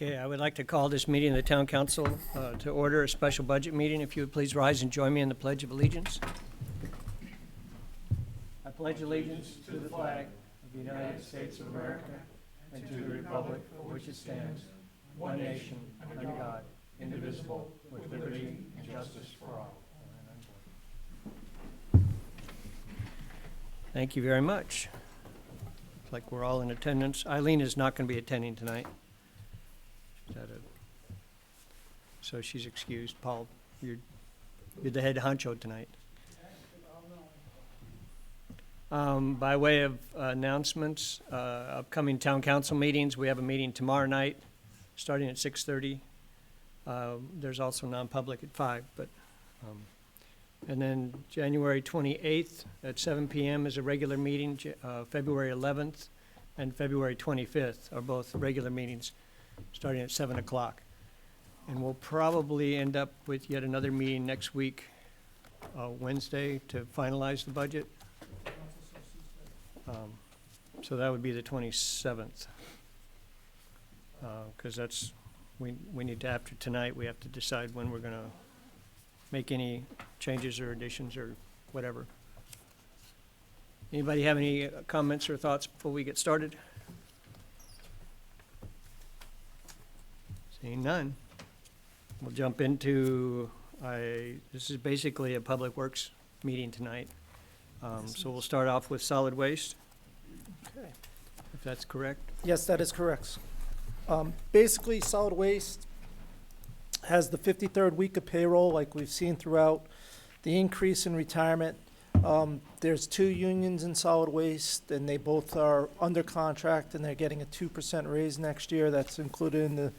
Okay, I would like to call this meeting of the Town Council to order, a special budget meeting. If you would please rise and join me in the Pledge of Allegiance. I pledge allegiance to the flag of the United States of America and to the republic for which it stands, one nation, under God, indivisible, with liberty and justice for all. Thank you very much. Looks like we're all in attendance. Eileen is not going to be attending tonight. So she's excused. Paul, you're the head honcho tonight. By way of announcements, upcoming town council meetings, we have a meeting tomorrow night, starting at 6:30. There's also non-public at 5, but, and then January 28th at 7 p.m. is a regular meeting. February 11th and February 25th are both regular meetings, starting at 7 o'clock. And we'll probably end up with yet another meeting next week, Wednesday, to finalize the budget. So that would be the 27th. Because that's, we need to, after tonight, we have to decide when we're going to make any changes or additions or whatever. Anybody have any comments or thoughts before we get started? Seeing none, we'll jump into, this is basically a Public Works meeting tonight. So we'll start off with solid waste. Okay. If that's correct. Yes, that is correct. Basically, solid waste has the 53rd week of payroll like we've seen throughout, the increase in retirement. There's 2 unions in solid waste, and they both are under contract, and they're getting a 2% raise next year. That's included in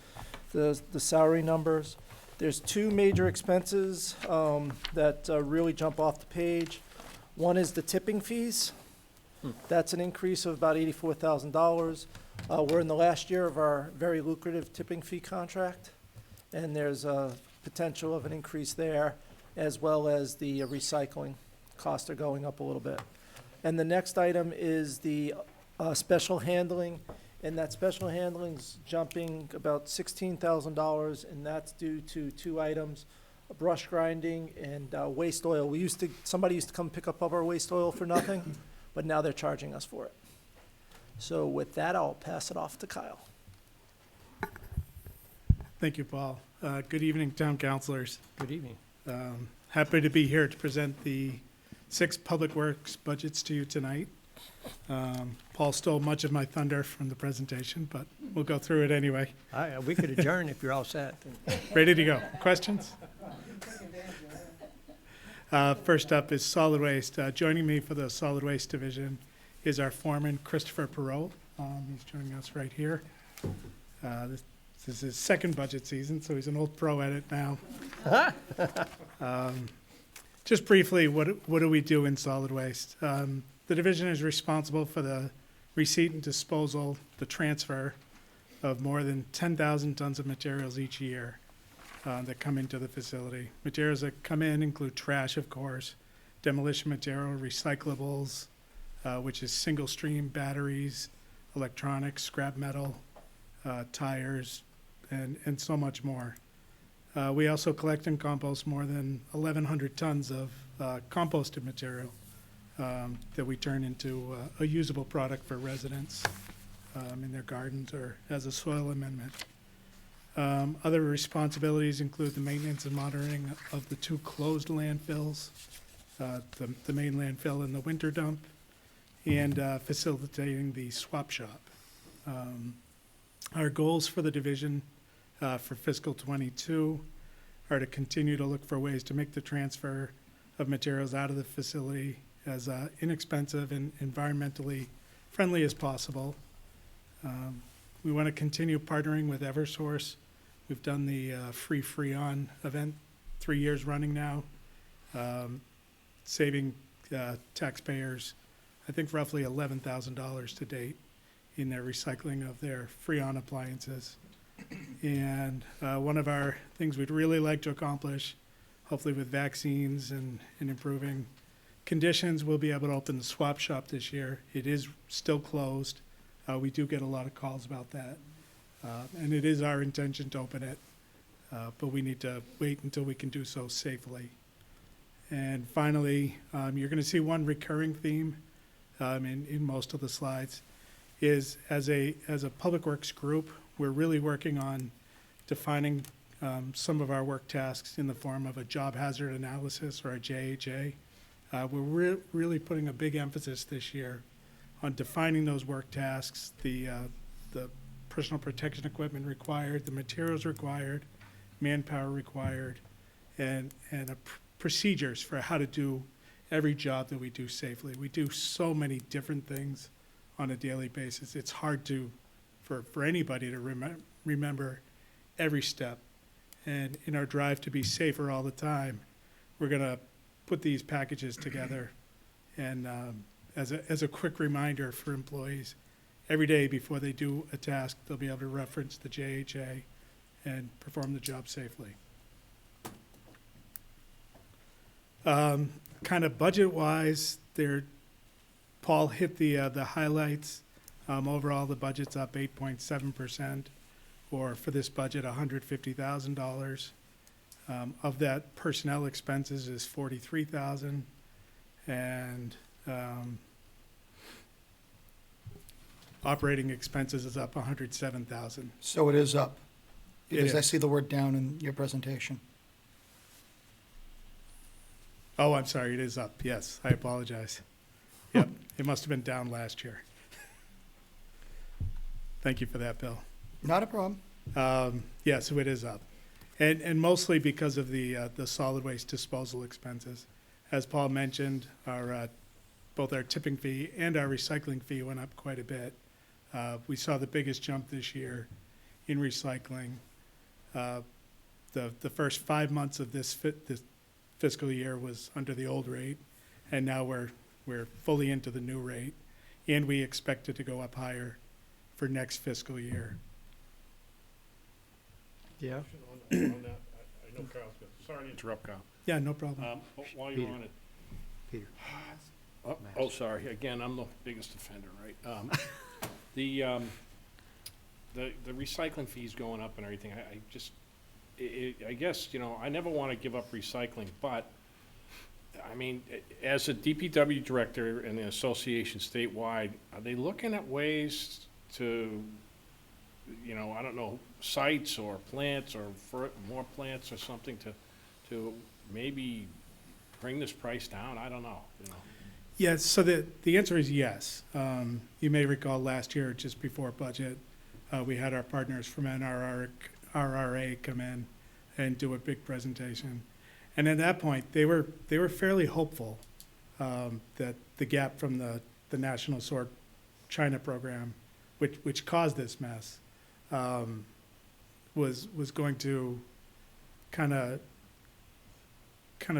the salary numbers. There's 2 major expenses that really jump off the page. One is the tipping fees. That's an increase of about $84,000. We're in the last year of our very lucrative tipping fee contract, and there's a potential of an increase there, as well as the recycling costs are going up a little bit. And the next item is the special handling, and that special handling's jumping about $16,000, and that's due to 2 items: brush grinding and waste oil. Somebody used to come pick up our waste oil for nothing, but now they're charging us for it. So with that, I'll pass it off to Kyle. Thank you, Paul. Good evening, town councilors. Good evening. Happy to be here to present the 6 Public Works budgets to you tonight. Paul stole much of my thunder from the presentation, but we'll go through it anyway. We could adjourn if you're all set. Ready to go. Questions? First up is solid waste. Joining me for the solid waste division is our foreman, Christopher Perot. He's joining us right here. This is his 2nd budget season, so he's an old pro at it now. Just briefly, what do we do in solid waste? The division is responsible for the receipt and disposal, the transfer of more than 10,000 tons of materials each year that come into the facility. Materials that come in include trash, of course, demolition material, recyclables, which is single stream batteries, electronics, scrap metal, tires, and so much more. We also collect and compost more than 1,100 tons of composted material that we turn into a usable product for residents in their gardens or as a soil amendment. Other responsibilities include the maintenance and monitoring of the 2 closed landfills, the main landfill and the winter dump, and facilitating the swap shop. Our goals for the division for fiscal '22 are to continue to look for ways to make the transfer of materials out of the facility as inexpensive and environmentally friendly as possible. We want to continue partnering with Eversource. We've done the free Freon event 3 years running now, saving taxpayers, I think, roughly $11,000 to date in their recycling of their Freon appliances. And one of our things we'd really like to accomplish, hopefully with vaccines and improving conditions, we'll be able to open the swap shop this year. It is still closed. We do get a lot of calls about that. And it is our intention to open it, but we need to wait until we can do so safely. And finally, you're going to see one recurring theme in most of the slides is as a Public Works group, we're really working on defining some of our work tasks in the form of a job hazard analysis or a JHA. We're really putting a big emphasis this year on defining those work tasks, the personal protection equipment required, the materials required, manpower required, and procedures for how to do every job that we do safely. We do so many different things on a daily basis. It's hard for anybody to remember every step. And in our drive to be safer all the time, we're going to put these packages together. And as a quick reminder for employees, every day before they do a task, they'll be able to reference the JHA and perform the job safely. Kind of budget-wise, Paul hit the highlights. Overall, the budget's up 8.7%, or for this budget, $150,000. Of that, personnel expenses is $43,000, and operating expenses is up $107,000. So it is up, It because I is. see the word down in your presentation. Oh, I'm sorry, it is up. Yes, I apologize. Yep, it must have been down last year. Thank you for that, Bill. Not a problem. Yeah, so it is up. And mostly because of the solid waste disposal expenses. As Paul mentioned, both our tipping fee and our recycling fee went up quite a bit. We saw the biggest jump this year in recycling. The first 5 months of this fiscal year was under the old rate, and now we're fully into the new rate, and we expect it to go up higher for next fiscal year. Yeah. On that, I know Carl's got, sorry to interrupt, Carl. Yeah, no problem. While you're on it. Peter. Oh, sorry, again, I'm the biggest offender, right? The recycling fees going up and everything, I guess, I never want to give up recycling, but, I mean, as a DPW director and the association statewide, are they looking at ways to, I don't know, sites or plants or for more plants or something to maybe bring this price down? I don't know. Yeah, so the answer is yes. You may recall last year, just before budget, we had our partners from NRRA come in and do a big presentation. And at that point, they were fairly hopeful that the gap from the National Sort China program, which caused this mess, was going to kind of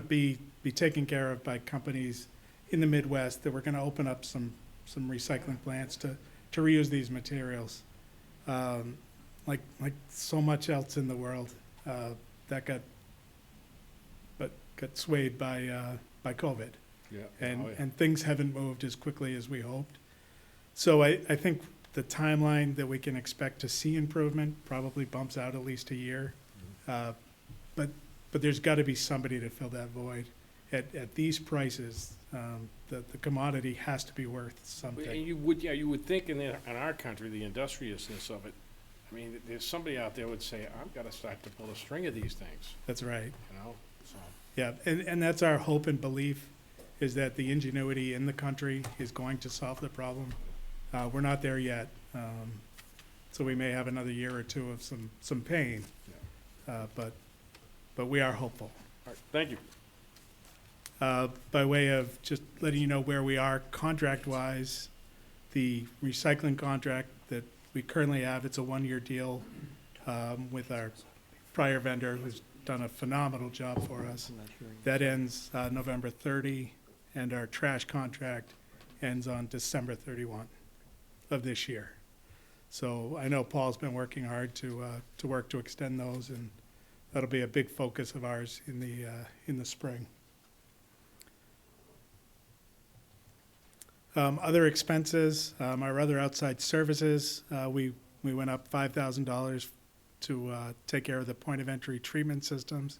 be taken care of by companies in the Midwest that were going to open up some recycling plants to reuse these materials. Like so much else in the world, that got swayed by COVID. Yeah. And things haven't moved as quickly as we hoped. So I think the timeline that we can expect to see improvement probably bumps out at least a year. But there's got to be somebody to fill that void. At these prices, the commodity has to be worth And something. you would think in our country, the industriousness of it, I mean, there's somebody out there would say, I've got to start to pull a string of these things, That's right. so. Yeah, and that's our hope and belief, is that the ingenuity in the country is going to solve the problem. We're not there yet, so we may have another year or two of some pain, but we are hopeful. All right, thank you. By way of just letting you know where we are contract-wise, the recycling contract that we currently have, it's a one-year deal with our prior vendor, who's done a phenomenal job for us. That ends November 30, and our trash contract ends on December 31 of this year. So I know Paul's been working hard to work to extend those, and that'll be a big focus of ours in the spring. Other expenses, our other outside services, we We went up $5,000 to take care of the point of entry treatment systems.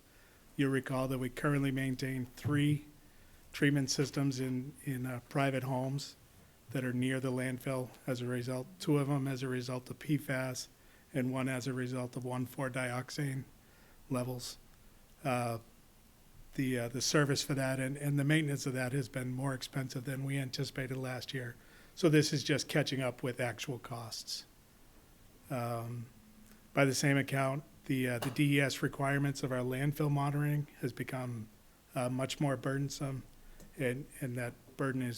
You'll recall that we currently maintain 3 treatment systems in private homes that are near the landfill as a result, 2 of them as a result of PFAS and 1 as a result of 1,4-dioxane levels. The service for that and the maintenance of that has been more expensive than we anticipated last year. So this is just catching up with actual costs. By the same account, the DES requirements of our landfill monitoring has become much more burdensome, and that burden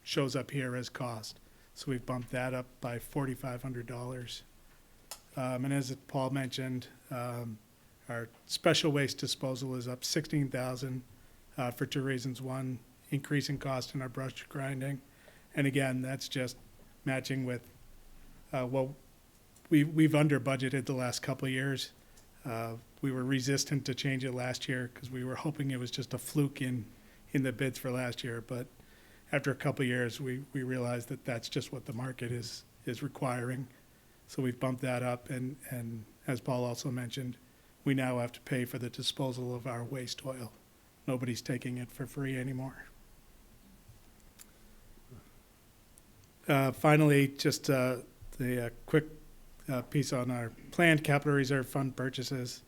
shows up here as cost. So we've bumped that up by $4,500. And as Paul mentioned, our special waste disposal is up $16,000 for 2 reasons. One, increasing cost in our brush grinding. And again, that's just matching with what we've under budgeted the last couple of years. We were resistant to change it last year because we were hoping it was just a fluke in the bids for last year. But after a couple of years, we realized that that's just what the market is requiring. So we've bumped that up. And as Paul also mentioned, we now have to pay for the disposal of our waste oil. Nobody's taking it for free anymore. Finally, just the quick piece on our planned capital reserve fund purchases.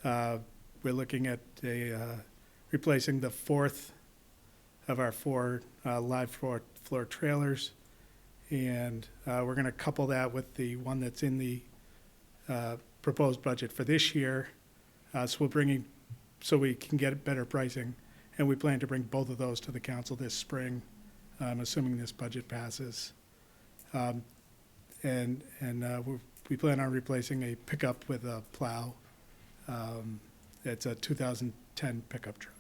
We're looking at replacing the 4th of our 4 live floor trailers. And we're going to couple that with the one that's in the proposed budget for this year. So we can get better pricing. And we plan to bring both of those to the council this spring, assuming this budget passes. We plan on replacing a pickup with a plow. It's a 2010 pickup truck.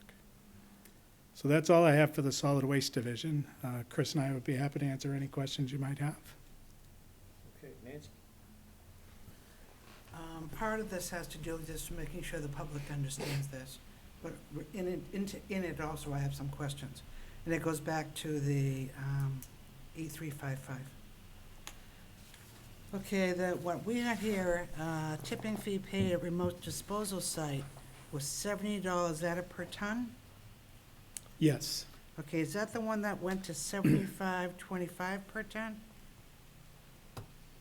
So that's all I have for the solid waste division. Chris and I would be happy to answer any questions you might have. Okay, Nancy? Part of this has to do with just making sure the public understands this, but in it also I have some questions. And it goes back to the E355. Okay, what we had here, tipping fee paid at remote disposal site was $70 at a per ton? Yes, Okay, is that the one that went to $75.25 per ton?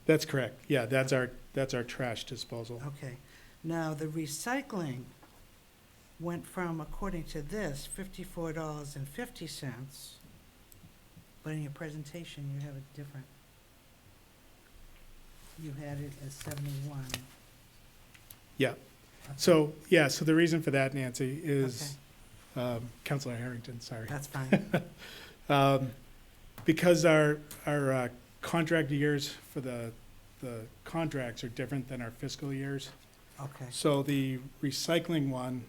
that's correct. Yeah, that's our trash disposal. Okay, now the recycling went from, according to this, $54.50, but in your presentation, you have it different. You had it as 71. Yeah. So the reason for that, Nancy, is Councilor Harrington, sorry. That's fine. Because our contract years for the contracts are different than our fiscal years. Okay, So the recycling one,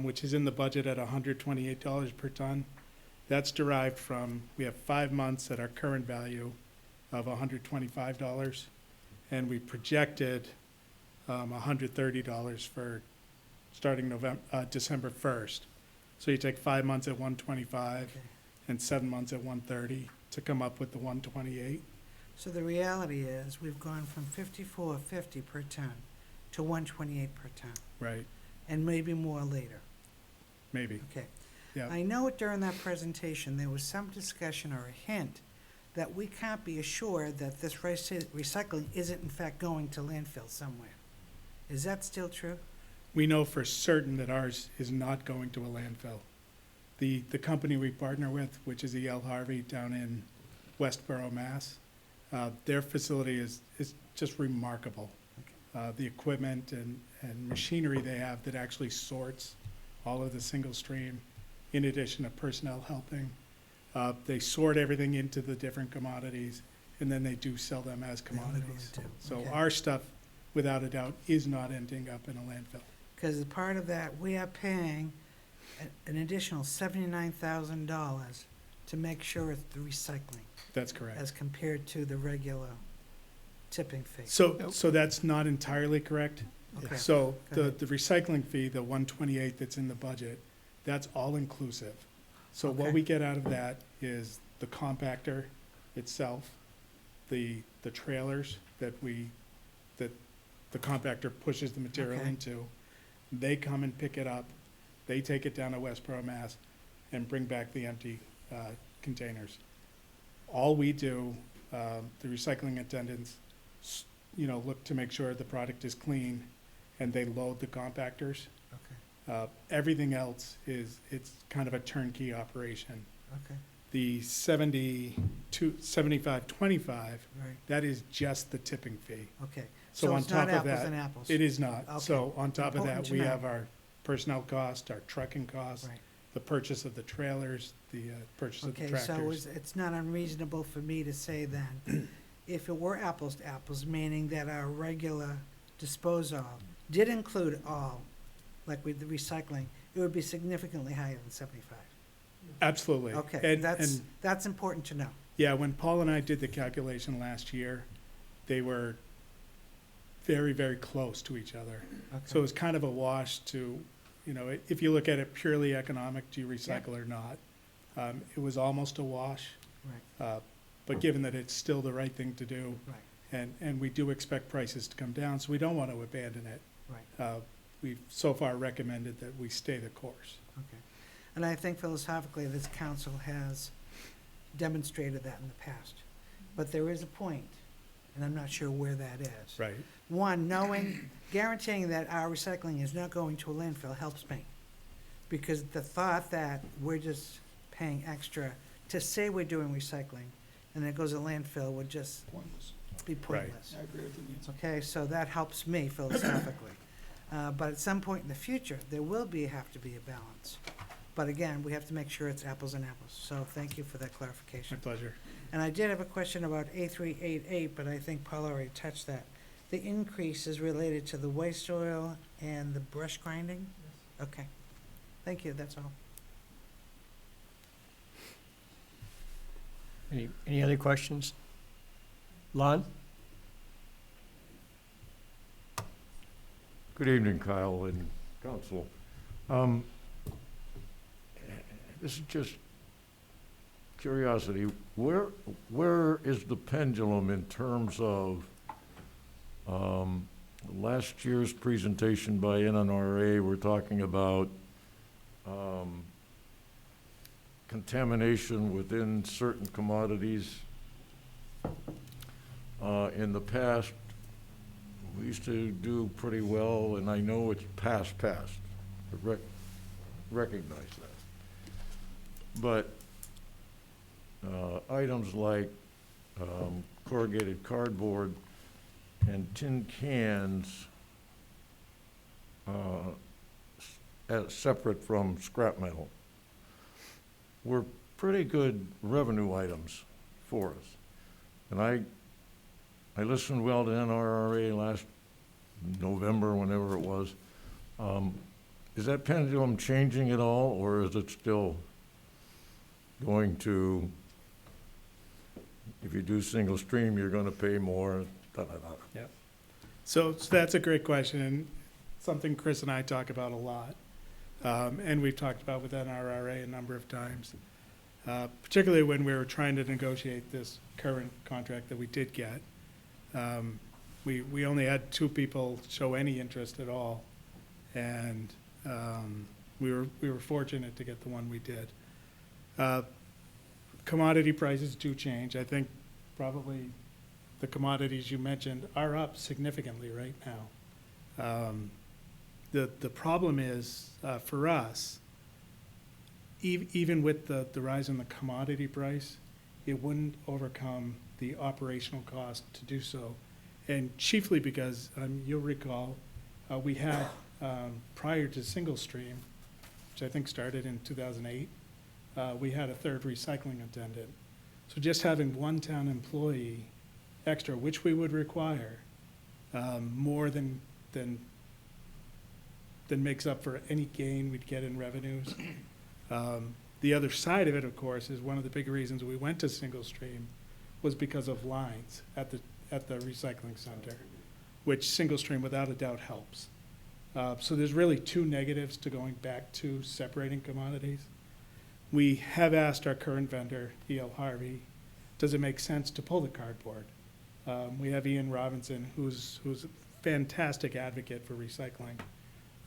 which is in the budget at $128 per ton, that's derived from, we have 5 months at our current value of $125, and we projected $130 for starting December 1st. So you take 5 months at 125 okay. and 7 months at 130 to come up with the 128. So the reality is, we've gone from $54.50 per ton to $128 per ton, Right, and maybe more later. maybe. Okay. Yeah. I know during that presentation, there was some discussion or a hint that we can't be assured that this recycling isn't in fact going to landfill somewhere. Is that still true? We know for certain that ours is not going to a landfill. The company we partner with, which is E.L. Harvey down in Westboro, Mass., their facility is just remarkable. The equipment and machinery they have that actually sorts all of the single stream, in addition to personnel helping. They sort everything into the different commodities, and then they do sell them as They're going commodities. to, So okay. our stuff, without a doubt, is not ending up in a landfill. Because as part of that, we are paying an additional $79,000 to make sure it's the recycling, That's correct. as compared to the regular tipping fee. So that's not entirely correct. Okay. So Go the ahead. recycling fee, the 128 that's in the budget, that's all inclusive. So what Okay. we get out of that is the compactor itself, the trailers that we that the compactor pushes the material Okay. into. They come and pick it up, they take it down to Westboro, Mass, and bring back the empty containers. All we do, the recycling attendants, look to make sure the product is clean, and they load the compactors. Okay, Everything else it's kind of a turnkey operation. okay, The 75-25, right, that is just the tipping fee. okay. So on it's not top of apples that, and apples? It is not. Okay. So on top of Important that, to we know. have our personnel cost, our trucking costs, Right. the purchase of the trailers, the purchase of the Okay, so tractors. it's not unreasonable for me to say then, if it were apples to apples, meaning that our regular disposal did include all, like with the recycling, it would be significantly higher than 75. Absolutely. Okay, And- that's, and, that's important to know. yeah, when Paul and I did the calculation last year, they were very, very close to each other. So it Okay, was kind of a wash to, if you look at it purely economic, do you recycle or not? It was almost a wash, right, but given that it's still the right thing to do, right, and we do expect prices to come down, so we don't want to abandon it. right, We've so far recommended that we stay the course. okay. And I think philosophically, this council has demonstrated that in the past. But there is a point, and I'm not sure where that is. Right. One, guaranteeing that our recycling is not going to a landfill helps me. Because the thought that we're just paying extra to say we're doing recycling and it goes to landfill would just Pointless. be pointless. I agree with you, Nancy. Okay, so that helps me philosophically. But at some point in the future, there will have to be a balance. But again, we have to make sure it's apples and apples. So thank you for that My clarification. pleasure. And I did have a question about A388, but I think Paul already touched that. The increase is related to the waste oil and the brush grinding? Okay. Thank you, that's all. Any other questions? Lon? Good evening, Kyle and council. This is just curiosity. Where is the pendulum in terms of last year's presentation by NNRA? We're talking about contamination within certain commodities. In the past, we used to do pretty well, and I know it's past. I recognize that. But items like corrugated cardboard and tin cans, separate from scrap metal, were pretty good revenue items for us. And I listened well to NRRA last November, whenever it was. Is that pendulum changing at all, or is it still going to, if you do single stream, you're gonna pay more, da-da-da? So that's a great question, and something Chris and I talk about a lot. And we've talked about with NRRA a number of times, particularly when we were trying to negotiate this current contract that we did get. We only had 2 people show any interest at all, and we were fortunate to get the one we did. Commodity prices do change. I think probably the commodities you mentioned are up significantly right now. The problem is, for us, even with the rise in the commodity price, it wouldn't overcome the operational cost to do so. And chiefly because, you'll recall, we had, prior to single stream, which I think started in 2008, we had a third recycling attendant. So just having one town employee extra, which we would require, more than makes up for any gain we'd get in revenues. The other side of it, of course, is one of the big reasons we went to single stream was because of lines at the recycling center, which single stream without a doubt helps. So there's really 2 negatives to going back to separating commodities. We have asked our current vendor, E.L. Harvey, does it make sense to pull the cardboard? We have Ian Robinson, who's a fantastic advocate for recycling.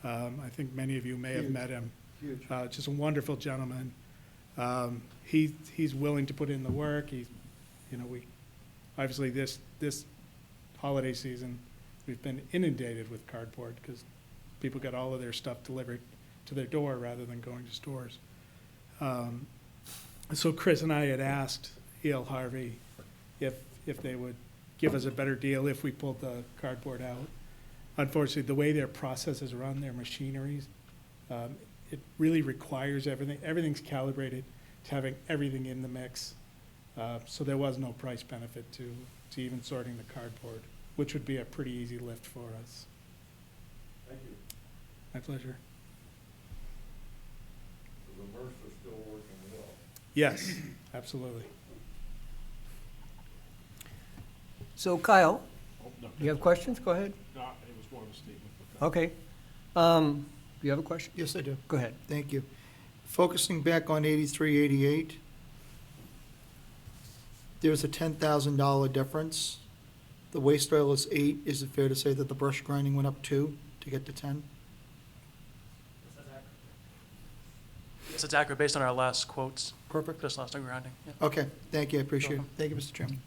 I think many of you may have met him. Huge. Just a wonderful gentleman. He's willing to put in the work. Obviously this holiday season, we've been inundated with cardboard because people got all of their stuff delivered to their door rather than going to stores. So Chris and I had asked E.L. Harvey if they would give us a better deal if we pulled the cardboard out. Unfortunately, the way their processes run, their machineries, it really requires everything. Everything's calibrated to having everything in the mix. So there was no price benefit to even sorting the cardboard, which would be a pretty easy lift for us. Thank you. My pleasure. The MRFs are still working well. Yes, absolutely. So Kyle, Oh, no, you have questions? Go ahead. no, it was more of a statement. but, Okay. You have a question? Yes, I do. Go ahead. Thank you. Focusing back on 83, 88, there's a $10,000 difference. The waste oil is 8. Is it fair to say that the brush grinding went up 2 to get to 10? Yes, it's accurate based on our last quotes, Perfect. just last time grinding. Yeah. Okay, thank you, I appreciate it. Thank you, Mr. Chairman.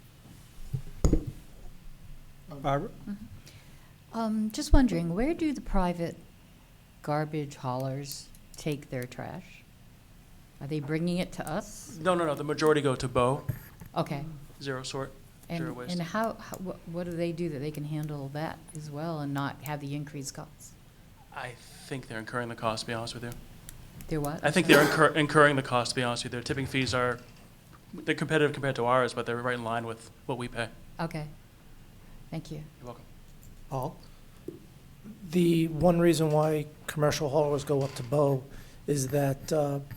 Barbara? Just wondering, where do the private garbage haulers take their trash? Are they bringing it to us? No, the majority go to Bow, Okay. zero sort, zero And, waste. and what do they do that they can handle that as well and not have the increased costs? I think they're incurring the cost, to be honest with you. They're what? I think they're incurring the cost, to be honest with you. Their tipping fees they're competitive compared to ours, but they're right in line with what we pay. Okay. Thank you. You're welcome. Paul? The one reason why commercial haulers go up to Bow is that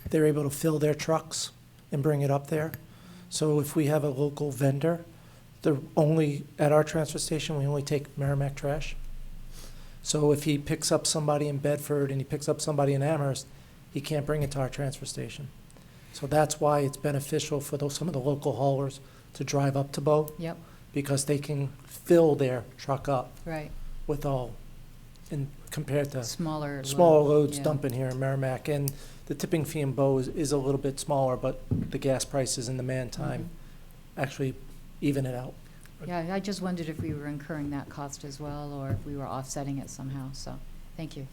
they're able to fill their trucks and bring it up there. So if we have a local vendor, at our transfer station, we only take Merrimack trash. So if he picks up somebody in Bedford and he picks up somebody in Amherst, he can't bring it to our transfer station. So that's why it's beneficial for some of the local haulers to drive up to Bow, Yep, because they can fill their truck up right. with all, and compared to Smaller. smaller load, loads yeah. dumping here in Merrimack. And the tipping fee in Bow is a little bit smaller, but the gas prices and the man time actually even it out. Yeah, I just wondered if we were incurring that cost as well, or if we were offsetting it somehow, so, thank you.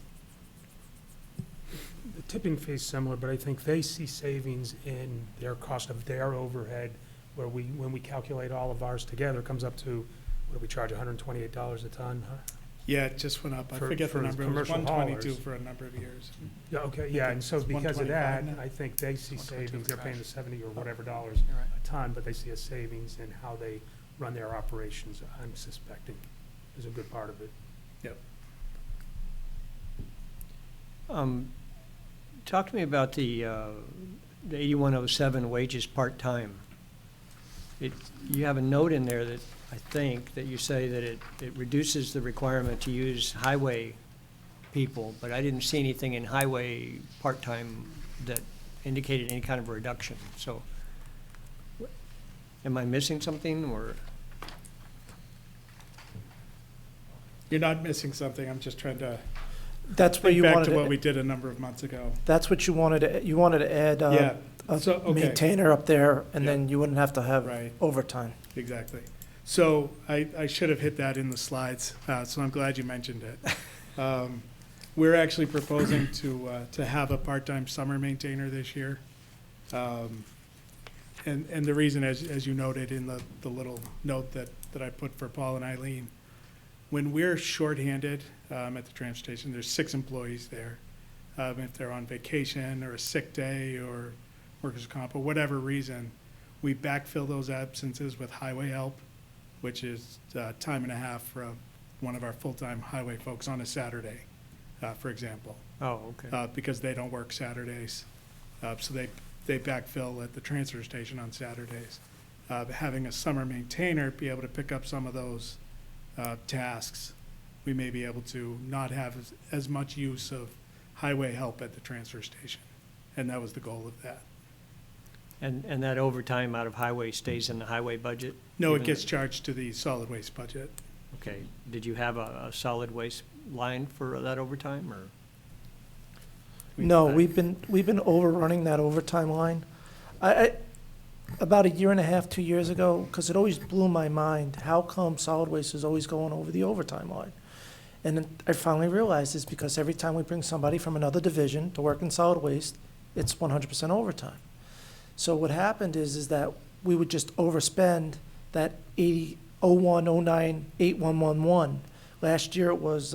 The tipping fee is similar, but I think they see savings in their cost of their overhead, where when we calculate all of ours together, it comes up to, what do we charge, $128 a ton? Huh? Yeah, it just went up. I For- forget the for number. It was commercial 122 haulers. for a number of years. Yeah, okay, yeah, and so It's because of 125 that, now. I think they see 122 savings, they're paying the trash. 70 or whatever dollars You're right. a ton, but they see a savings in how they run their operations, I'm suspecting, is a good part of it. Talk to me about the 8107 wages part-time. You have a note in there that, I think, that you say that it reduces the requirement to use highway people, but I didn't see anything in highway part-time that indicated any kind of reduction, so am I missing something, or? You're not missing something. I'm just trying to That's where think you back wanted to what to, we did a number of months ago. that's what you wanted to add Yeah, a so, okay. maintainer up there, and Yeah. then you wouldn't have to have Right. overtime. Exactly. So I should have hit that in the slides, so I'm glad you mentioned it. We're actually proposing to have a part-time summer maintainer this year. And the reason, as you noted in the little note that I put for Paul and Eileen, when we're shorthanded at the transfer station, there's 6 employees there. If they're on vacation or a sick day or workers' comp or whatever reason, we backfill those absences with highway help, which is time and a half for one of our full-time highway folks on a Saturday, for example, Oh, okay. because they don't work Saturdays. So they backfill at the transfer station on Saturdays. Having a summer maintainer be able to pick up some of those tasks, we may be able to not have as much use of highway help at the transfer station. And that was the goal of that. And that overtime out of highway stays in the highway budget? No, it Even- gets charged to the solid waste budget. Okay, did you have a solid waste line for that overtime, or? No, we've been overrunning that overtime line. About a year and a half, 2 years ago, because it always blew my mind, how come solid waste is always going over the overtime line? And then I finally realized it's because every time we bring somebody from another division to work in solid waste, it's 100% overtime. So what happened is that we would just overspend that 01, 09, 8111. Last year it was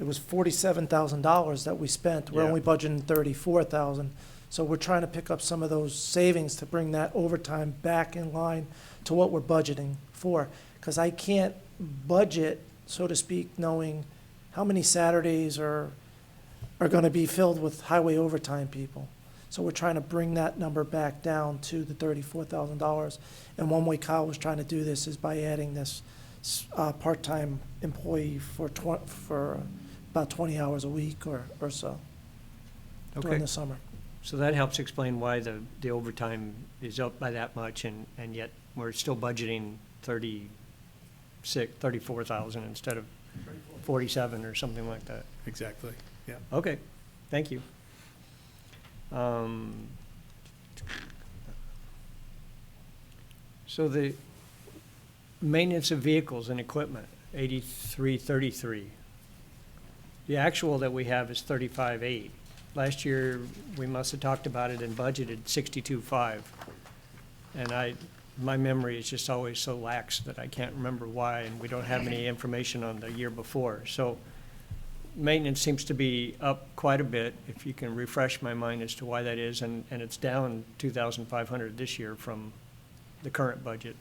$47,000 that we spent. We're Yeah. only budgeting 34,000. So we're trying to pick up some of those savings to bring that overtime back in line to what we're budgeting for. Because I can't budget, so to speak, knowing how many Saturdays are going to be filled with highway overtime people. So we're trying to bring that number back down to the $34,000. And one way Kyle was trying to do this is by adding this part-time employee for about 20 hours a week or so Okay. during the summer. So that helps explain why the overtime is up by that much, and yet we're still budgeting 34,000 instead of 47 or something like that. Exactly, yeah. Okay, thank you. So the maintenance of vehicles and equipment, 8333. The actual that we have is 35.8. Last year, we must have talked about it and budgeted 62.5. And my memory is just always so lax that I can't remember why, and we don't have any information on the year before. So maintenance seems to be up quite a bit, if you can refresh my mind as to why that is, and it's down 2,500 this year from the current budget.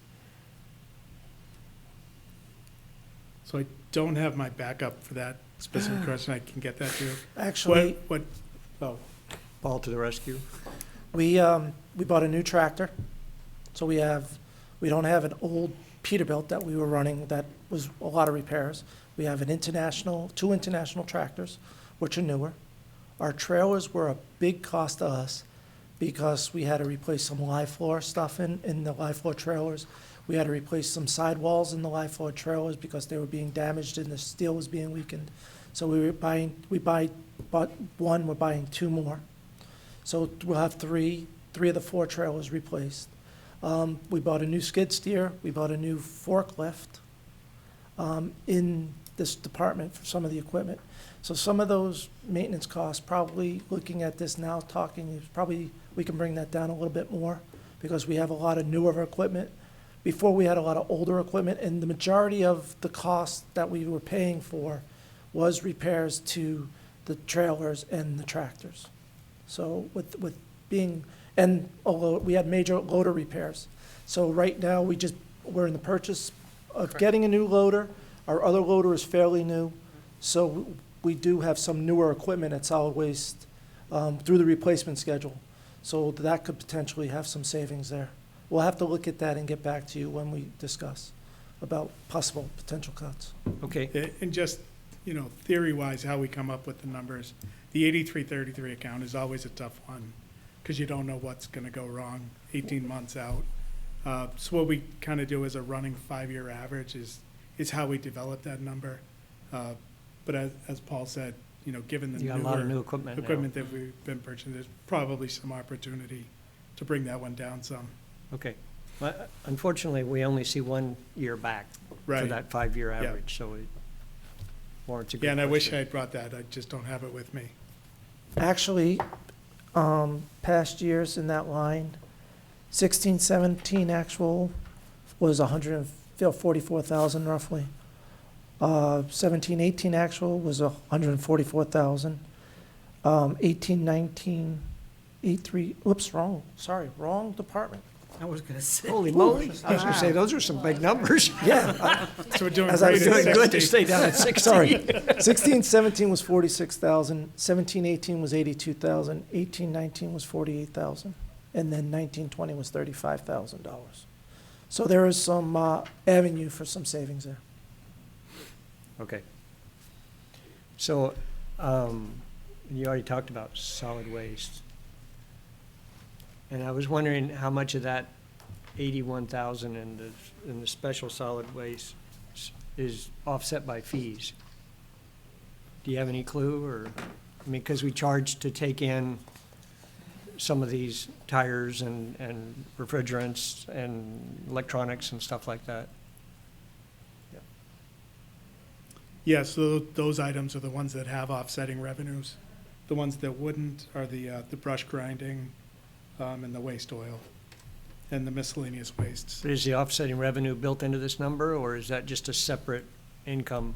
So I don't have my backup for that specific question. I can get that to you. Actually, Oh, Ball to the rescue. we bought a new tractor, so we don't have an old Peterbilt that we were running that was a lot of repairs. We have two international tractors, which are newer. Our trailers were a big cost to us because we had to replace some live floor stuff in the live floor trailers. We had to replace some sidewalls in the live floor trailers because they were being damaged and the steel was being weakened. So bought one, we're buying two more. So we'll have three of the four trailers replaced. We bought a new skid steer, we bought a new forklift in this department for some of the equipment. So some of those maintenance costs, probably looking at this now, we can bring that down a little bit more because we have a lot of newer equipment. Before, we had a lot of older equipment, and the majority of the cost that we were paying for was repairs to the trailers and the tractors. So although we had major loader repairs. So right now, we're in the process of getting a new loader. Our other loader is fairly new. So we do have some newer equipment at solid waste through the replacement schedule. So that could potentially have some savings there. We'll have to look at that and get back to you when we discuss about possible potential cuts. Okay, and just, theory-wise, how we come up with the numbers, the 8333 account is always a tough one because you don't know what's going to go wrong 18 months out. So what we kind of do as a running 5-year average is how we develop that number. But as Paul said, given the you got a lot of new equipment now. equipment that we've been purchasing, there's probably some opportunity to bring that one down some. Okay. Well, unfortunately, we only see 1 year back for Right. that 5-year Yeah. average, so it warrants a good Yeah, and I wish I question. had brought that. I just don't have it with me. Actually, past years in that line, 16, 17 actual was 144,000 roughly. 17, 18 actual was 144,000. 18, 19, 83, whoops, wrong department. I was gonna say. Holy moly, I was gonna say, those are some big numbers. Yeah, So we're doing As I great was at Doing good to 60. stay down at 60. sorry. 16, 17 was 46,000, 17, 18 was 82,000, 18, 19 was 48,000, and then 19, 20 was $35,000. So there is some avenue for some savings there. Okay. So, you already talked about solid waste. And I was wondering how much of that 81,000 in the special solid waste is offset by fees? Do you have any clue, or, I mean, because we charge to take in some of these tires and refrigerants and electronics and stuff like that? Yeah, so those items are the ones that have offsetting revenues. The ones that wouldn't are the brush grinding, and the waste oil, and the miscellaneous wastes. But is the offsetting revenue built into this number, or is that just a separate income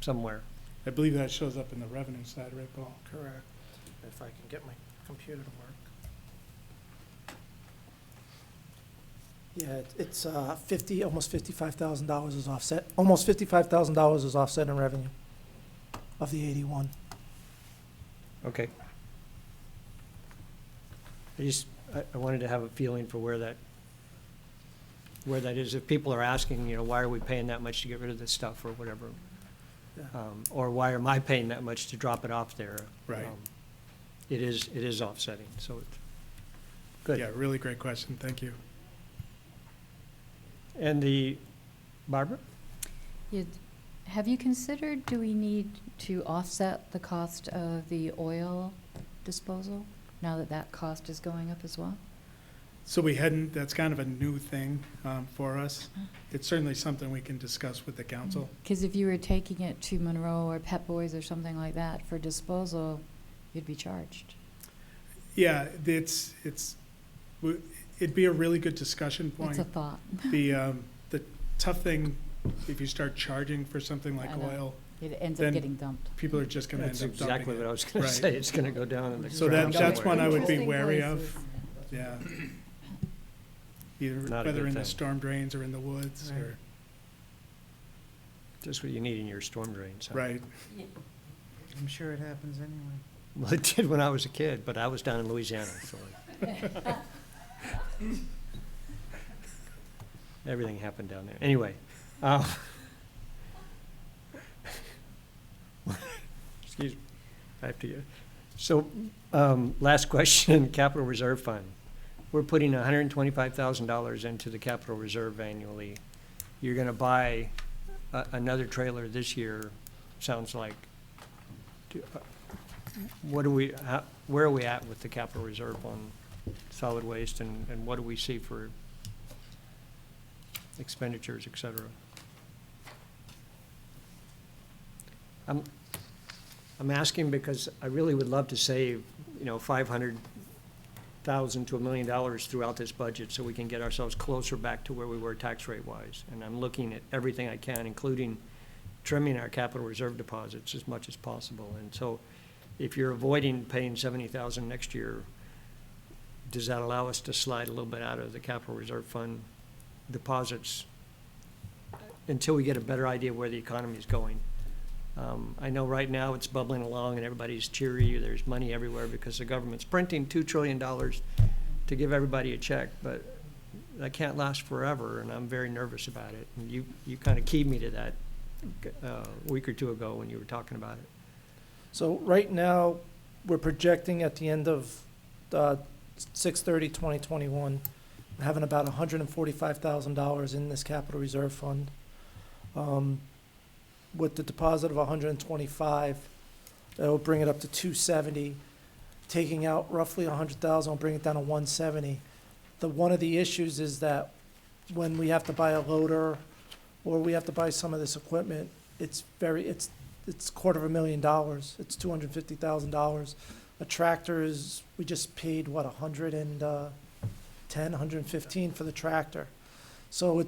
somewhere? I believe that shows up in the revenue side, right, Paul? Correct. If I can get my computer to work. Yeah, it's 50, almost $55,000 is offset, almost $55,000 is offset in revenue of the 81. Okay. I wanted to have a feeling for where that is. If people are asking, you know, why are we paying that much to get rid of this stuff or whatever? Yeah. Or why am I paying that much to drop it off there? Right. It is offsetting, so it's good. Yeah, really great question, thank you. And Barbara? Have you considered, do we need to offset the cost of the oil disposal, now that that cost is going up as well? So we hadn't, that's kind of a new thing for us. It's certainly something we can discuss with the council. Because if you were taking it to Monroe or Pep Boys or something like that for disposal, you'd be charged. Yeah, it'd be a really good discussion It's point. a thought. The tough thing, if you start charging for something like I know. oil, It ends Then up getting dumped. people are just gonna end That's up dumping it. exactly what I was gonna Right. say. It's gonna go down in the So ground that's somewhere. one I would be Interesting wary places. of, yeah. Either, Not a whether good in the thing. storm drains or in the woods, Right. or, Just what you need in your storm drains. huh? right. I'm sure it happens anyway. Well, it did when I was a kid, but I was down in Louisiana, so. Everything happened down there. Anyway. Excuse me. I have to, so, last question, capital reserve fund. We're putting $125,000 into the capital reserve annually. You're gonna buy another trailer this year, sounds like. Where are we at with the capital reserve on solid waste, and what do we see for expenditures, et cetera? I'm asking because I really would love to save, $500,000 to $1 million throughout this budget so we can get ourselves closer back to where we were tax rate wise. And I'm looking at everything I can, including trimming our capital reserve deposits as much as possible. And so if you're avoiding paying $70,000 next year, does that allow us to slide a little bit out of the capital reserve fund deposits until we get a better idea where the economy is going? I know right now it's bubbling along and everybody's cheery. There's money everywhere because the government's printing $2 trillion to give everybody a check, but that can't last forever, and I'm very nervous about it. And you kind of keyed me to that a week or two ago when you were talking about it. So right now, we're projecting at the end of 6/30/2021, having about $145,000 in this capital reserve fund. With the deposit of 125, that will bring it up to 270. Taking out roughly 100,000 will bring it down to 170. One of the issues is that when we have to buy a loader or we have to buy some of this equipment, it's $250,000. It's $250,000. A tractor is, we just paid, what, 115 for the tractor. So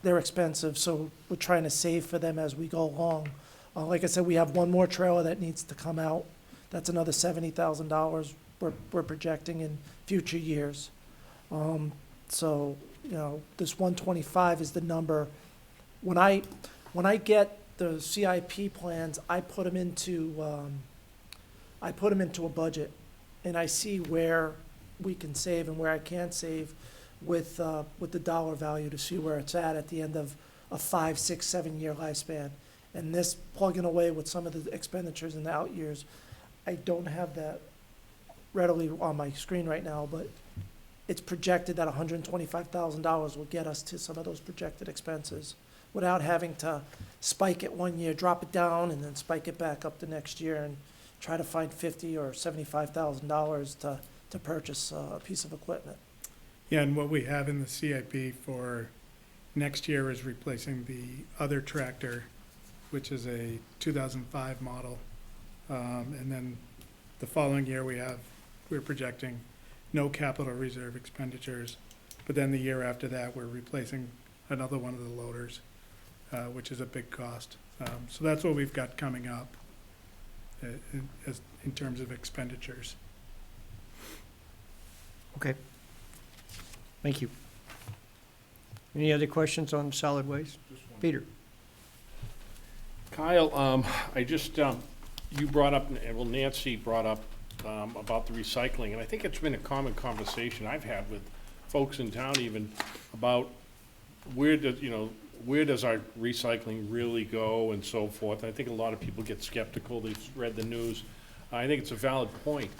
they're expensive, so we're trying to save for them as we go along. Like I said, we have one more trailer that needs to come out. That's another $70,000 we're projecting in future years. So, this 125 is the number. When I get the CIP plans, I put them into a budget, and I see where we can save and where I can't save with the dollar value to see where it's at the end of a 5, 6, 7 year lifespan. And this plugging away with some of the expenditures in the out years, I don't have that readily on my screen right now, but it's projected that $125,000 will get us to some of those projected expenses without having to spike it one year, drop it down, and then spike it back up the next year and try to find $50,000 or $75,000 to purchase a piece of equipment. Yeah, and what we have in the CIP for next year is replacing the other tractor, which is a 2005 model. And then the following year, we're projecting no capital reserve expenditures. But then the year after that, we're replacing another one of the loaders, which is a big cost. So that's what we've got coming up in terms of expenditures. Okay. Thank you. Any other questions on solid waste? Peter? Kyle, I just, you brought up, well, Nancy brought up about the recycling, and I think it's been a common conversation I've had with folks in town even about where does our recycling really go and so forth. I think a lot of people get skeptical. They've read the news. I think it's a valid point.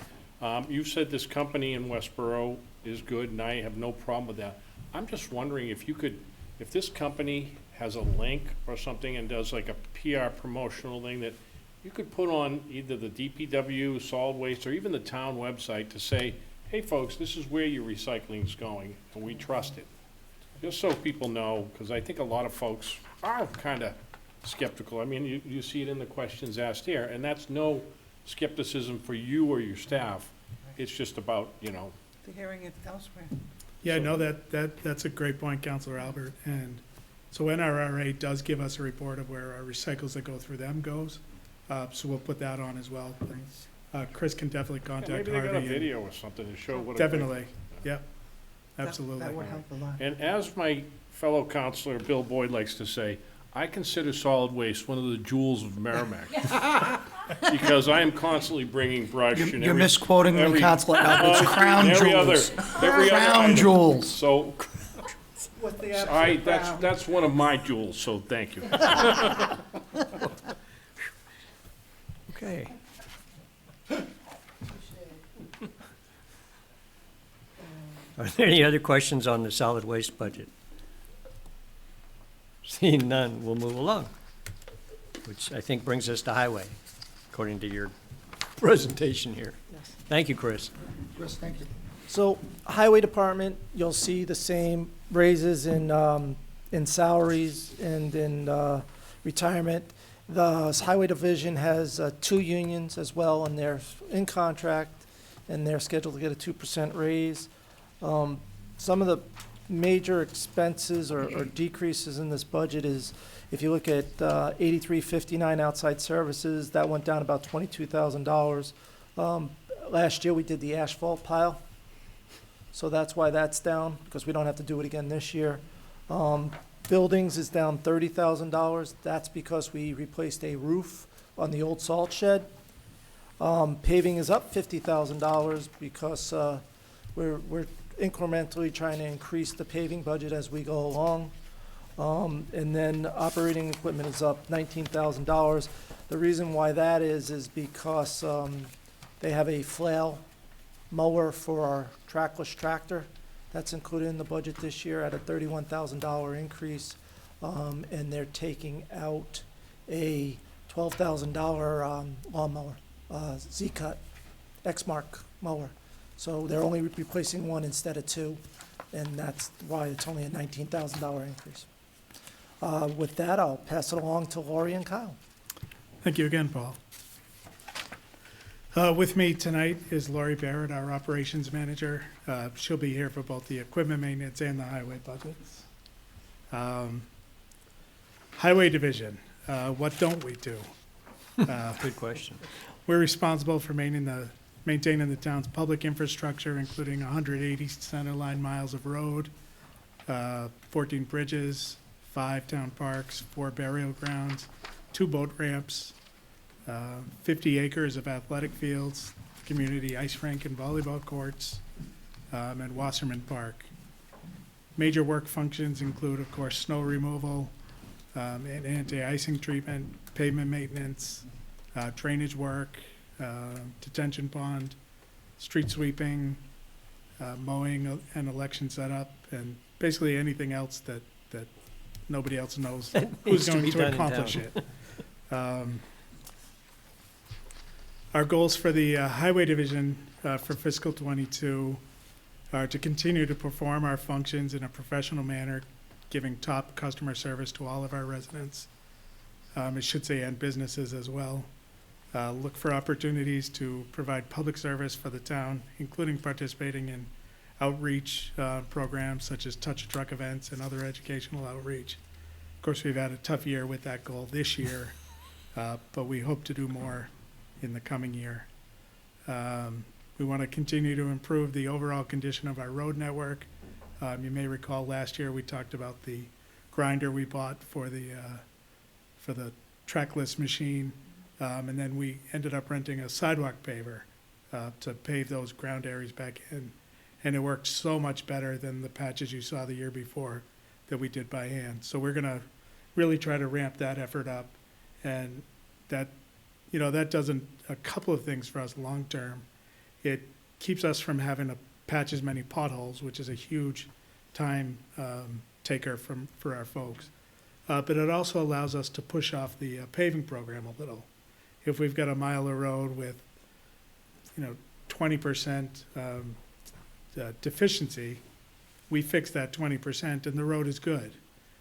You said this company in Westboro is good, and I have no problem with that. I'm just wondering if this company has a link or something and does like a PR promotional thing that you could put on either the DPW, solid waste, or even the town website to say, hey, folks, this is where your recycling is going, and we trust it. Just so people know, because I think a lot of folks are kind of skeptical. I mean, you see it in the questions asked here, and that's no skepticism for you or your staff. It's just about, They're hearing it elsewhere. Yeah, no, that's a great point, Counselor Albert. And so NRRA does give us a report of where our recycles that go through them goes. So we'll put that on as well. Chris can definitely contact maybe they Harvey. got a and- video or something to show what. Definitely, yep, absolutely. That would help a lot. And as my fellow counselor, Bill Boyd, likes to say, I consider solid waste one of the jewels of Merrimack. Because I am constantly bringing brush and You're every. misquoting me, every- Counselor Albert's crown every other- jewels. every other Crown item. jewels. So, What the that's one of my jewels, so thank you. Okay. Are there any other questions on the solid waste budget? Seeing none, we'll move along, which I think brings us to highway, according to your presentation here. Yes. Thank you, Chris. Chris, thank you. So Highway Department, you'll see the same raises in salaries and in retirement. The Highway Division has 2 unions as well, and they're in contract, and they're scheduled to get a 2% raise. Some of the major expenses or decreases in this budget is, if you look at 8359 outside services, that went down about $22,000. Last year, we did the asphalt pile, so that's why that's down, because we don't have to do it again this year. Buildings is down $30,000. That's because we replaced a roof on the old salt shed. Paving is up $50,000 because we're incrementally trying to increase the paving budget as we go along. And then operating equipment is up $19,000. The reason why that is because they have a flail mower for our trackless tractor. That's included in the budget this year at a $31,000 increase. And they're taking out a $12,000 lawnmower, Z-Cut, X-Mark mower. So they're only replacing one instead of 2, and that's why it's only a $19,000 increase. With that, I'll pass it along to Lori and Kyle. Thank you again, Paul. With me tonight is Lori Barrett, our operations manager. She'll be here for both the equipment maintenance and the highway budgets. Highway Division, what don't we do? Good question. We're responsible for maintaining the town's public infrastructure, including 180 centerline miles of road, 14 bridges, 5 town parks, 4 burial grounds, 2 boat ramps, 50 acres of athletic fields, community ice rink and volleyball courts, and Wasserman Park. Major work functions include, of course, snow removal, and anti-icing treatment, pavement maintenance, drainage work, detention pond, street sweeping, mowing and election setup, and basically anything else that nobody else knows needs who's to going be to done in accomplish town. it. Our goals for the Highway Division for fiscal '22 are to continue to perform our functions in a professional manner, giving top customer service to all of our residents. I should say, and businesses as well. Look for opportunities to provide public service for the town, including participating in outreach programs such as touch a truck events and other educational outreach. Of course, we've had a tough year with that goal this year, but we hope to do more in the coming year. We want to continue to improve the overall condition of our road network. You may recall last year we talked about the grinder we bought for the trackless machine, and then we ended up renting a sidewalk paver to pave those ground areas back in. And it worked so much better than the patches you saw the year before that we did by hand. So we're gonna really try to ramp that effort up, and that does a couple of things for us long term. It keeps us from having to patch as many potholes, which is a huge time taker for our folks. But it also allows us to push off the paving program a little. If we've got a mile of road with 20% deficiency, we fix that 20% and the road is good.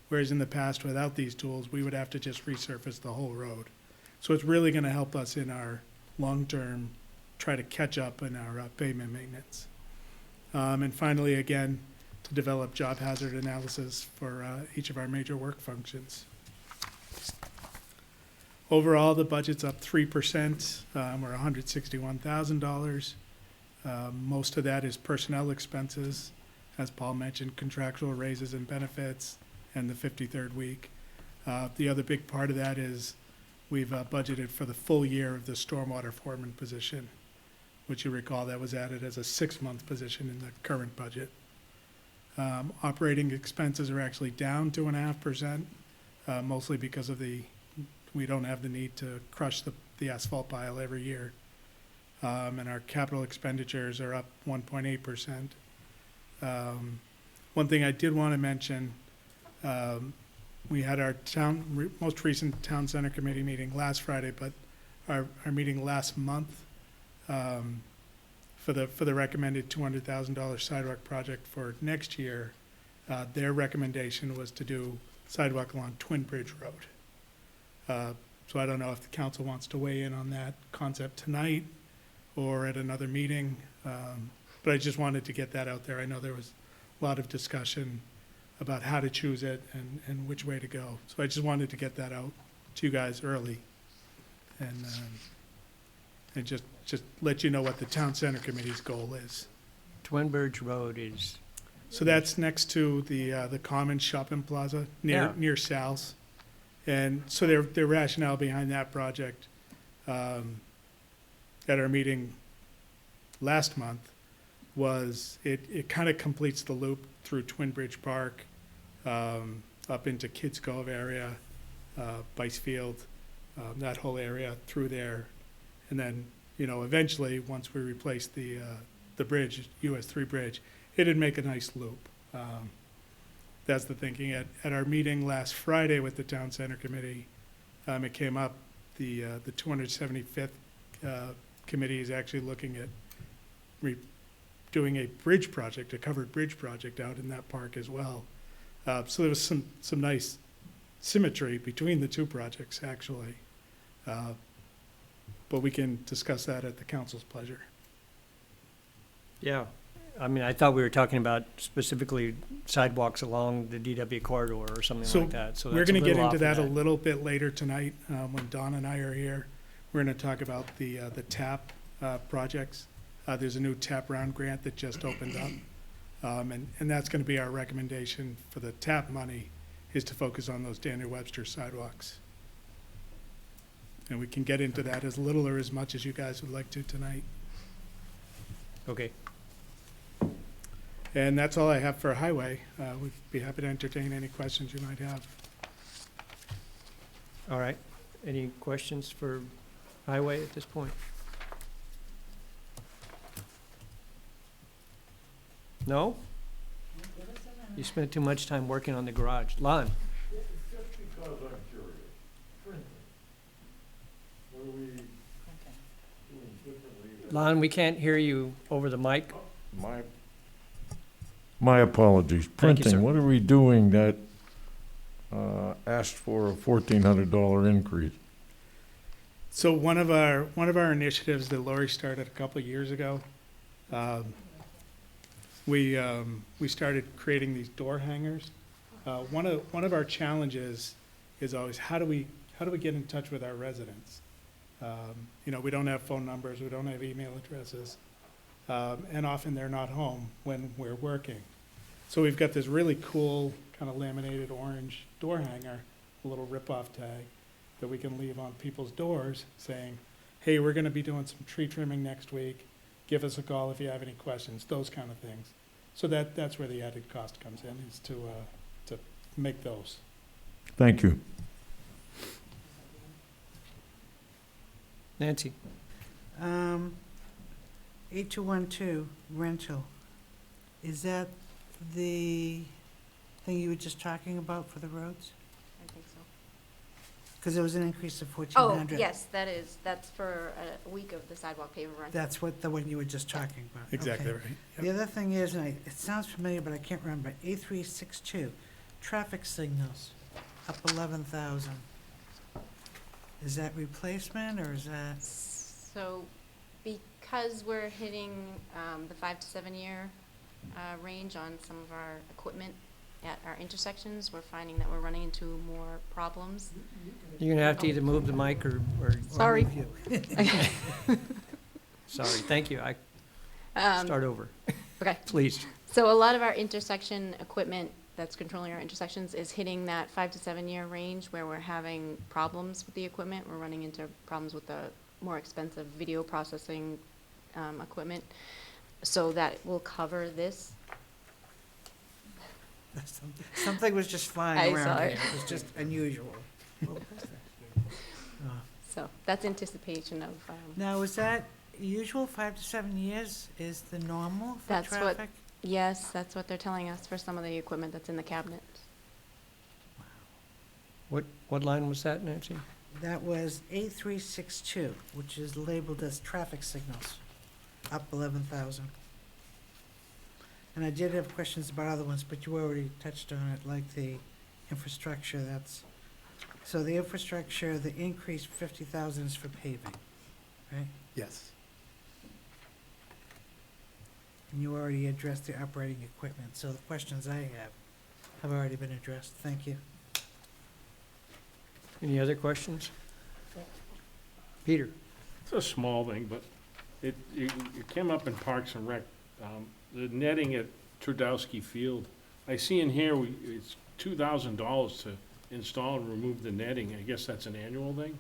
Whereas in the past, without these tools, we would have to just resurface the whole road. So it's really going to help us in our long-term try to catch up in our pavement maintenance. And finally, again, to develop job hazard analysis for each of our major work functions. Overall, the budget's up 3%, or $161,000. Most of that is personnel expenses, as Paul mentioned, contractual raises and benefits, and the 53rd week. The other big part of that is we've budgeted for the full year of the stormwater foreman position, which you recall that was added as a 6-month position in the current budget. Operating expenses are actually down 2.5%, mostly because of we don't have the need to crush the asphalt pile every year. And our capital expenditures are up 1.8%. One thing I did want to mention, we had our most recent town center committee meeting last Friday, but our meeting last month for the recommended $200,000 sidewalk project for next year, their recommendation was to do sidewalk along Twin Bridge Road. So I don't know if the council wants to weigh in on that concept tonight or at another meeting, but I just wanted to get that out there. I know there was a lot of discussion about how to choose it and which way to go. So I just wanted to get that out to you guys early and just let you know what the town center committee's goal is. Twin Bridge Road is, So that's next to the Common Shopping Plaza Yeah. near Sal's. And so their rationale behind that project at our meeting last month was it kind of completes the loop through Twin Bridge Park, up into Kids Cove area, Bicefield, that whole area through there. And then, eventually, once we replace the bridge, US 3 bridge, it'd make a nice loop. That's the thinking. At our meeting last Friday with the Town Center Committee, it came up, the 275th committee is actually looking at doing a bridge project, a covered bridge project out in that park as well. So there was some nice symmetry between the two projects, actually. But we can discuss that at the council's pleasure. yeah. I mean, I thought we were talking about specifically sidewalks along the DW corridor or something So like that. So we're that's a going to get little into off of that a little bit later tonight when Don and I are here. We're going to talk about the TAP projects. There's a new TAP round grant that just opened up. And that's going to be our recommendation for the TAP money, is to focus on those Daniel Webster sidewalks. And we can get into that as little or as much as you guys would like to tonight. Okay. And that's all I have for highway. We'd be happy to entertain any questions you might have. All right. Any questions for highway at this point? No? You spent too much time working on the garage. Lon? Just because I'm curious, printing, what are we doing differently? Lon, we can't hear you over the mic. My apologies. Thank you, sir. Printing, what are we doing that asked for a $1,400 increase? So one of our initiatives that Lori started a couple of years ago, we started creating these door hangers. One of our challenges is always how do we get in touch with our residents? We don't have phone numbers, we don't have email addresses, and often they're not home when we're working. So we've got this really cool kind of laminated orange door hanger, a little rip-off tag that we can leave on people's doors saying, hey, we're going to be doing some tree trimming next week. Give us a call if you have any questions, those kind of things. So that's where the added cost comes in, is to make those. Thank you. Nancy? 8212 rental, is that the thing you were just talking about for the roads? I think so. Because there was an increase of Oh, 1,400. yes, that's for a week of the sidewalk paver run. That's what, the one you were just talking about. Exactly Okay. right. The Yep. other thing is, and it sounds familiar, but I can't remember, A362, traffic signals, up 11,000. Is that replacement, or is that, So because we're hitting the 5 to 7 year range on some of our equipment at our intersections, we're finding that we're running into more problems. You're gonna have to either move the mic or Sorry. review? sorry, thank you. I start over, Okay. please. So a lot of our intersection equipment that's controlling our intersections is hitting that 5 to 7 year range where we're having problems with the equipment. We're running into problems with the more expensive video processing equipment. So that will cover this. Something was just flying I around saw here. it. It was just unusual. So that's anticipation of, Now, is that usual, 5 to 7 years is the normal for That's what- traffic? yes, that's what they're telling us for some of the equipment that's in the cabinet. What line was that, Nancy? That was A362, which is labeled as traffic signals, up 11,000. And I did have questions about other ones, but you already touched on it, like the infrastructure, so the infrastructure, the increase 50,000 is for paving, right? Yes. And you already addressed the operating equipment, so the questions I have already been addressed. Thank you. Any other questions? Peter? It's a small thing, but it came up in Parks and Rec, the netting at Trudowski Field. I see in here, it's $2,000 to install and remove the netting. I guess that's an annual thing.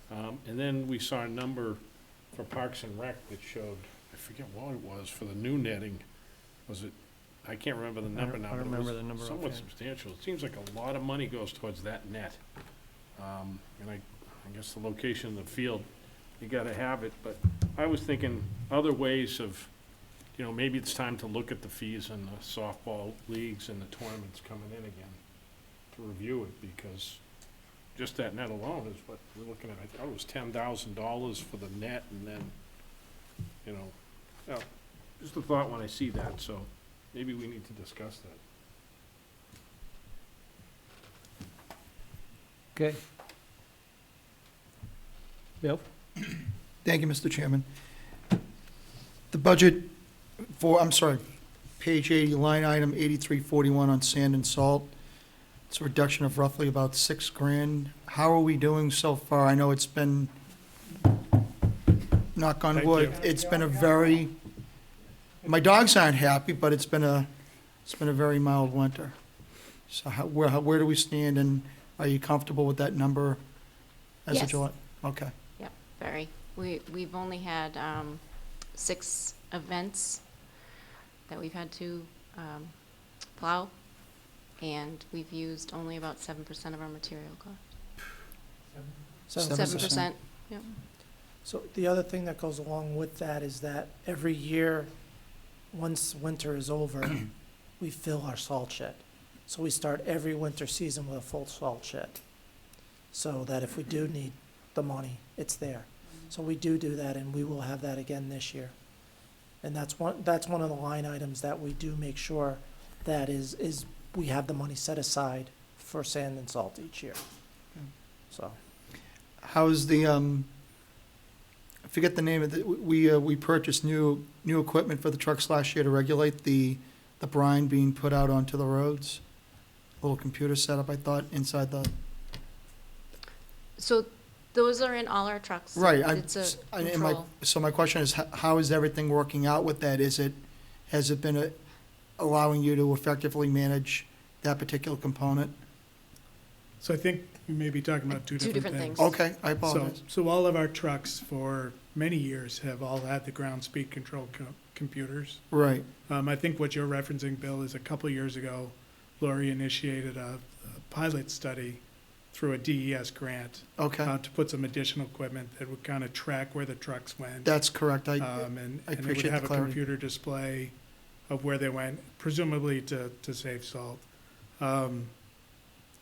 And then we saw a number for Parks and Rec that showed, I forget what it was, for the new netting. Was it, I can't remember the number now, I don't but it remember was the number somewhat offhand. substantial. It seems like a lot of money goes towards that net. And I guess the location of the field, you gotta have it, but I was thinking other ways of, maybe it's time to look at the fees in the softball leagues and the tournaments coming in again, to review it, because just that net alone is what we're looking at. I thought it was $10,000 for the net, and then, well, just a thought when I see that, so maybe we need to discuss that. Okay. Bill? Thank you, Mr. Chairman. The budget page 80, line item 8341 on sand and salt. It's a reduction of roughly about $6,000. How are we doing so far? I know it's been, knock on Thank wood, you. it's been a very, my dogs aren't happy, but it's been a very mild winter. So where do we stand, and are you comfortable with that number as of Yes. July? Okay. Very. We've only had 6 events that we've had to plow, and we've used only about 7% of our material cost. 7%, yeah. So the other thing that goes along with that is that every year, once winter is over, we fill our salt shed. So we start every winter season with a full salt shed, so that if we do need the money, it's there. So we do that, and we will have that again this year. And that's one of the line items that we do make sure that is we have the money set aside for sand and salt each year. So, How's the, I forget the name of it, we purchased new equipment for the trucks last year to regulate the brine being put out onto the roads. Little computer setup, I thought, inside the, So those are in all our trucks. right. It's a and my, control. so my question is, how is everything working out with that? Has it been allowing you to effectively manage that particular component? So I think we may be talking about two Two different different things. things. Okay, I apologize. So all of our trucks for many years have all had the ground speed control computers. Right, I think what you're referencing, Bill, is a couple years ago, Lori initiated a pilot study through a DES grant okay. to put some additional equipment that would kind of track where the trucks went. That's correct. And I and it would appreciate have the a clarity. computer display of where they went, presumably to save salt.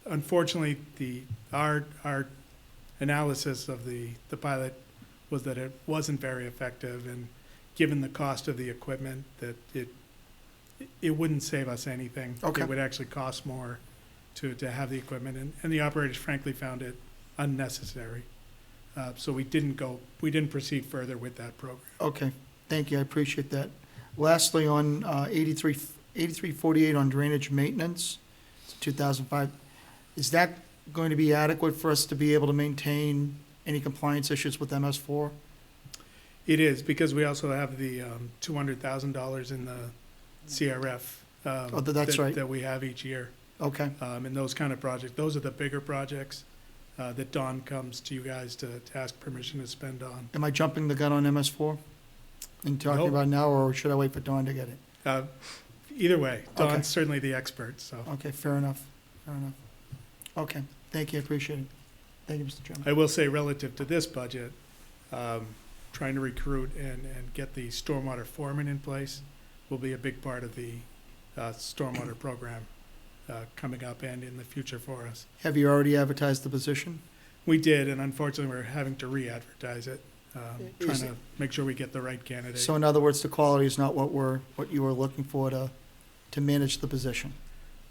Unfortunately, our analysis of the pilot was that it wasn't very effective, and given the cost of the equipment, that it wouldn't save us anything. Okay. It would actually cost more to have the equipment, and the operators frankly found it unnecessary. So we didn't proceed further with that program. Okay, thank you, I appreciate that. Lastly, on 8348 on drainage maintenance, it's 2005, is that going to be adequate for us to be able to maintain any compliance issues with MS4? It is, because we also have the $200,000 in the CRF. Oh, that's right. That we have each year. Okay, And those kind of projects, those are the bigger projects that Dawn comes to you guys to ask permission to spend on. am I jumping the gun on MS4 and talking No. about now, or should I wait for Dawn to get it? Either way, Okay. Dawn's certainly the expert, so. Okay, fair enough, fair enough. Okay, thank you, I appreciate it. Thank you, Mr. Chairman. I will say relative to this budget, trying to recruit and get the stormwater foreman in place will be a big part of the stormwater program coming up and in the future for us. Have you already advertised the position? We did, and unfortunately, we're having to re-advertise it, trying Is to make sure we get the right candidate. So in other words, the quality is not what you were looking for to manage the position?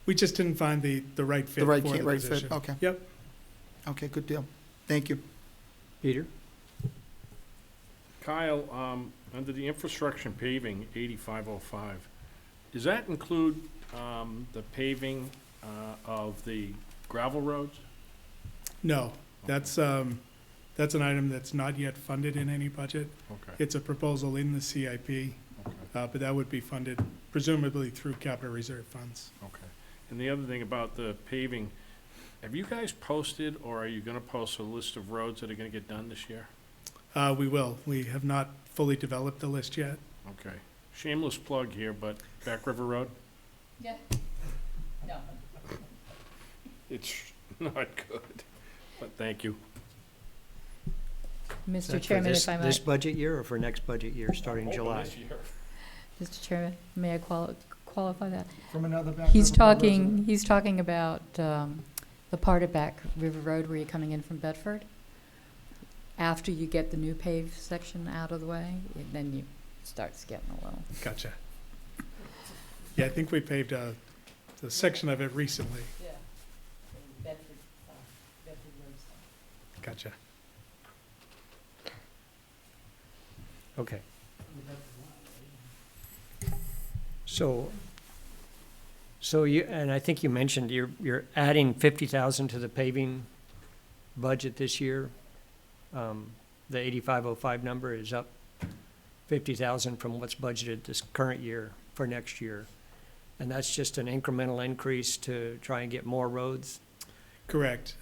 We just didn't find the right fit The for right, the right fit, position. okay. Yep. Okay, good deal. Thank you. Peter? Kyle, under the infrastructure and paving, 8505, does that include the paving of the gravel roads? No, that's an item that's not yet funded in any budget. Okay, It's a proposal in the CIP, okay, but that would be funded presumably through capital reserve funds. okay. And the other thing about the paving, have you guys posted, or are you gonna post a list of roads that are gonna get done this year? We will. We have not fully developed the list yet. Okay. Shameless plug here, but Back River Road, Yeah. No. it's not good, but thank you. Mr. For Chairman, this- if I This might, budget year or for next budget year, starting Open July? this year. Mr. Chairman, may I qualify that? From another He's talking about the part of Back River Road where you're coming in from Bedford. After you get the new paved section out of the way, then you starts getting a little. Gotcha. Yeah, I think we paved the section of it recently. Yeah. Bedford Road stuff. Gotcha. Okay. So you, and I think you mentioned you're adding 50,000 to the paving budget this year. The 8505 number is up 50,000 from what's budgeted this current year for next year. And that's just an incremental increase to try and get more roads. Correct.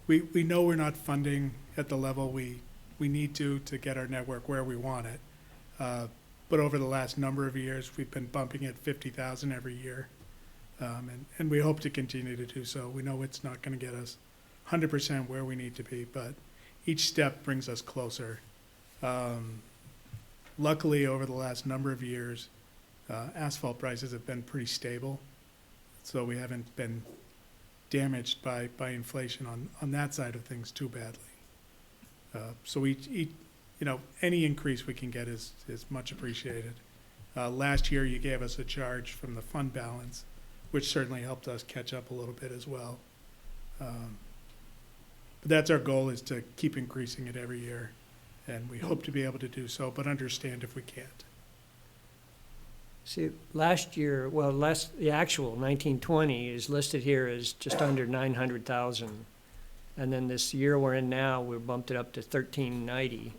We know we're not funding at the level we need to get our network where we want it. But over the last number of years, we've been bumping it 50,000 every year. And we hope to continue to do so. We know it's not going to get us 100% where we need to be, but each step brings us closer. luckily, over the last number of years, asphalt prices have been pretty stable. So we haven't been damaged by inflation on that side of things too badly. So any increase we can get is much appreciated. Last year, you gave us a charge from the fund balance, which certainly helped us catch up a little bit as well. But that's our goal, is to keep increasing it every year, and we hope to be able to do so, but understand if we can't. See, last year, the actual 1920 is listed here as just under 900,000. And then this year we're in now, we bumped it up to 1390,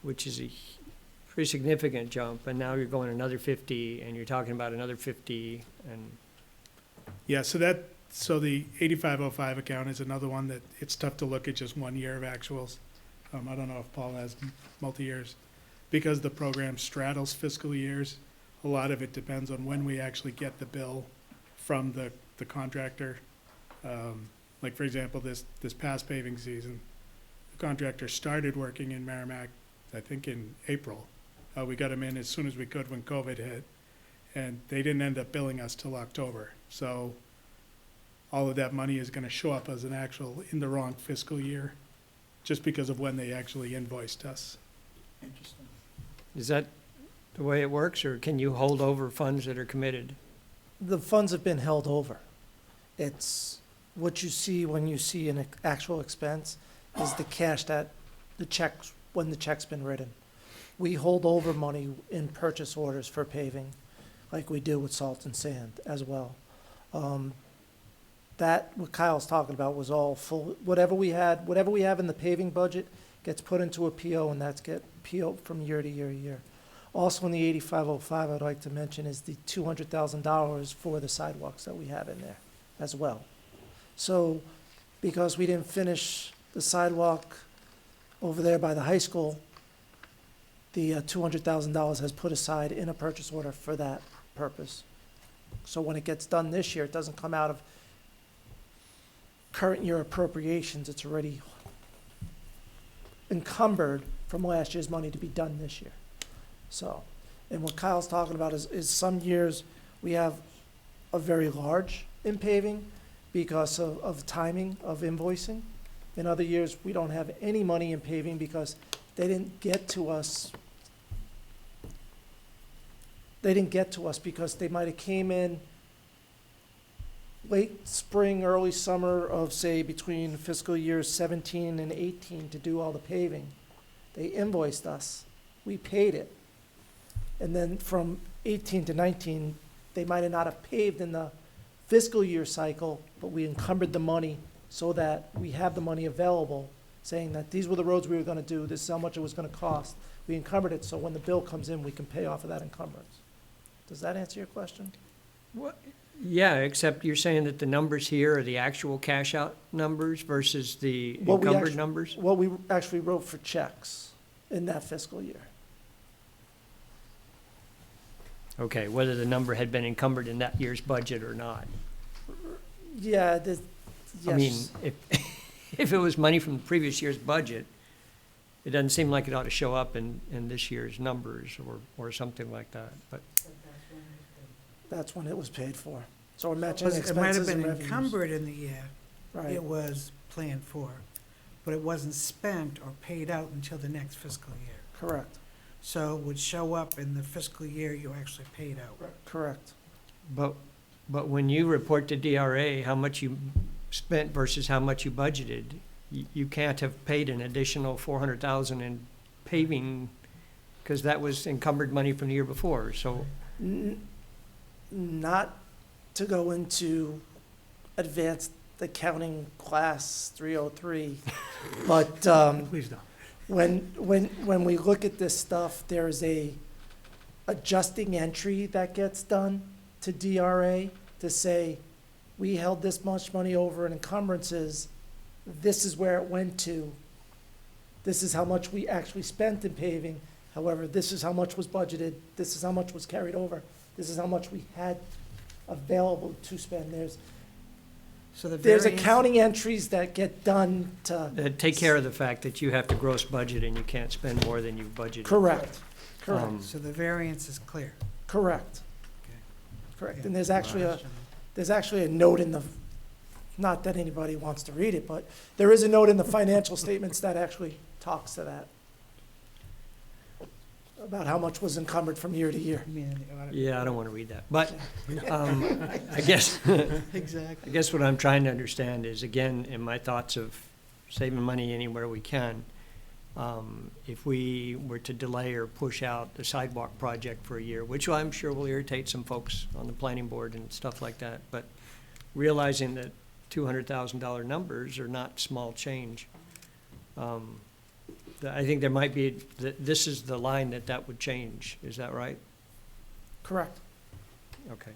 which is a pretty significant jump. And now you're going another 50, and you're talking about another 50, and Yeah, so the 8505 account is another one that it's tough to look at just 1 year of actuals. I don't know if Paul has multi-years. Because the program straddles fiscal years, a lot of it depends on when we actually get the bill from the contractor. Like, for example, this past paving season, the contractor started working in Merrimack, I think in April. We got him in as soon as we could when COVID hit, and they didn't end up billing us till October. So all of that money is gonna show up as an actual in the wrong fiscal year, just because of when they actually invoiced us. Interesting. is that the way it works, or can you hold over funds that are committed? The funds have been held over. It's what you see when you see an actual expense is the cash that the checks, when the check's been written. We hold over money in purchase orders for paving, like we do with salt and sand as well. That, what Kyle's talking about was all full, whatever we have in the paving budget gets put into a PO, and that's get PO from year to year to year. Also in the 8505, I'd like to mention is the $200,000 for the sidewalks that we have in there as well. So, because we didn't finish the sidewalk over there by the high school, the $200,000 has put aside in a purchase order for that purpose. So when it gets done this year, it doesn't come out of current year appropriations, it's already encumbered from last year's money to be done this year. So, and what Kyle's talking about is some years we have a very large in paving because of timing of invoicing. In other years, we don't have any money in paving because they didn't get to us. They didn't get to us because they might have came in late spring, early summer of, say, between fiscal years 17 and 18 to do all the paving. They invoiced us. We paid it. And then from 18 to 19, they might have not have paved in the fiscal year cycle, but we encumbered the money so that we have the money available, saying that these were the roads we were gonna do, this is how much it was gonna cost. We encumbered it, so when the bill comes in, we can pay off of that encumbrance. Does that answer your question? Yeah, except you're saying that the numbers here are the actual cash out numbers versus the What we encumbered actu- numbers? What we actually wrote for checks in that fiscal year. Okay, whether the number had been encumbered in that year's budget or not. Yeah, I mean, yes. if it was money from the previous year's budget, it doesn't seem like it ought to show up in this year's numbers or something like that, but. That's when it was paid for. So we're matching It might have expenses and been revenues. encumbered in the year Right, it was planned for, but it wasn't spent or paid out until the next fiscal year. correct, So it would show up in the fiscal year you actually paid out. correct. But when you report to DRA how much you spent versus how much you budgeted, you can't have paid an additional 400,000 in paving, because that was encumbered money from the year before, so. Not to go into advanced accounting class 303, but Please don't. when we look at this stuff, there's a adjusting entry that gets done to DRA to say, we held this much money over in encumbrances, this is where it went to, this is how much we actually spent in paving, however, this is how much was budgeted, this is how much was carried over, this is how much we had available to spend. There's So the There's variance- accounting entries that get done to, Take care of the fact that you have to gross budget and you can't spend more than you budgeted. correct, correct, Um, So the variance is clear. correct. Okay. Correct, Yeah. and there's actually a note in the, not that anybody wants to read it, but there is a note in the financial statements that actually talks to that. About how much was encumbered from year to year. I mean, Yeah, I don't want to read that. But I guess, Exactly. I guess what I'm trying to understand is, again, in my thoughts of saving money anywhere we can, if we were to delay or push out the sidewalk project for a year, which I'm sure will irritate some folks on the planning board and stuff like that, but realizing that $200,000 numbers are not small change, I think there might be, this is the line that would change. Is that right? Correct. Okay.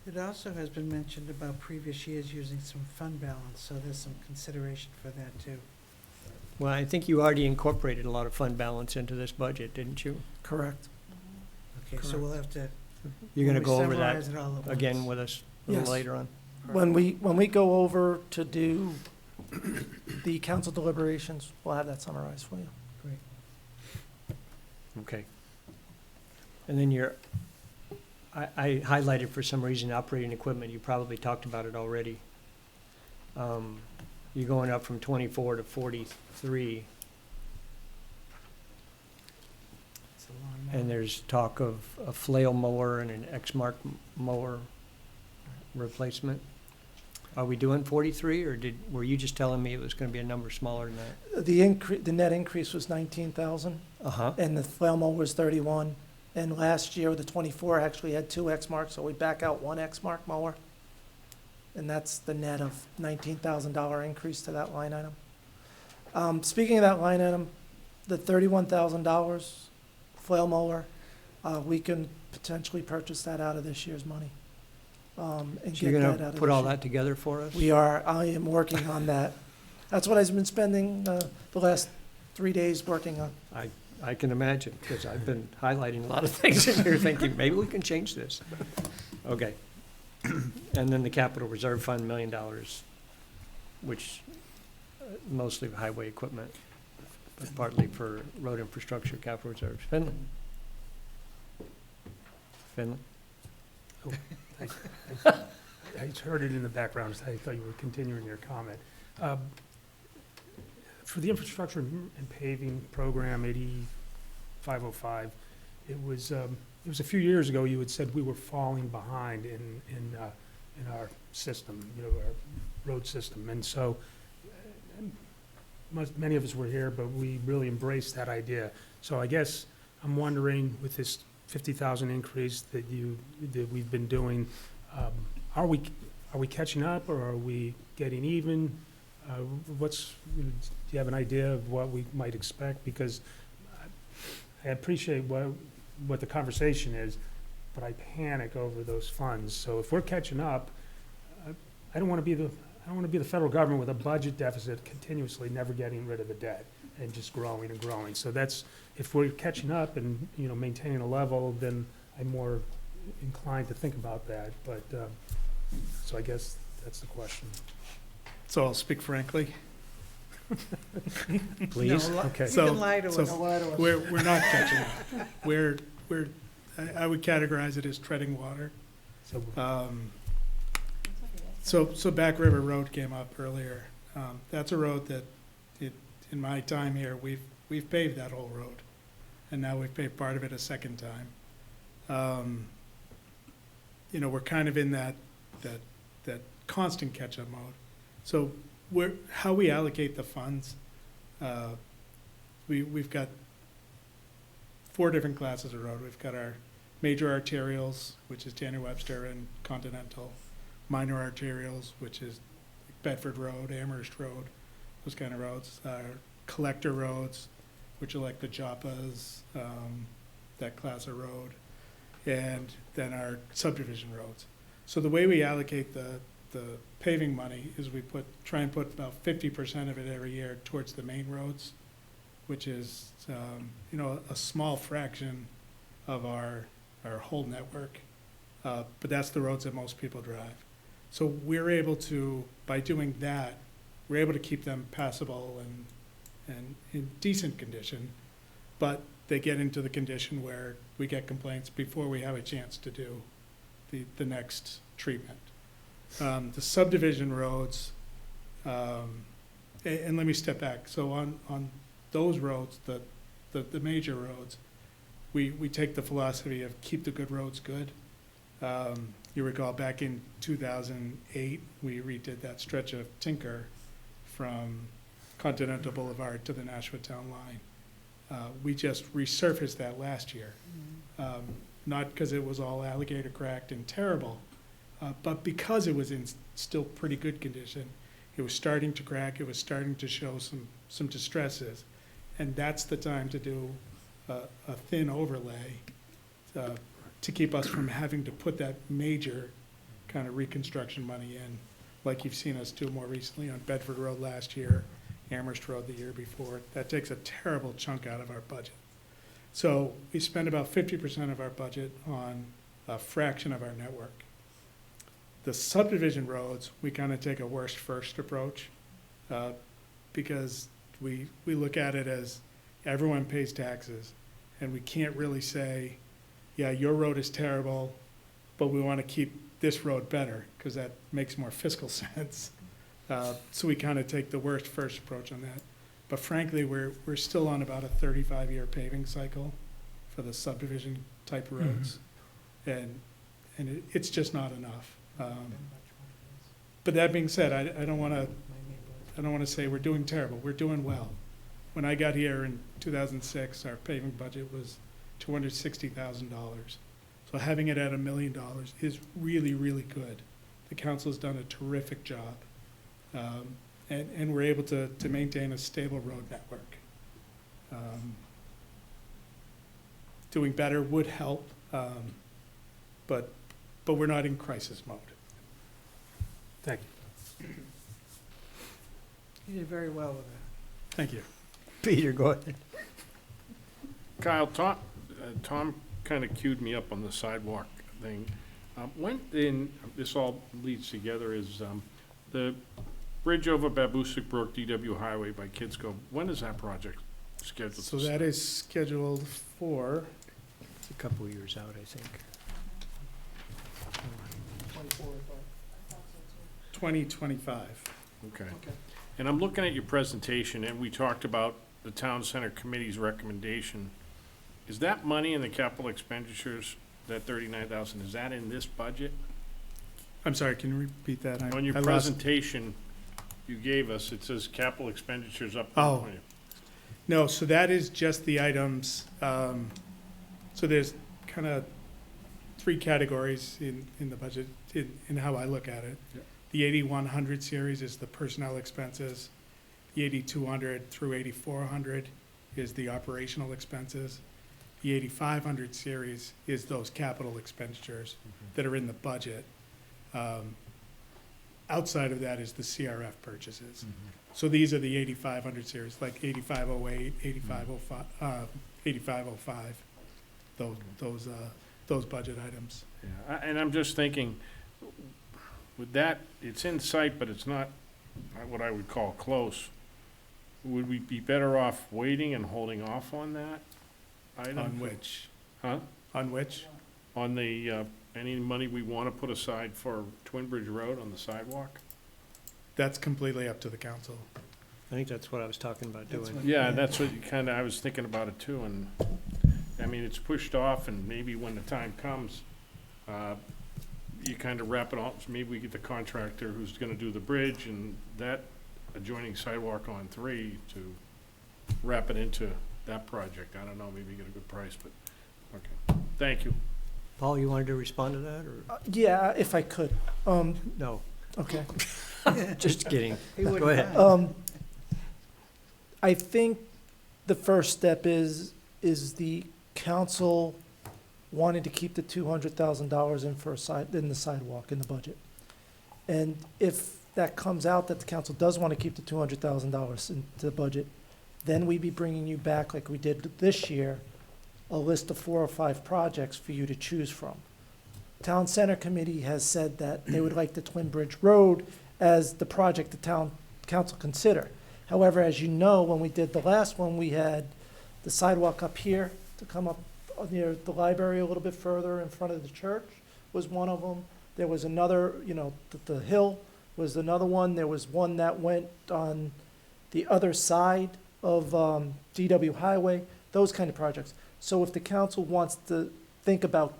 It also has been mentioned about previous years using some fund balance, so there's some consideration for that too. Well, I think you already incorporated a lot of fund balance into this budget, didn't you? Correct. Okay, so we'll have to. You're gonna when we go over that summarize it all at again once. with us a little Yes. later on? When we go over to do the council deliberations, we'll have that summarized for you. Okay. And then I highlighted for some reason operating equipment, you probably talked about it already. You're going up from 24 to 43, It's a long and one. there's talk of a flail mower and an Exmark mower replacement. Are we doing 43, or were you just telling me it was gonna be a number smaller than that? The net increase was 19,000, Uh-huh. and the flail mower was 31. And last year, the 24 actually had 2 X marks, so we back out 1 X mark mower. And that's the net of $19,000 increase to that line item. Speaking of that line item, the $31,000 flail mower, we can potentially purchase that out of this year's money. And So get you're that out gonna of put this all year. that together for us? I am working on that. That's what I've been spending the last 3 days working on. I can imagine, because I've been highlighting a lot of things, and you're thinking, maybe we can change this. Okay. And then the capital reserve fund, $1 million, which mostly highway equipment, but partly for road infrastructure, capital reserves. Finley? Finley? I just heard it in the background, so I thought you were continuing your comment. For the infrastructure and paving program 8505, it was a few years ago, you had said we were falling behind in our system, our road system. And so many of us were here, but we really embraced that idea. So I guess I'm wondering, with this 50,000 increase that we've been doing, are we catching up, or are we getting even? Do you have an idea of what we might expect? Because I appreciate what the conversation is, but I panic over those funds. So if we're catching up, I don't want to be the federal government with a budget deficit continuously never getting rid of the debt and just growing and growing. So if we're catching up and, maintaining a level, then I'm more inclined to think about that. But, so I guess that's the question. So I'll speak frankly. Please? No, Okay. you So- can lie to so- us. We're not catching up. I would categorize it as treading water. So So Back River Road came up earlier. That's a road that, in my time here, we've paved that whole road. And now we've paved part of it a second time. We're kind of in that constant catch-up mode. So how we allocate the funds, we've got 4 different classes of road. We've got our major arterials, which is Daniel Webster and Continental, minor arterials, which is Bedford Road, Amherst Road, those kind of roads. Collector roads, which are like the Joppas, that class of road, and then our subdivision roads. So the way we allocate the paving money is we try and put about 50% of it every year towards the main roads, which is, a small fraction of our whole network. But that's the roads that most people drive. So we're able to, by doing that, we're able to keep them passable and in decent condition, but they get into the condition where we get complaints before we have a chance to do the next treatment. The subdivision roads, and let me step back. So on those roads, the major roads, we take the philosophy of keep the good roads good. You recall back in 2008, we redid that stretch of Tinker from Continental Boulevard to the Nashua Town Line. We just resurfaced that last year. Not because it was all alligator cracked and terrible, but because it was in still pretty good condition. It was starting to crack, it was starting to show some distresses, and that's the time to do a thin overlay to keep us from having to put that major kind of reconstruction money in, like you've seen us do more recently on Bedford Road last year, Amherst Road the year before. That takes a terrible chunk out of our budget. So we spend about 50% of our budget on a fraction of our network. The subdivision roads, we kind of take a worst first approach because we look at it as everyone pays taxes, and we can't really say, yeah, your road is terrible, but we want to keep this road better because that makes more fiscal sense. So we kind of take the worst first approach on that. But frankly, we're still on about a 35-year paving cycle for the subdivision type roads, and it's just not enough. But that being said, I don't want to say we're doing terrible. We're doing well. When I got here in 2006, our paving budget was $260,000. So having it at $1 million is really, really good. The council's done a terrific job. And we're able to maintain a stable road network. Doing better would help, but we're not in crisis mode. Thank you. You did very well with that. Thank you. Peter, go ahead. Kyle, Tom kind of queued me up on the sidewalk thing. This all leads together, is the bridge over Babusick Brook, DW Highway by Kids Cove. When is that project scheduled to So start? that is scheduled for, It's a couple of years out, I think. 2025. Okay. And I'm looking at your presentation, and we talked about the Town Center Committee's recommendation. Is that money in the capital expenditures, that 39,000, is that in this budget? I'm sorry, can you repeat that? On your I lost- presentation you gave us, it says capital expenditures up. Oh. No, so that is just the items, so there's kind of three categories in the budget, in how I look at it. Yep. The 8100 series is the personnel expenses. The 8200 through 8400 is the operational expenses. The 8500 series is those capital expenditures that are in the budget. Outside of that is the CRF purchases. So these are the 8500 series, like 8508, 8505, 8505, those budget items. Yeah, and I'm just thinking, with that, it's in sight, but it's not what I would call close. Would we be better off waiting and holding off on that item? On which? Huh? On which? On the, any money we want to put aside for Twin Bridge Road on the sidewalk? That's completely up to the council. I think that's what I was talking about That's doing. what- Yeah, that's what you kind of, I was thinking about it too, and, I mean, it's pushed off, and maybe when the time comes, you kind of wrap it all, maybe we get the contractor who's gonna do the bridge and that adjoining sidewalk on 3 to wrap it into that project. I don't know, maybe get a good price, but, okay. Thank you. Paul, you wanted to respond to that, or? Yeah, if I could. No, Okay. just kidding. He wouldn't Go ahead. mind. I think the first step is the council wanting to keep the $200,000 in the sidewalk in the budget. And if that comes out that the council does want to keep the $200,000 into the budget, then we'd be bringing you back, like we did this year, a list of 4 or 5 projects for you to choose from. Town Center Committee has said that they would like the Twin Bridge Road as the project the town council consider. However, as you know, when we did the last one, we had the sidewalk up here to come up near the library a little bit further in front of the church was one of them. There was another, the hill was another one. There was one that went on the other side of DW Highway, those kind of projects. So if the council wants to think about,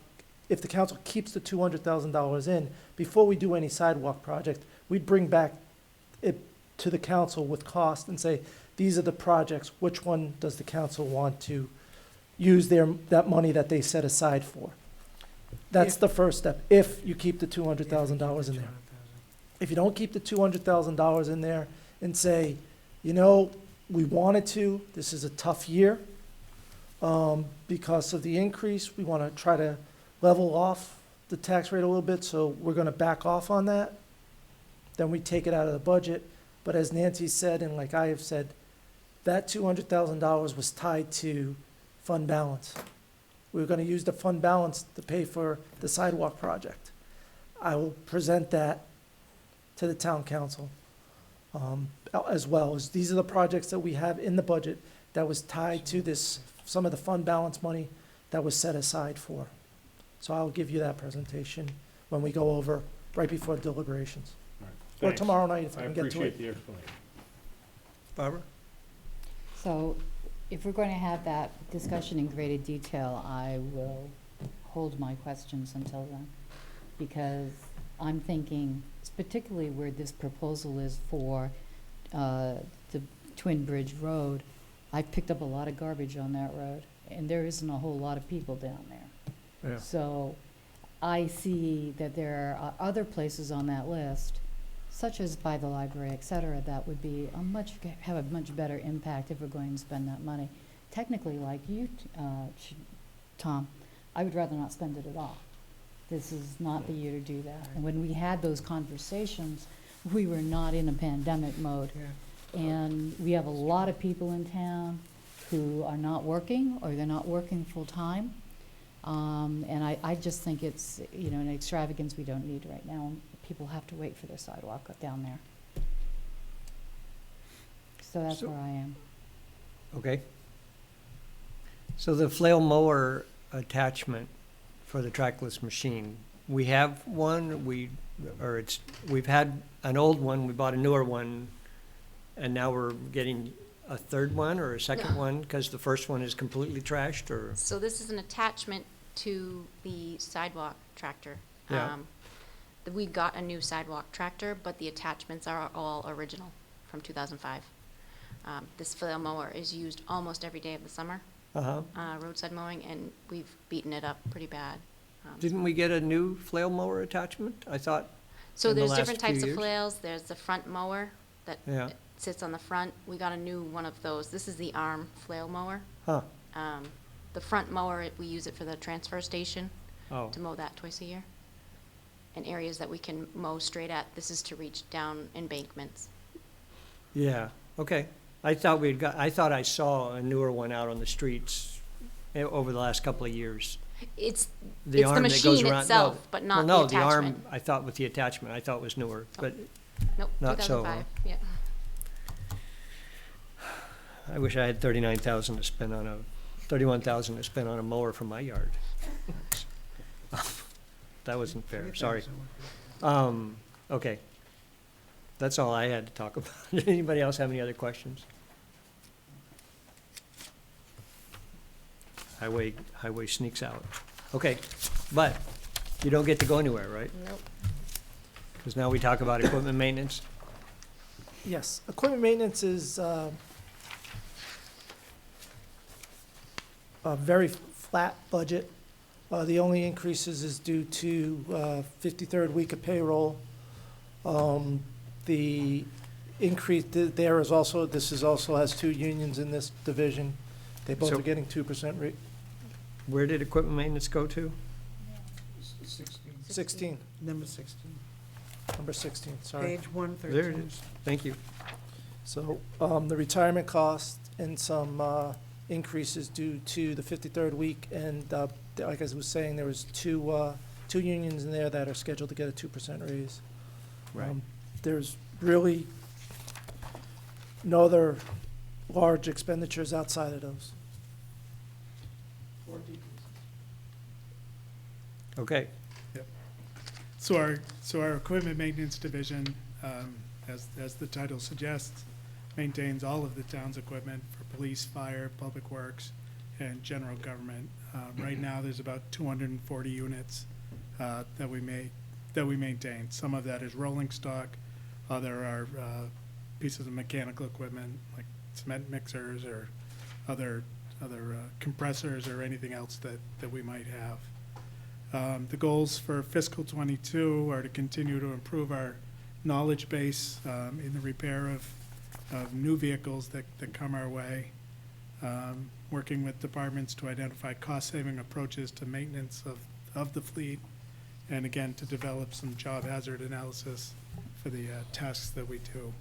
if the council keeps the $200,000 in, before we do any sidewalk project, we'd bring back it to the council with cost and say, these are the projects, which one does the council want to use that money that they set aside for? That's the first step, if you keep the $200,000 in there. If you don't keep the $200,000 in there and say, we wanted to, this is a tough year, because of the increase, we want to try to level off the tax rate a little bit, so we're going to back off on that, then we take it out of the budget. But as Nancy said, and like I have said, that $200,000 was tied to fund balance. We were going to use the fund balance to pay for the sidewalk project. I will present that to the town council, as well as these are the projects that we have in the budget that was tied to this, some of the fund balance money that was set aside for. So I'll give you that presentation when we go over, right before deliberations. All right. Or Thanks. tomorrow night if I I can get to appreciate it. the explanation. Barbara? So if we're going to have that discussion in greater detail, I will hold my questions until then. Because I'm thinking, particularly where this proposal is for the Twin Bridge Road, I picked up a lot of garbage on that road, and there isn't a whole lot of people down there. Yeah. So I see that there are other places on that list, such as by the library, et cetera, that would be have a much better impact if we're going to spend that money. Technically, like you, Tom, I would rather not spend it at all. This is not the year to do that. And when we had those conversations, we were not in a pandemic mode. And we have a lot of people in town who are not working, or they're not working full-time. And I just think it's, an extravagance we don't need right now. People have to wait for their sidewalk down there. So that's where I am. Okay. So the flail mower attachment for the trackless machine, we have one, we've had an old one, we bought a newer one, and now we're getting a third one or a second one because the first one is completely trashed, or? So this is an attachment to the sidewalk tractor. Yeah. We got a new sidewalk tractor, but the attachments are all original from 2005. This flail mower is used almost every day of the summer, Uh-huh. roadside mowing, and we've beaten it up pretty bad. Didn't we get a new flail mower attachment? I thought, So in the there's last different types few of years? flails. There's the front mower that yeah, sits on the front. We got a new one of those. This is the arm flail mower. huh, The front mower, we use it for the transfer station oh, to mow that twice a year. And areas that we can mow straight at, this is to reach down embankments. yeah, okay. I thought I saw a newer one out on the streets over the last couple of years. It's The the arm that goes machine around. itself, no, but not well, the no, attachment. the arm, I thought with the attachment, I thought was newer, but Nope, not so, 2005, yeah. I wish I had 39,000 to spend on 31,000 to spend on a mower for my yard. That wasn't fair, sorry. Okay. That's all I had to talk about. Anybody else have any other questions? Highway sneaks out. Okay, but you don't get to go anywhere, right? Nope. Because now we talk about equipment maintenance. Yes, equipment maintenance is a very flat budget. The only increases is due to 53rd week of payroll. The increase there is also, this also has two unions in this division. They both So- are getting 2% rate. Where did equipment maintenance go to? 16, Number 16, number 16, sorry. page 113. There it is. Thank you. So the retirement cost and some increases due to the 53rd week, and like I was saying, there was two two unions in there that are scheduled to get a 2% raise. Right. There's really no other large expenditures outside of those. Okay, So our equipment maintenance division, as the title suggests, maintains all of the town's equipment for police, fire, public works, and general government. Right now, there's about 240 units that we maintain. Some of that is rolling stock. Other are pieces of mechanical equipment like cement mixers or other compressors or anything else that we might have. The goals for fiscal '22 are to continue to improve our knowledge base in the repair of new vehicles that come our way, working with departments to identify cost-saving approaches to maintenance of the fleet, and again, to develop some job hazard analysis for the tasks that we do.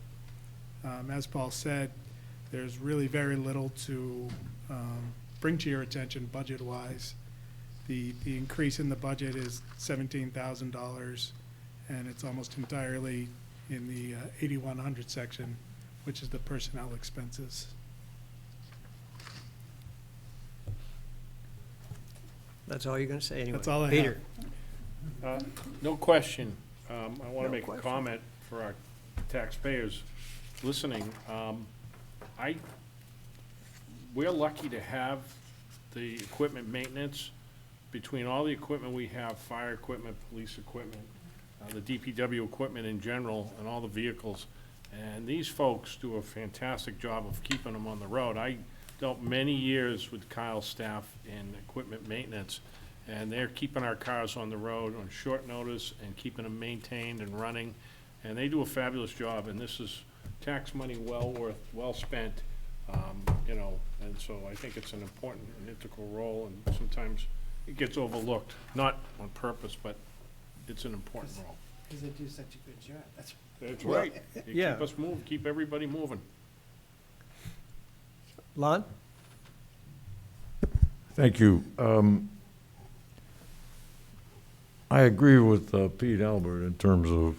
As Paul said, there's really very little to bring to your attention budget-wise. The increase in the budget is $17,000, and it's almost entirely in the 8100 section, which is the personnel expenses. that's all you're gonna say anyway? That's all I have. Peter? No question. I want No to make a question. comment for our taxpayers listening. We're lucky to have the equipment maintenance. Between all the equipment we have, fire equipment, police equipment, the DPW equipment in general, and all the vehicles. And these folks do a fantastic job of keeping them on the road. I dealt many years with Kyle's staff in equipment maintenance, and they're keeping our cars on the road on short notice and keeping them maintained and running. And they do a fabulous job, and this is tax money well spent, you know, and so I think it's an important and integral role, and sometimes it gets overlooked, not on purpose, but it's an important role. Because they do such a good job, that's. That's Well, right. They yeah. keep us moving, keep everybody moving. Lon? Thank you. I agree with Pete Albert in terms of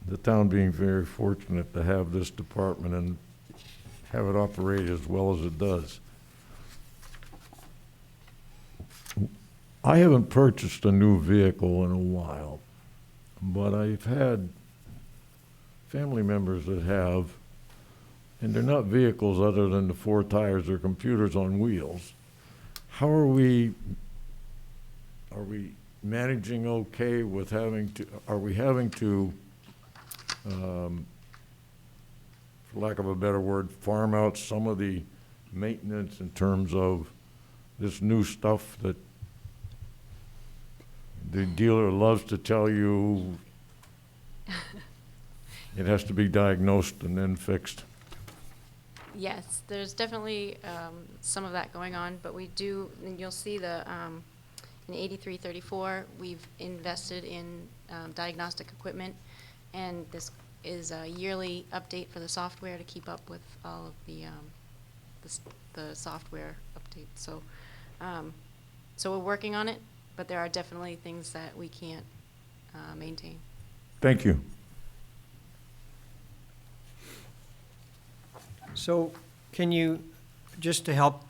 the town being very fortunate to have this department and have it operate as well as it does. I haven't purchased a new vehicle in a while, but I've had family members that have, and they're not vehicles other than the four tires or computers on wheels. How are we managing okay with are we having to, for lack of a better word, farm out some of the maintenance in terms of this new stuff that the dealer loves to tell you it has to be diagnosed and then fixed? Yes, there's definitely some of that going on, but we do, and you'll see in 8334, we've invested in diagnostic equipment, and this is a yearly update for the software to keep up with all of the software updates. So, so we're working on it, but there are definitely things that we can't maintain. Thank you. So can you, just to help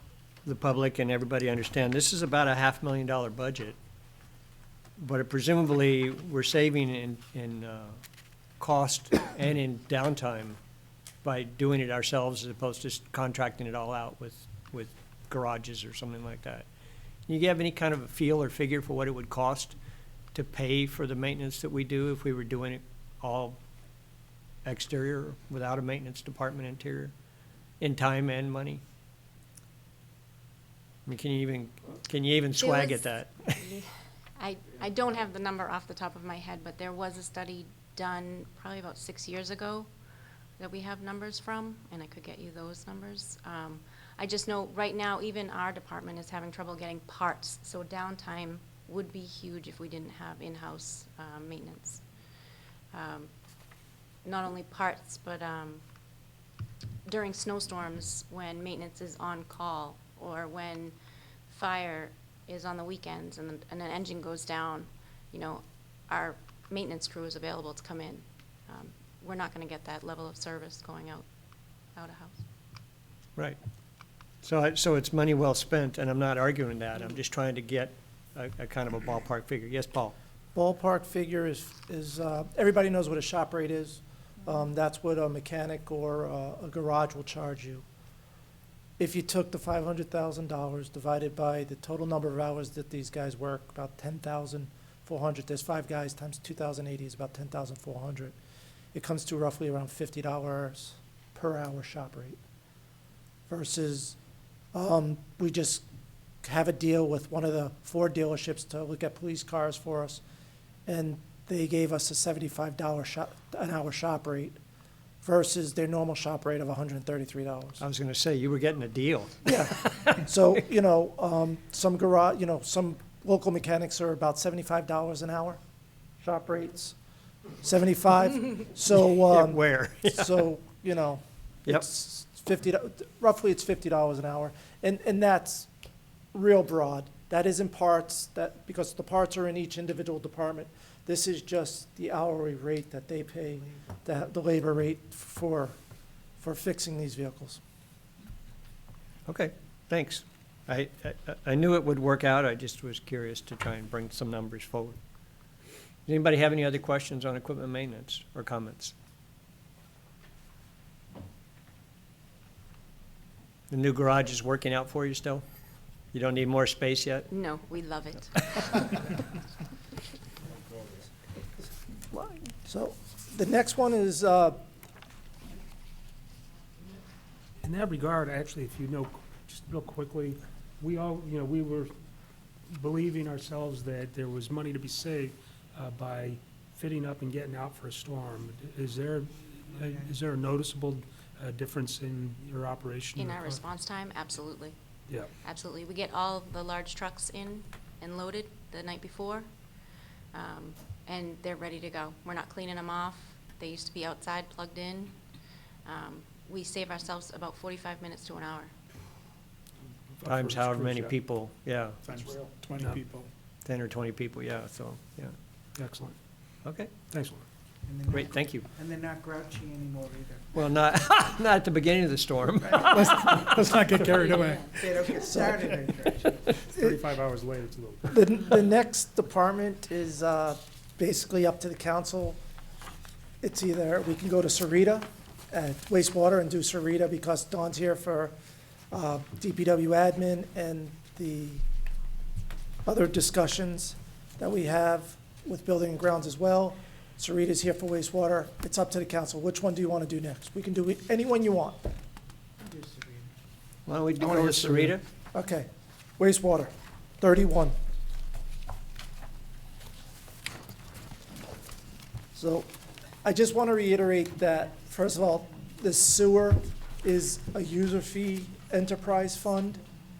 the public and everybody understand, this is about a $500,000 budget, but presumably we're saving in cost and in downtime by doing it ourselves as opposed to just contracting it all out with garages or something like that. Can you have any kind of a feel or figure for what it would cost to pay for the maintenance that we do if we were doing it all exterior without a maintenance department interior, in time and money? I mean, can you even swag at that? I don't have the number off the top of my head, but there was a study done probably about 6 years ago that we have numbers from, and I could get you those numbers. I just know right now, even our department is having trouble getting parts, so downtime would be huge if we didn't have in-house maintenance. Not only parts, but during snowstorms, when maintenance is on call, or when fire is on the weekends and an engine goes down, you know, our maintenance crew is available to come in. We're not gonna get that level of service going out of house. Right. So it's money well spent, and I'm not arguing that. I'm just trying to get a kind of a ballpark figure. Yes, Paul? Ballpark figure is everybody knows what a shop rate is. That's what a mechanic or a garage will charge you. If you took the $500,000 divided by the total number of hours that these guys work, about 10,400, there's 5 guys times 2,080 is about 10,400. It comes to roughly around $50 per hour shop rate. Versus, we just have a deal with one of the Ford dealerships to look at police cars for us, and they gave us a $75 an hour shop rate versus their normal shop rate of $133. I was gonna say, you were getting a deal. Yeah. So, you know, some garage, you know, some local mechanics are about $75 an hour shop rates. 75. So, Yeah, where? so, you know, Yep. it's roughly it's $50 an hour. And that's real broad. That is in parts, that, because the parts are in each individual department. This is just the hourly rate that they pay, the labor rate for fixing these vehicles. Okay, thanks. I knew it would work out. I just was curious to try and bring some numbers forward. Does anybody have any other questions on equipment maintenance or comments? The new garage is working out for you still? You don't need more space yet? No, we love it. So the next one is, In that regard, actually, if you know, just real quickly, we all, you know, we were believing ourselves that there was money to be saved by fitting up and getting out for a storm. Is there a noticeable difference in your operation? In our response time, absolutely. Yeah. Absolutely. We get all the large trucks in and loaded the night before, and they're ready to go. We're not cleaning them off. They used to be outside, plugged in. We save ourselves about 45 minutes to an hour. Times however many people, yeah, Times 20 No. people. 10 or 20 people, yeah, so, yeah. Excellent. Okay, Thanks, Lauren. And they're great, not- thank you. And they're not grouchy anymore either. Well, not, not at the beginning of the storm. Let's not get carried away. They don't get started in church. 35 hours later, it's a little. the next department is basically up to the council. It's either, we can go to Sarita at wastewater and do Sarita because Dawn's here for DPW admin and the other discussions that we have with building and grounds as well. Sarita's here for wastewater. It's up to the council. Which one do you want to do next? We can do any one you want. Why don't we I wanna go with hear Sarita? Okay. Wastewater, 31. So I just want to reiterate that, first of all, the sewer is a user fee enterprise fund.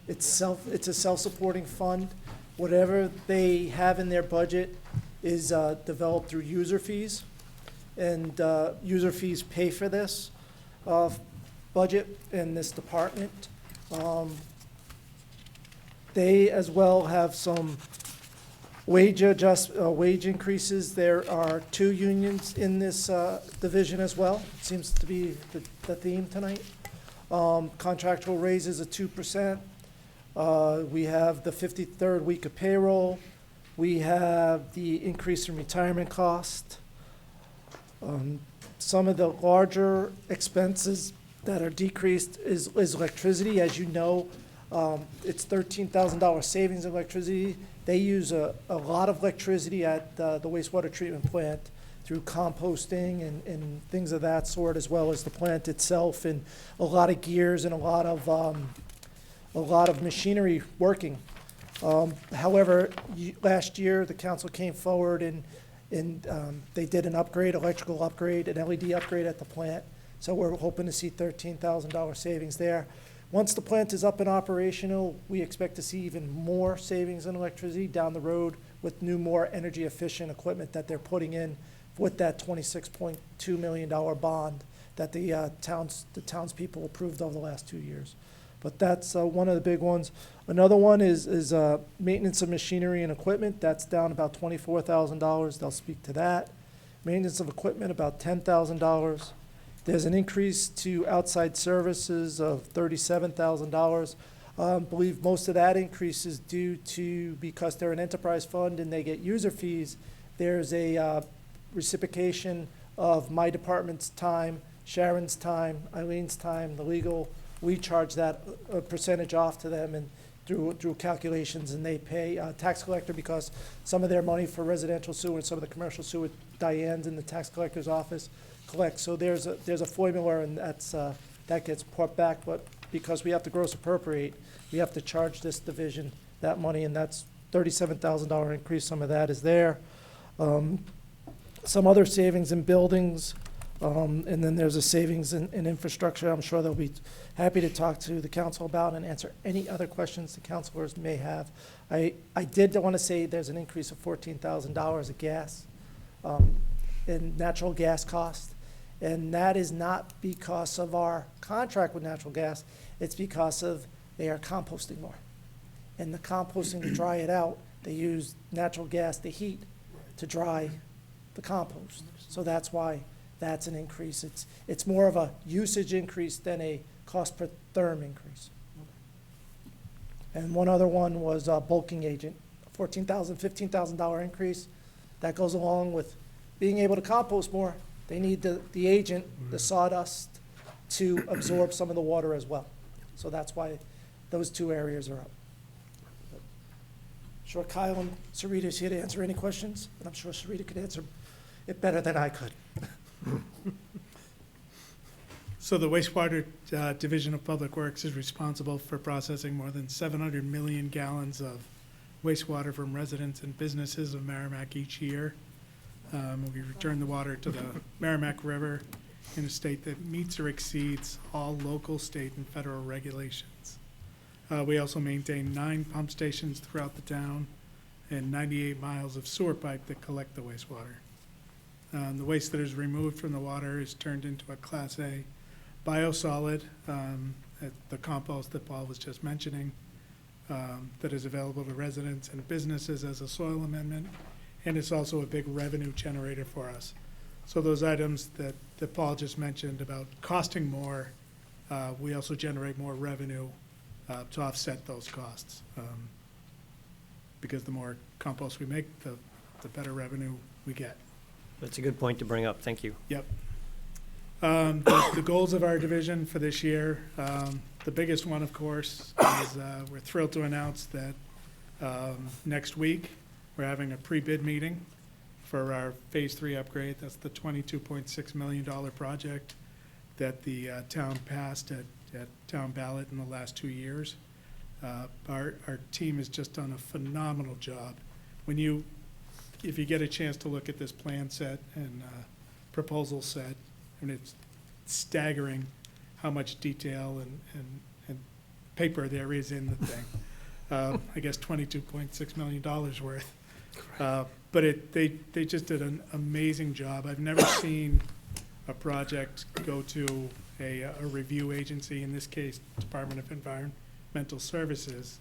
It's a self-supporting fund. Whatever they have in their budget is developed through user fees. And user fees pay for this budget in this department. They as well have some wage increases. There are 2 unions in this division as well. Seems to be the theme tonight. Contractual raises of 2%. We have the 53rd week of payroll. We have the increase in retirement cost. Some of the larger expenses that are decreased is electricity. As you know, it's $13,000 savings in electricity. They use a lot of electricity at the wastewater treatment plant through composting and things of that sort, as well as the plant itself, and a lot of gears and a lot of machinery working. However, last year, the council came forward and they did an upgrade, electrical upgrade, an LED upgrade at the plant. So we're hoping to see $13,000 savings there. Once the plant is up and operational, we expect to see even more savings in electricity down the road with new, more energy-efficient equipment that they're putting in with that $26.2 million bond that the townspeople approved over the last 2 years. But that's one of the big ones. Another one is maintenance of machinery and equipment. That's down about $24,000. They'll speak to that. Maintenance of equipment, about $10,000. There's an increase to outside services of $37,000. Believe most of that increase is due to, because they're an enterprise fund and they get user fees, there's a reciprocation of my department's time, Sharon's time, Eileen's time, the legal. We charge that a percentage off to them and through calculations, and they pay tax collector because some of their money for residential sewer and some of the commercial sewer, Diane's in the tax collector's office collects. So there's a formula, and that gets put back, but because we have to gross appropriate, we have to charge this division that money, and that's $37,000 increase. Some of that is there. Some other savings in buildings, and then there's a savings in infrastructure. I'm sure they'll be happy to talk to the council about and answer any other questions the councilors may have. I did want to say there's an increase of $14,000 of gas, in natural gas cost. And that is not because of our contract with natural gas. It's because of they are composting more. And the composting, to dry it out, they use natural gas, the heat, to dry the compost. So that's why that's an increase. It's more of a usage increase than a cost per therm increase. And one other one was bulking agent, $14,000, $15,000 increase. That goes along with being able to compost more. They need the agent, the sawdust, to absorb some of the water as well. So that's why those two areas are up. Sure, Kyle and Sarita's here to answer any questions, and I'm sure Sarita could answer it better than I could. So the wastewater Division of Public Works is responsible for processing more than 700 million gallons of wastewater from residents and businesses of Merrimack each year. We return the water to the Merrimack River in a state that meets or exceeds all local, state, and federal regulations. We also maintain 9 pump stations throughout the town and 98 miles of sewer pipe that collect the wastewater. The waste that is removed from the water is turned into a Class A biosolid, the compost that Paul was just mentioning, that is available to residents and businesses as a soil amendment, and it's also a big revenue generator for us. So those items that Paul just mentioned about costing more, we also generate more revenue to offset those costs. Because the more compost we make, the better revenue we get. That's a good point to bring up. Thank you. Yep. The goals of our division for this year, the biggest one, of course, is we're thrilled to announce that next week we're having a pre-bid meeting for our Phase 3 upgrade. That's the $22.6 million project that the town passed at town ballot in the last 2 years. Our team has just done a phenomenal job. If you get a chance to look at this plan set and proposal set, and it's staggering how much detail and paper there is in the thing. I guess $22.6 million worth. But they just did an amazing job. I've never seen a project go to a review agency, in this case, Department of Environmental Services,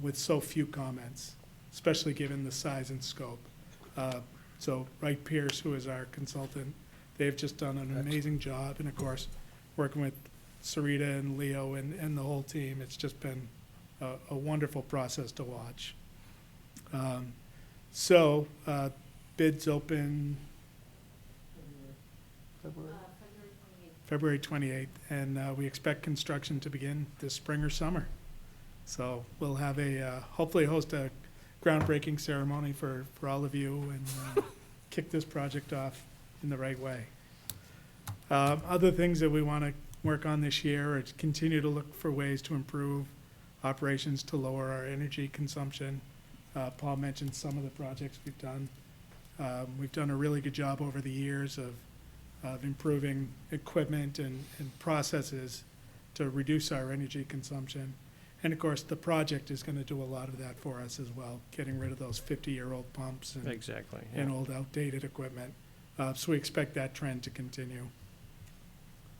with so few comments, especially given the size and scope. So Wright Pierce, who is our consultant, they've just done an amazing job. And of course, working with Sarita and Leo and the whole team, it's just been a wonderful process to watch. Bids open February 28th, and we expect construction to begin this spring or summer. So we'll have hopefully host a groundbreaking ceremony for all of you and kick this project off in the right way. Other things that we want to work on this year are to continue to look for ways to improve operations to lower our energy consumption. Paul mentioned some of the projects we've done. We've done a really good job over the years of improving equipment and processes to reduce our energy consumption. And of course, the project is going to do a lot of that for us as well, getting rid of those 50-year-old pumps and, Exactly. and old outdated equipment. So we expect that trend to continue.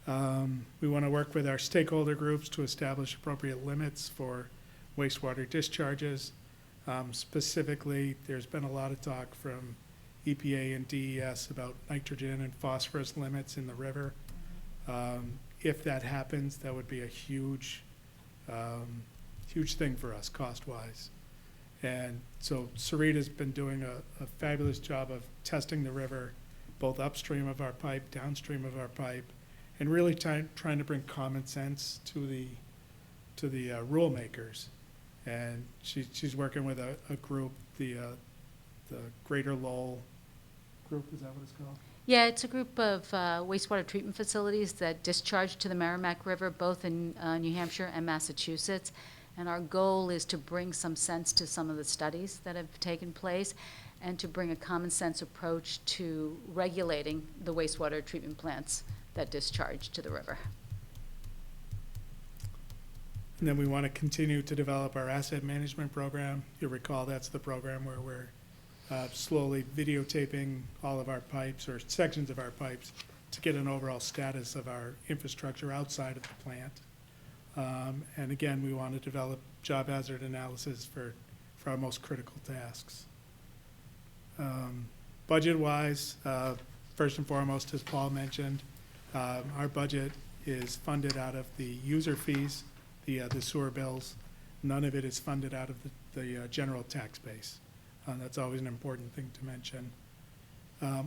We want to work with our stakeholder groups to establish appropriate limits for wastewater discharges. Specifically, there's been a lot of talk from EPA and DES about nitrogen and phosphorus limits in the river. If that happens, that would be a huge thing for us cost-wise. And so Sarita's been doing a fabulous job of testing the river, both upstream of our pipe, downstream of our pipe, and really trying to bring common sense to the rule makers. And she's working with a group, the Greater Lowell Group, is that what it's called? Yeah, it's a group of wastewater treatment facilities that discharge to the Merrimack River, both in New Hampshire and Massachusetts. And our goal is to bring some sense to some of the studies that have taken place and to bring a common sense approach to regulating the wastewater treatment plants that discharge to the river. And then we want to continue to develop our asset management program. You'll recall that's the program where we're slowly videotaping all of our pipes or sections of our pipes to get an overall status of our infrastructure outside of the plant. And again, we want to develop job hazard analysis for our most critical tasks. Budget-wise, first and foremost, as Paul mentioned, our budget is funded out of the user fees, the sewer bills. None of it is funded out of the general tax base. That's always an important thing to mention.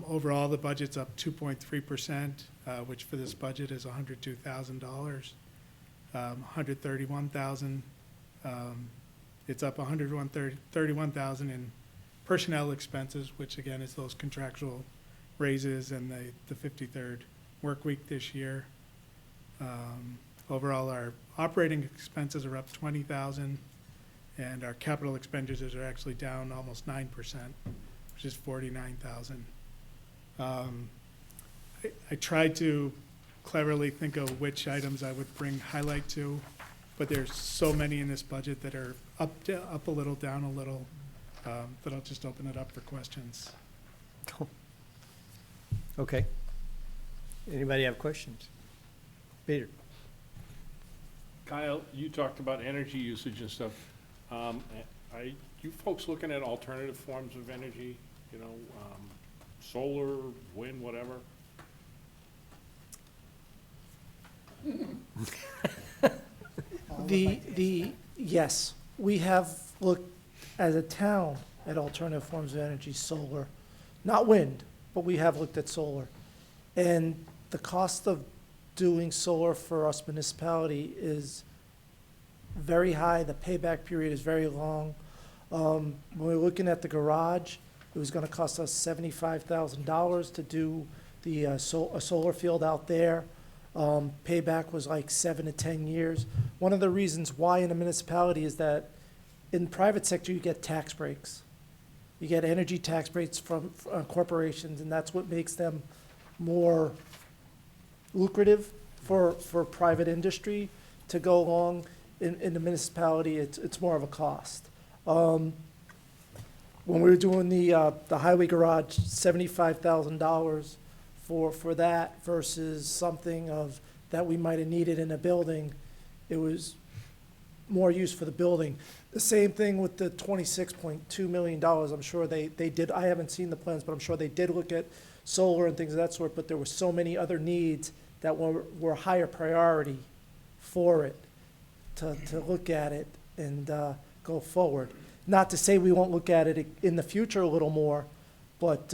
Overall, the budget's up 2.3%, which for this budget is $102,000. 131,000. It's up 131,000 in personnel expenses, which again is those contractual raises and the 53rd work week this year. Overall, our operating expenses are up 20,000, and our capital expenditures are actually down almost 9%, which is 49,000. I tried to cleverly think of which items I would bring highlight to, but there's so many in this budget that are up a little, down a little, that I'll just open it up for questions. Okay. Anybody have questions? Peter? Kyle, you talked about energy usage and stuff. Are you folks looking at alternative forms of energy, solar, wind, whatever? Yes, we have looked as a town at alternative forms of energy, solar, not wind, but we have looked at solar. And the cost of doing solar for us municipality is very high. The payback period is very long. When we're looking at the garage, it was gonna cost us $75,000 to do the, a solar field out there. Payback was like 7 to 10 years. One of the reasons why in a municipality is that in the private sector, you get tax breaks. You get energy tax breaks from corporations, and that's what makes them more lucrative for private industry to go along. In the municipality, it's more of a cost. When we were doing the highway garage, $75,000 for that versus something of that we might have needed in a building, it was more use for the building. The same thing with the $26.2 million. I'm sure they did, I haven't seen the plans, but I'm sure they did look at solar and things of that sort, but there were so many other needs that were higher priority for it to look at it and go forward. Not to say we won't look at it in the future a little more, but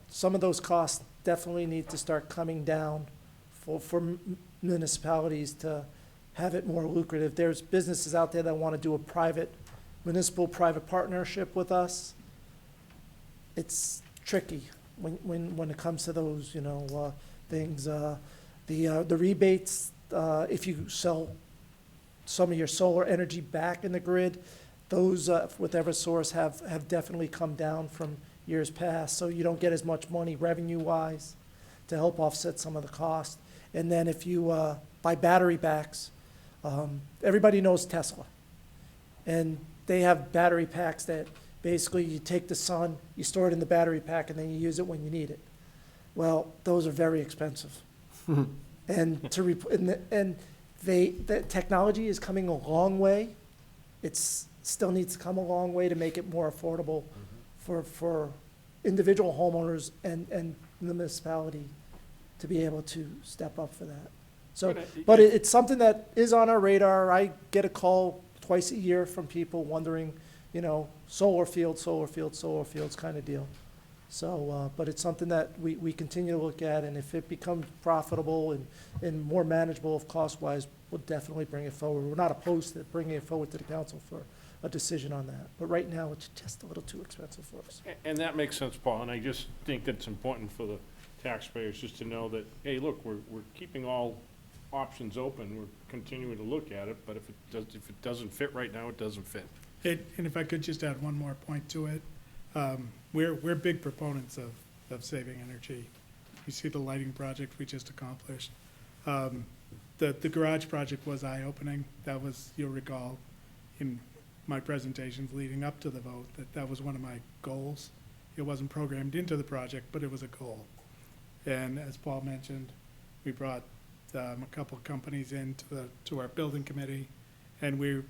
some of those costs definitely need to start coming down for municipalities to have it more lucrative. There's businesses out there that want to do a municipal-private partnership with us. It's tricky when it comes to those, things. The rebates, if you sell some of your solar energy back in the grid, those with Eversource have definitely come down from years past, so you don't get as much money revenue-wise to help offset some of the cost. And then if you buy battery packs, everybody knows Tesla. And they have battery packs that basically you take the sun, you store it in the battery pack, and then you use it when you need it. Well, those are very expensive. And the technology is coming a long way. Still needs to come a long way to make it more affordable for individual homeowners and the municipality to be able to step up for that. So, but it's something that is on our radar. I get a call twice a year from people wondering, solar fields kind of deal. So, but it's something that we continue to look at, and if it becomes profitable and more manageable cost-wise, we'll definitely bring it forward. We're not opposed to bringing it forward to the council for a decision on that. But right now, it's just a little too expensive for us. And that makes sense, Paul, and I just think that it's important for the taxpayers just to know that, hey, look, we're keeping all options open, we're continuing to look at it, but if it doesn't fit right now, it doesn't fit. And if I could just add one more point to it, we're big proponents of saving energy. You see the lighting project we just accomplished. The garage project was eye-opening. That was, you'll recall, in my presentations leading up to the vote, that was one of my goals. It wasn't programmed into the project, but it was a goal. And as Paul mentioned, we brought a couple of companies to our building committee, and we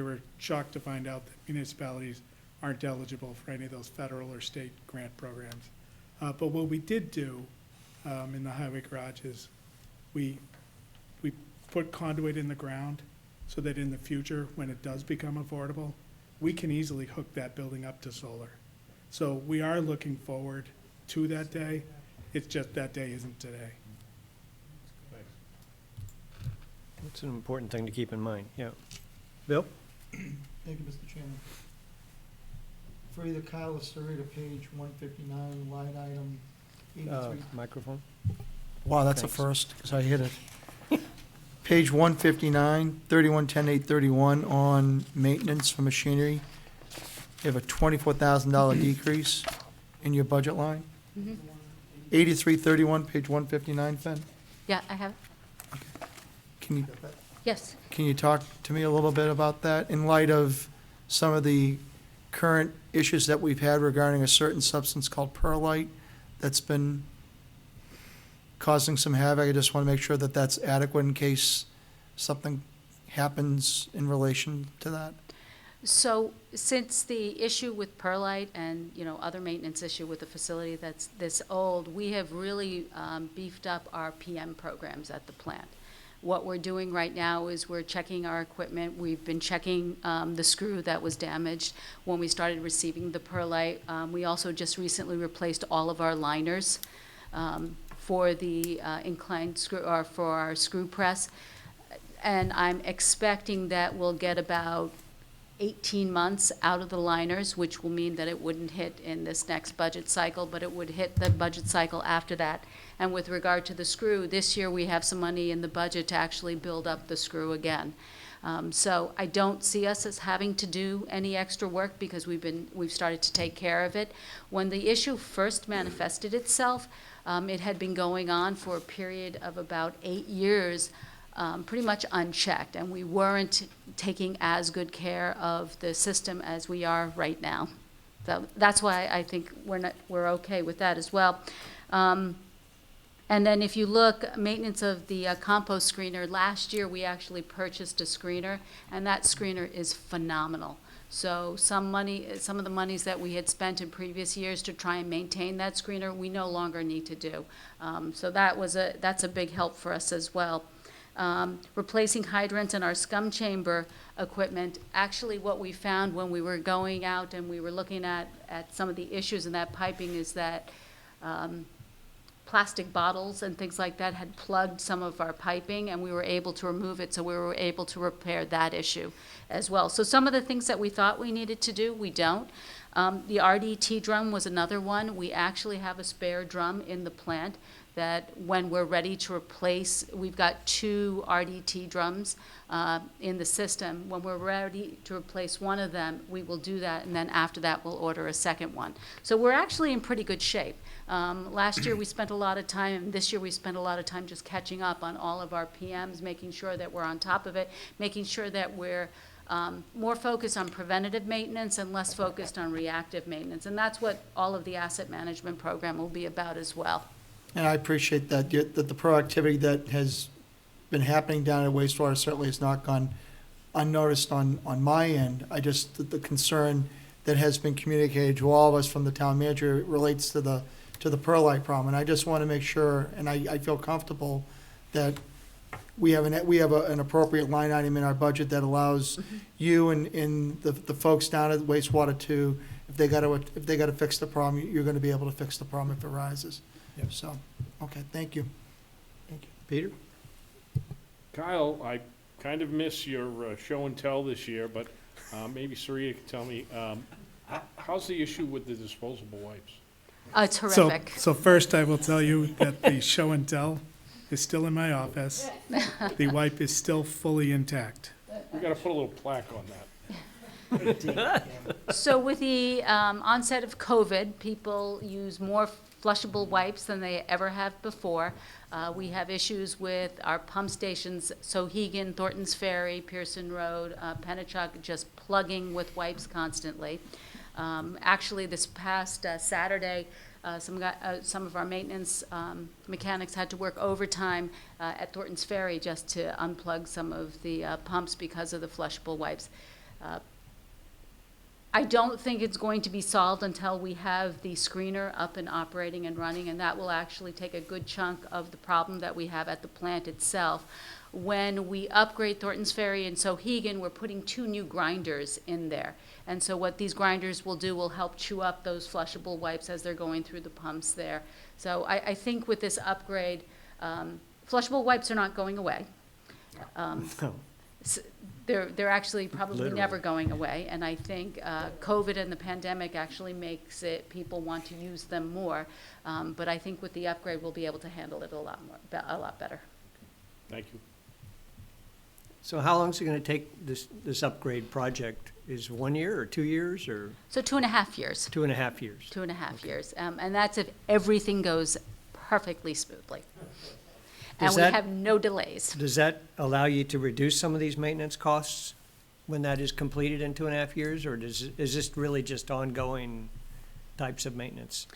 were shocked to find out that municipalities aren't eligible for any of those federal or state grant programs. But what we did do in the highway garage is we put conduit in the ground so that in the future, when it does become affordable, we can easily hook that building up to solar. So we are looking forward to that day. It's just that day isn't today. It's an important thing to keep in mind, yeah. Bill? Thank you, Mr. Chairman. For either Kyle or Suri to page 159, line item 83. Microphone? Wow, that's a Thanks. first, because I hit it. Page 159, 3110-831 on maintenance for machinery. You have a $24,000 decrease in your budget line. 8331, page 159, Fen. Yeah, I have, yes. Can you talk to me a little bit about that in light of some of the current issues that we've had regarding a certain substance called perlite that's been causing some havoc? I just want to make sure that that's adequate in case something happens in relation to that. So since the issue with perlite and, other maintenance issue with the facility that's this old, we have really beefed up our PM programs at the plant. What we're doing right now is we're checking our equipment. We've been checking the screw that was damaged when we started receiving the perlite. We also just recently replaced all of our liners for the inclined screw, or for our screw press. And I'm expecting that we'll get about 18 months out of the liners, which will mean that it wouldn't hit in this next budget cycle, but it would hit the budget cycle after that. And with regard to the screw, this year we have some money in the budget to actually build up the screw again. So I don't see us as having to do any extra work because we've started to take care of it. When the issue first manifested itself, it had been going on for a period of about 8 years, pretty much unchecked, and we weren't taking as good care of the system as we are right now. So that's why I think we're okay with that as well. And then if you look, maintenance of the compost screener, last year we actually purchased a screener, and that screener is phenomenal. So some of the monies that we had spent in previous years to try and maintain that screener, we no longer need to do. So that's a big help for us as well. Replacing hydrants in our scum chamber equipment, actually what we found when we were going out and we were looking at some of the issues in that piping is that plastic bottles and things like that had plugged some of our piping, and we were able to remove it, so we were able to repair that issue as well. So some of the things that we thought we needed to do, we don't. The RDT drum was another one. We actually have a spare drum in the plant that when we're ready to replace, we've got 2 RDT drums in the system. When we're ready to replace one of them, we will do that, and then after that, we'll order a second one. So we're actually in pretty good shape. Last year, we spent a lot of time, and this year we spent a lot of time just catching up on all of our PMs, making sure that we're on top of it, making sure that we're more focused on preventative maintenance and less focused on reactive maintenance. And that's what all of the asset management program will be about as well. And I appreciate that, that the proactivity that has been happening down at wastewater certainly has not gone unnoticed on my end. The concern that has been communicated to all of us from the town manager relates to the perlite problem. And I just want to make sure, and I feel comfortable that we have an appropriate line item in our budget that allows you and the folks down at wastewater to, if they got to fix the problem, you're going to be able to fix the problem if it arises. Yep. So, okay, thank you. Peter? Kyle, I kind of miss your show and tell this year, but maybe Sarita can tell me, how's the issue with the disposable wipes? It's horrific. So first, I will tell you that the show and tell is still in my office. The wipe is still fully intact. We gotta put a little plaque on that. So with the onset of COVID, people use more flushable wipes than they ever have before. We have issues with our pump stations, Sohegan, Thornton's Ferry, Pearson Road, Pennachuck, just plugging with wipes constantly. Actually, this past Saturday, some of our maintenance mechanics had to work overtime at Thornton's Ferry just to unplug some of the pumps because of the flushable wipes. I don't think it's going to be solved until we have the screener up and operating and running, and that will actually take a good chunk of the problem that we have at the plant itself. When we upgrade Thornton's Ferry and Sohegan, we're putting 2 new grinders in there. And so what these grinders will do will help chew up those flushable wipes as they're going through the pumps there. So I think with this upgrade, flushable wipes are not going away. No. They're actually probably Literally. never going away, and I think COVID and the pandemic actually makes it, people want to use them more. But I think with the upgrade, we'll be able to handle it a lot better. Thank you. So how long is it gonna take this upgrade project? Is 1 year or 2 years or So 2.5 years. 2.5 years? 2.5 years. And that's if everything goes perfectly smoothly. And Does we that- have no delays. Does that allow you to reduce some of these maintenance costs when that is completed in 2.5 years? Or is this really just ongoing types of maintenance?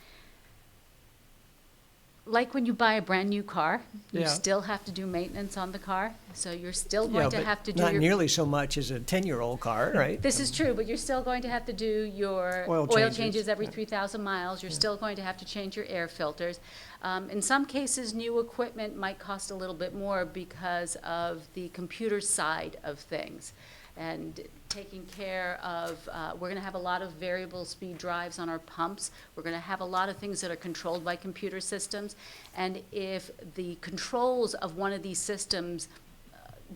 Like when you buy a brand-new car, you Yeah. still have to do maintenance on the car. So you're still Yeah, going to but have to do not your... nearly so much as a 10-year-old car, right? This is true, but you're still going to have to do your Oil oil changes. changes every 3,000 miles. You're still going to have to change your air filters. In some cases, new equipment might cost a little bit more because of the computer side of things. And taking care of, we're going to have a lot of variable speed drives on our pumps. We're going to have a lot of things that are controlled by computer systems. And if the controls of one of these systems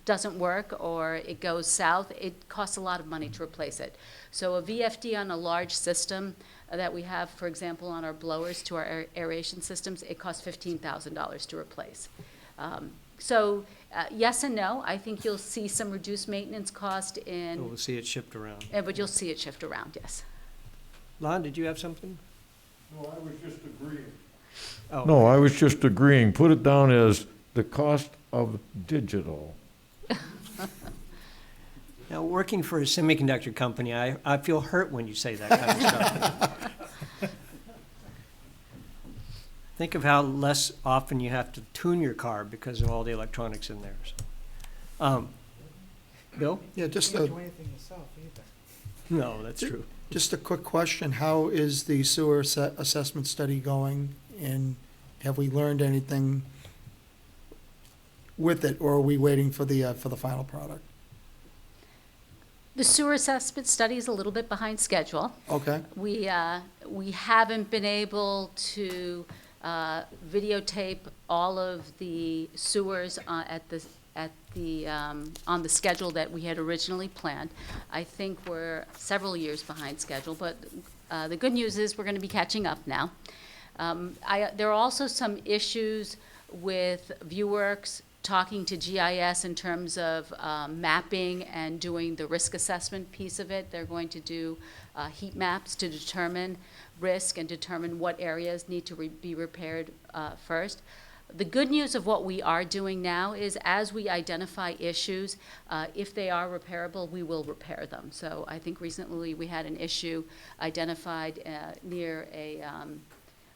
doesn't work or it goes south, it costs a lot of money to replace it. So a VFD on a large system that we have, for example, on our blowers to our aeration systems, it costs $15,000 to replace. Yes and no. I think you'll see some reduced maintenance cost in, We'll see it shipped around. but you'll see it shift around, yes. Lon, did you have something? No, I was just agreeing. Oh, No, I was just agreeing. Put it down as the cost of digital. Now, working for a semiconductor company, I feel hurt when you say that kind of stuff. Think of how less often you have to tune your car because of all the electronics in there. So. Bill? Yeah, You just can't a, do anything yourself either. No, that's true. just a quick question. How is the sewer assessment study going? And have we learned anything with it, or are we waiting for the final product? The sewer assessment study is a little bit behind schedule. Okay, We haven't been able to videotape all of the sewers on the schedule that we had originally planned. I think we're several years behind schedule, but the good news is we're going to be catching up now. There are also some issues with ViewWorks talking to GIS in terms of mapping and doing the risk assessment piece of it. They're going to do heat maps to determine risk and determine what areas need to be repaired first. The good news of what we are doing now is as we identify issues, if they are repairable, we will repair them. So I think recently we had an issue identified near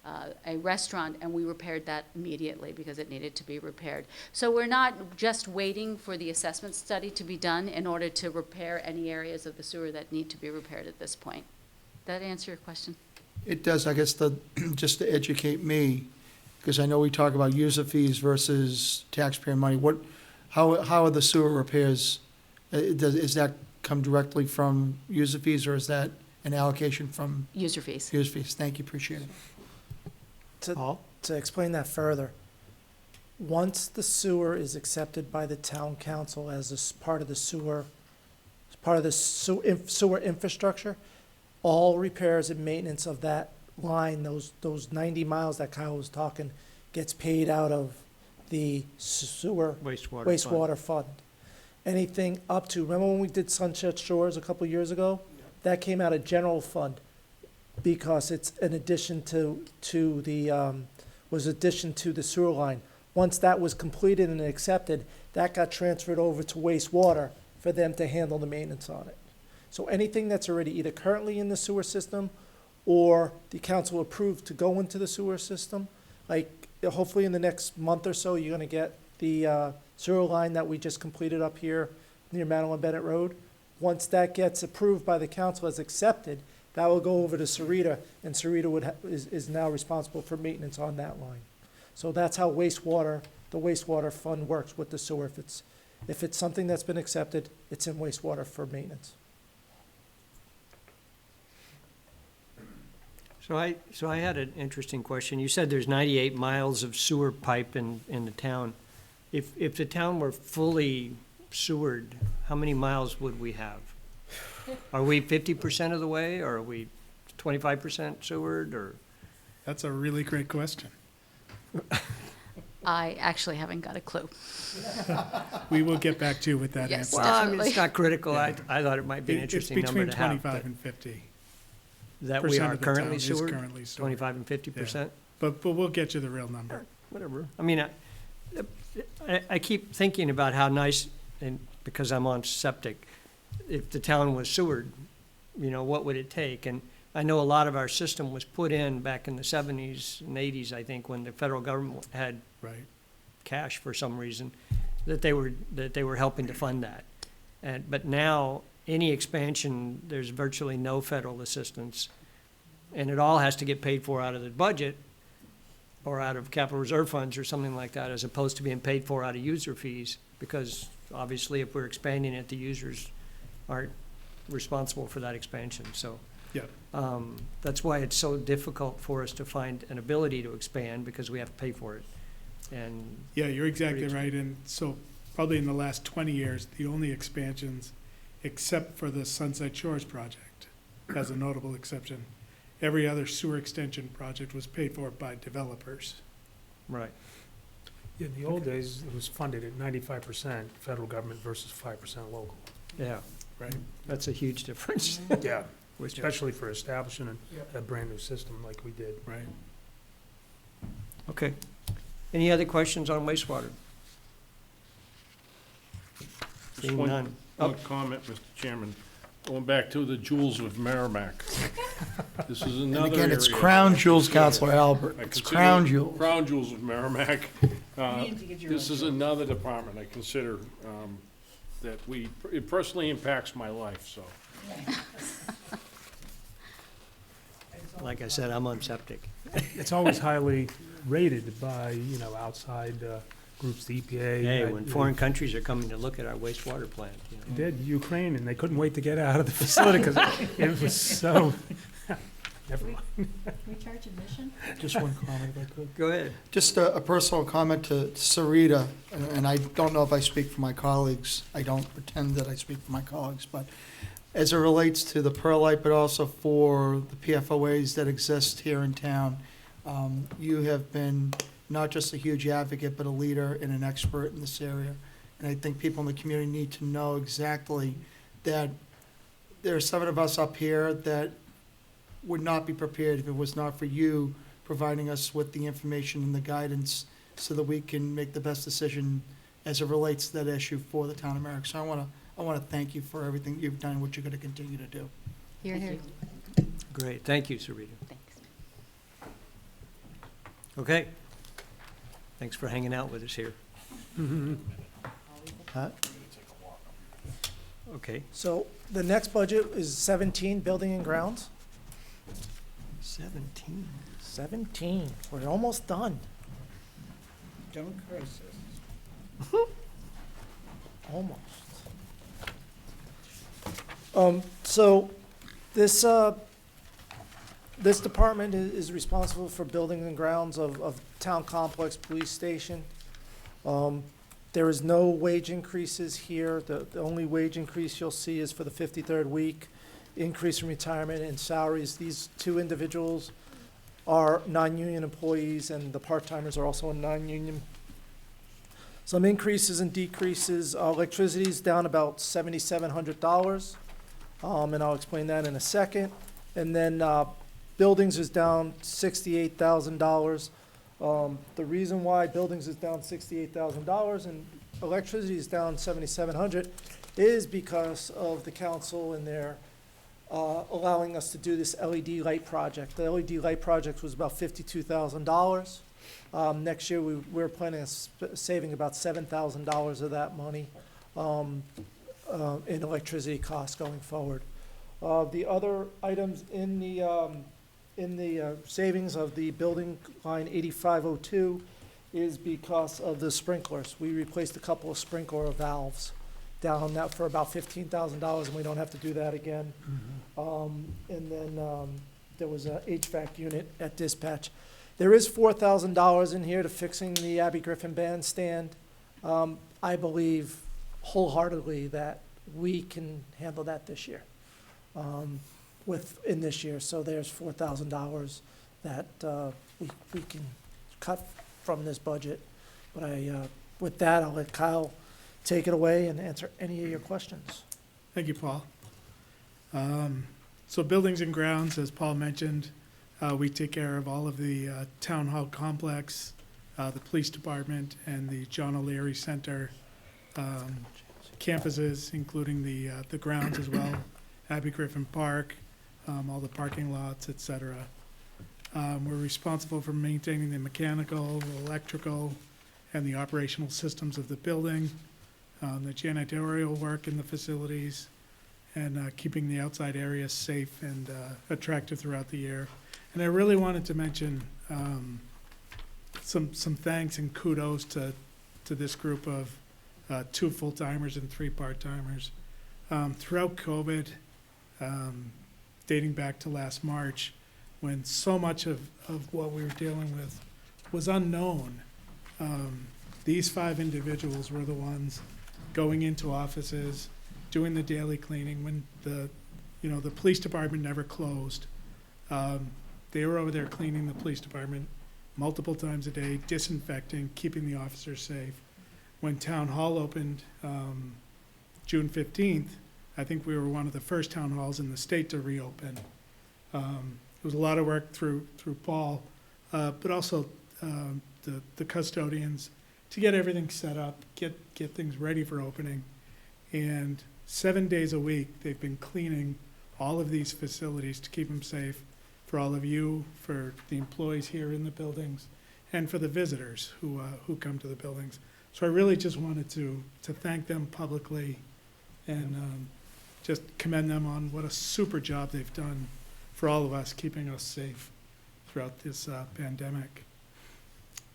a restaurant, and we repaired that immediately because it needed to be repaired. So we're not just waiting for the assessment study to be done in order to repair any areas of the sewer that need to be repaired at this point. That answer your question? It does, I guess, just to educate me, because I know we talk about user fees versus taxpayer money. How are the sewer repairs? Is that come directly from user fees, or is that an allocation from User fees. user fees? Thank you, appreciate it. To explain that further, once the sewer is accepted by the town council as part of the sewer infrastructure, all repairs and maintenance of that line, those 90 miles that Kyle was talking, gets paid out of the sewer wastewater fund. Anything up to, remember when we did Sunset Shores a couple years ago? That came out of general fund because it's an addition to the sewer line. Once that was completed and accepted, that got transferred over to wastewater for them to handle the maintenance on it. So anything that's already either currently in the sewer system or the council approved to go into the sewer system, like hopefully in the next month or so, you're gonna get the sewer line that we just completed up here near Madeline Bennett Road. Once that gets approved by the council as accepted, that will go over to Sarita, and Sarita is now responsible for maintenance on that line. So that's how the wastewater fund works with the sewer. If it's something that's been accepted, it's in wastewater for maintenance. So I had an interesting question. You said there's 98 miles of sewer pipe in the town. If the town were fully sewered, how many miles would we have? Are we 50% of the way, or are we 25% sewered, or? That's a really great question. I actually haven't got a clue. We will get back to you with that Yes. answer. Well, I mean, it's Definitely. not critical. I thought it might be an interesting number to have. It's between 25 but and 50. That we percent are of the town currently is sewered, currently sewered. 25 and 50%? But we'll get you the real number. Whatever. I mean, I keep thinking about how nice, and because I'm on septic, if the town was sewered, what would it take? And I know a lot of our system was put in back in the 70s and 80s, I think, when the federal government had Right. cash for some reason, that they were helping to fund that. But now, any expansion, there's virtually no federal assistance, and it all has to get paid for out of the budget or out of capital reserve funds or something like that, as opposed to being paid for out of user fees, because obviously if we're expanding it, the users aren't responsible for that expansion, so. Yeah. That's why it's so difficult for us to find an ability to expand, because we have to pay for it. And Yeah, you're exactly right. And so probably in the last 20 years, the only expansions, except for the Sunset Shores project, as a notable exception, every other sewer extension project was paid for by developers. right. In the old days, it was funded at 95% federal government versus 5% local. Yeah, Right. that's a huge difference. Yeah, Which- especially for establishing a brand-new system like we did. Right. Okay. Any other questions on wastewater? Just Seeing one none. comment, Mr. Chairman. Going back to the Jewels of Merrimack. This is And another again, it's area Crown I Jewels, consider- Counselor Albert. I It's consider Crown Jewels. Crown Jewels of Merrimack. This is another department I consider that it personally impacts my life, so. Like I said, I'm on septic. It's always highly rated by, outside groups, the EPA. Hey, when foreign countries are coming to look at our wastewater plant, They did, Ukraine, and they couldn't wait to get out of the facility because it was so, never mind. We charge admission? Just one comment if I could. Go ahead. Just a personal comment to Sarita, and I don't know if I speak for my colleagues. I don't pretend that I speak for my colleagues, but as it relates to the perlite, but also for the PFOAs that exist here in town, you have been not just a huge advocate, but a leader and an expert in this area. And I think people in the community need to know exactly that there are some of us up here that would not be prepared if it was not for you providing us with the information and the guidance so that we can make the best decision as it relates to that issue for the town of Merrick. So I want to thank you for everything you've done and what you're going to continue to do. Here, here. Great, thank you, Sarita. Thanks. Okay. Thanks for hanging out with us here. Huh? Okay. So the next budget is 17, building and grounds. 17. 17, we're almost done. Don't curse us. Almost. So this, this department is responsible for building and grounds of town complex, police station. There is no wage increases here. The only wage increase you'll see is for the 53rd week, increase in retirement and salaries. These two individuals are non-union employees, and the part-timers are also non-union. Some increases and decreases. Electricity is down about $7,700, and I'll explain that in a second. And then buildings is down $68,000. The reason why buildings is down $68,000 and electricity is down $7,700 is because of the council and their allowing us to do this LED light project. The LED light project was about $52,000. Next year, we're planning on saving about $7,000 of that money in electricity costs going forward. The other items in the savings of the building line 8502 is because of the sprinklers. We replaced a couple of sprinkler valves down that for about $15,000, and we don't have to do that again. And then there was a HVAC unit at dispatch. There is $4,000 in here to fixing the Abbey Griffin bandstand. I believe wholeheartedly that we can handle that this year, in this year. So there's $4,000 that we can cut from this budget. But with that, I'll let Kyle take it away and answer any of your questions. Thank you, Paul. So buildings and grounds, as Paul mentioned, we take care of all of the town hall complex, the police department, and the John O'Leary Center campuses, including the grounds as well, Abbey Griffin Park, all the parking lots, et cetera. We're responsible for maintaining the mechanical, electrical, and the operational systems of the building, the janitorial work in the facilities, and keeping the outside areas safe and attractive throughout the year. And I really wanted to mention some thanks and kudos to this group of 2 full-timers and 3 part-timers. Throughout COVID, dating back to last March, when so much of what we were dealing with was unknown, these 5 individuals were the ones going into offices, doing the daily cleaning when the police department never closed. They were over there cleaning the police department multiple times a day, disinfecting, keeping the officers safe. When town hall opened June 15th, I think we were one of the first town halls in the state to reopen. It was a lot of work through Paul, but also the custodians to get everything set up, get things ready for opening. And 7 days a week, they've been cleaning all of these facilities to keep them safe for all of you, for the employees here in the buildings, and for the visitors who come to the buildings. So I really just wanted to thank them publicly and just commend them on what a super job they've done for all of us, keeping us safe throughout this pandemic.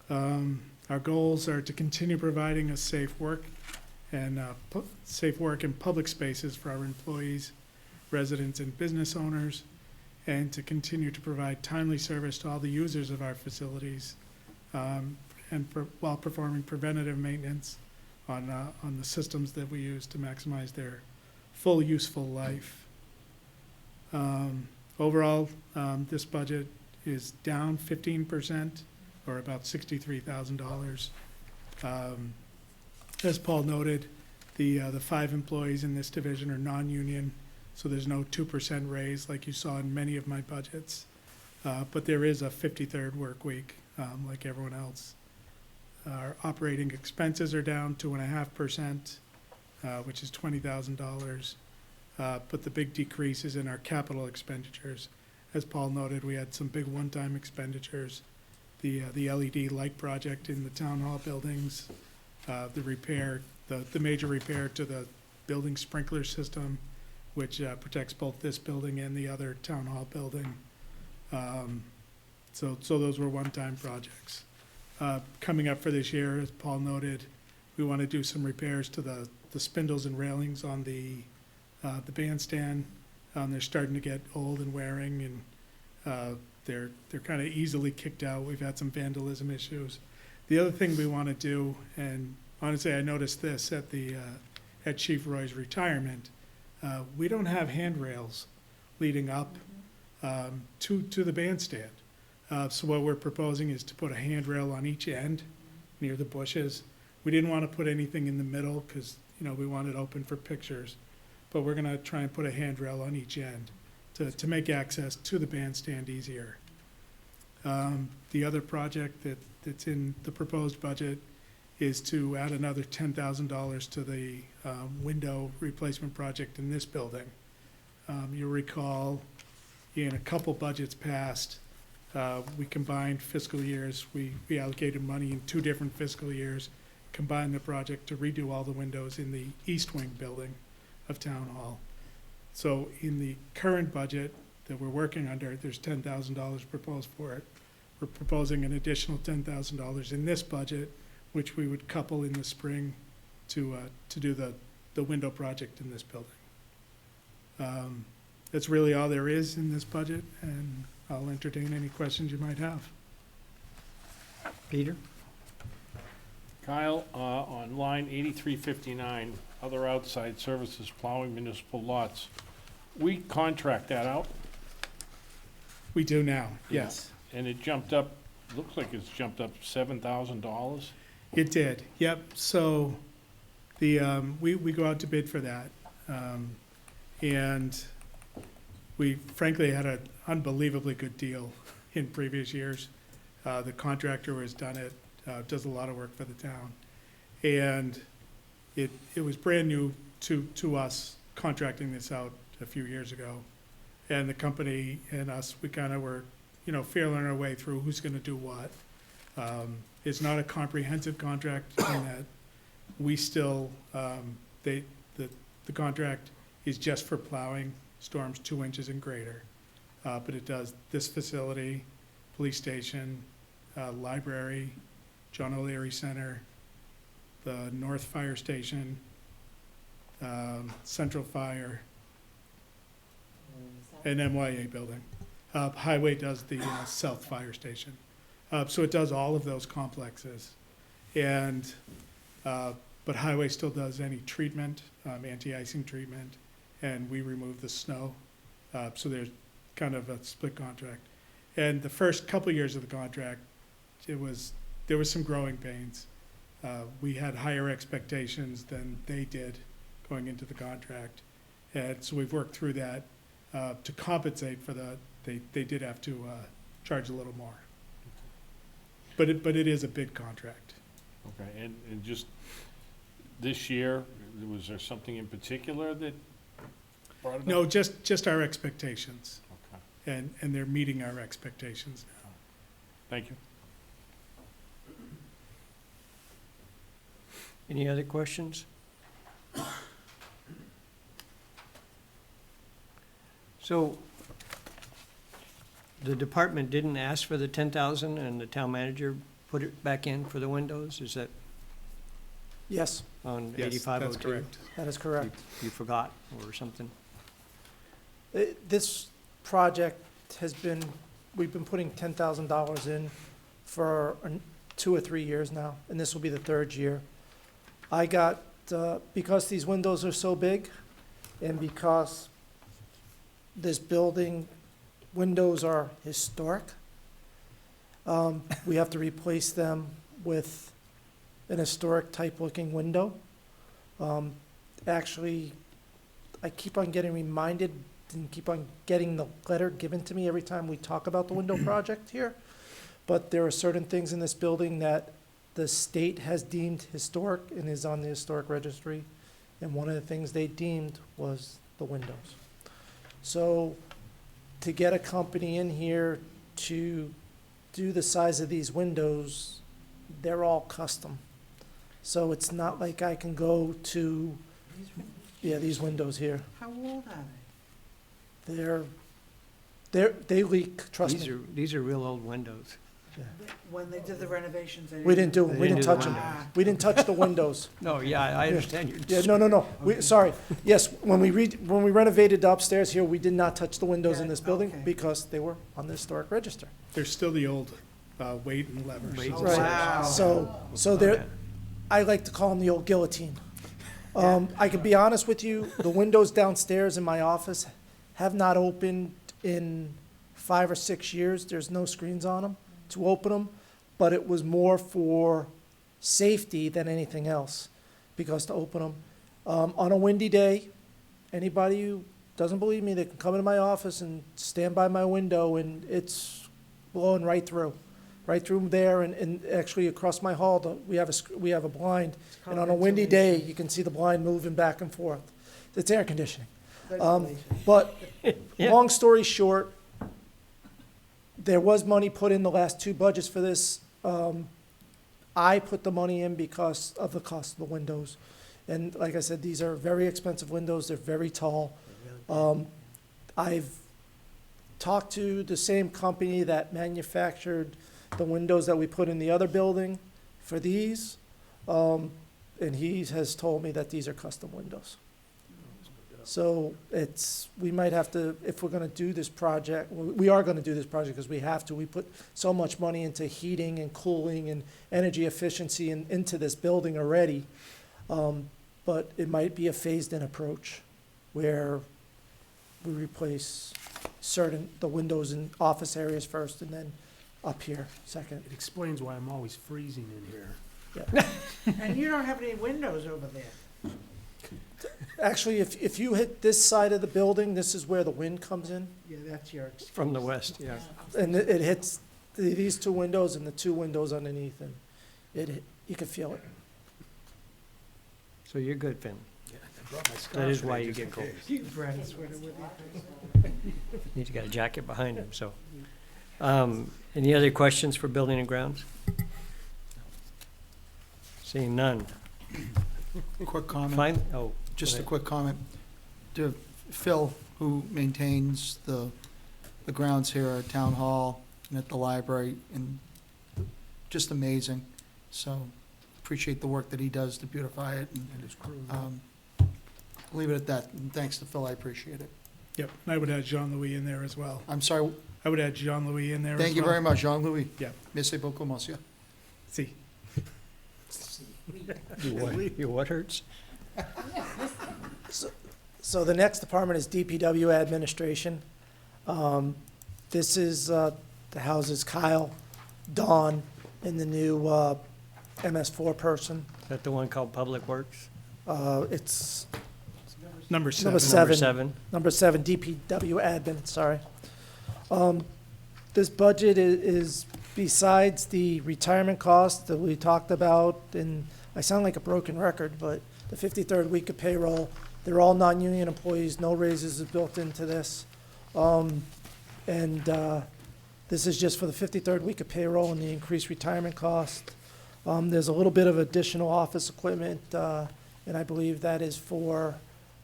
Our goals are to continue providing a safe work and safe work in public spaces for our employees, residents, and business owners, and to continue to provide timely service to all the users of our facilities, while performing preventative maintenance on the systems that we use to maximize their full useful life. Overall, this budget is down 15%, or about $63,000. As Paul noted, the 5 employees in this division are non-union, so there's no 2% raise like you saw in many of my budgets. But there is a 53rd work week, like everyone else. Our operating expenses are down 2.5%, which is $20,000. But the big decrease is in our capital expenditures. As Paul noted, we had some big one-time expenditures. the LED light project in the town hall buildings, the repair, the major repair to the building sprinkler system, which protects both this building and the other town hall building. So those were one-time projects. Coming up for this year, as Paul noted, we want to do some repairs to the spindles and railings on the bandstand. They're starting to get old and wearing, and they're kind of easily kicked out. We've had some vandalism issues. The other thing we want to do, and honestly, I noticed this at Chief Roy's retirement, we don't have handrails leading up to the bandstand. So what we're proposing is to put a handrail on each end near the bushes. We didn't want to put anything in the middle because, we want it open for pictures. But we're going to try and put a handrail on each end to make access to the bandstand easier. The other project that's in the proposed budget is to add another $10,000 to the window replacement project in this building. You'll recall in a couple budgets past, we combined fiscal years. We allocated money in 2 different fiscal years, combined the project to redo all the windows in the east wing building of Town Hall. So in the current budget that we're working under, there's $10,000 proposed for it. We're proposing an additional $10,000 in this budget, which we would couple in the spring to do the window project in this building. That's really all there is in this budget, and I'll entertain any questions you might have. Peter? Kyle, on line 8359, other outside services plowing municipal lots, we contract that out? We do now, yes. And it jumped up, looks like it's jumped up $7,000? It did, yep. So the, we go out to bid for that. And we frankly had an unbelievably good deal in previous years. The contractor who has done it, does a lot of work for the town. And it was brand new to us contracting this out a few years ago. And the company and us, we kind of were, feeling our way through who's gonna do what. It's not a comprehensive contract in that we still, the contract is just for plowing storms 2 inches and greater. But it does this facility, police station, library, John O'Leary Center, the North Fire Station, Central Fire, and MYA building. Highway does the South Fire Station. So it does all of those complexes. And, but Highway still does any treatment, anti-icing treatment, and we remove the snow. So there's kind of a split contract. And the first couple of years of the contract, there was some growing pains. We had higher expectations than they did going into the contract. And so we've worked through that to compensate for the, they did have to charge a little more. But it is a bid contract. Okay, and just this year, was there something in particular that brought it up? No, just our expectations. Okay, And they're meeting our expectations now. thank you. Any other questions? So, the department didn't ask for the 10,000 and the town manager put it back in for the windows? Is that Yes, on Yes, 8502? that's correct. that is correct. You forgot or something? This project we've been putting $10,000 in for 2 or 3 years now, and this will be the 3rd year. I got, because these windows are so big, and because this building, windows are historic, we have to replace them with an historic type looking window. Actually, I keep on getting reminded and keep on getting the letter given to me every time we talk about the window project here. But there are certain things in this building that the state has deemed historic and is on the historic registry. And one of the things they deemed was the windows. So to get a company in here to do the size of these windows, they're all custom. So it's not like I can go to, yeah, these windows here. How old are They leak, trust me. These are real old windows. they? When they did the renovations, they We didn't do them, we They didn't didn't do touch the them. windows. We didn't touch the windows. No, yeah, I understand your. Yeah, no, sorry. Yes, when we renovated the upstairs here, we did not touch the windows in Yeah, this building okay. because they were on the historic register. There's still the old weight and levers. Weight. Oh, Right. wow. So they're, I like to call them the old guillotine. I can be honest with you, the windows downstairs in my office have not opened in 5 or 6 years. There's no screens on them to open them, but it was more for safety than anything else, because to open them. On a windy day, anybody who doesn't believe me, they can come into my office and stand by my window, and it's blowing right through there, and actually across my hall, we have a blind, and on a windy day, you can see the blind moving back and forth. It's air conditioning. But, Yeah. long story short, there was money put in the last 2 budgets for this. I put the money in because of the cost of the windows. And like I said, these are very expensive windows, they're very tall. I've talked to the same company that manufactured the windows that we put in the other building for these, and he has told me that these are custom windows. So we might have to, if we're gonna do this project, we are gonna do this project because we have to. We put so much money into heating and cooling and energy efficiency into this building already. But it might be a phased-in approach where we replace the windows in office areas first and then up here second. It explains why I'm always freezing in here. And you don't have any windows over there. Actually, if you hit this side of the building, this is where the wind comes in. Yeah, that's your excuse. From the west, yeah. And it hits these 2 windows and the 2 windows underneath, and you can feel it. So you're good, Finn. Yeah, I brought my That scarf is why today you just in get cold. case. You brought a sweater with you. He's got a jacket behind him, so. Any other questions for building and grounds? Seeing none. Quick comment. Fine, oh. Just a ahead. quick comment. To Phil, who maintains the grounds here at Town Hall and at the library, and just amazing. So appreciate the work that he does to beautify it, and And his crew. leave it at that. And thanks to Phil, I appreciate it. Yep, and I would add Jean-Louis in there as well. I'm sorry, I would add Jean-Louis in there as well. thank you very much, Jean-Louis. Yeah. Merci beaucoup, monsieur. See, Your what hurts? So the next department is DPW administration. This is, the houses Kyle, Dawn, and the new, MS4 person. Is that the one called Public Works? It's number 7. Number Number 7. Number 7, DPW admin, sorry. This budget is besides the retirement cost that we talked about, and I sound like a broken record, but the 53rd week of payroll, they're all non-union employees, no raises is built into this. This is just for the 53rd week of payroll and the increased retirement cost. There's a little bit of additional office equipment, and I believe that is for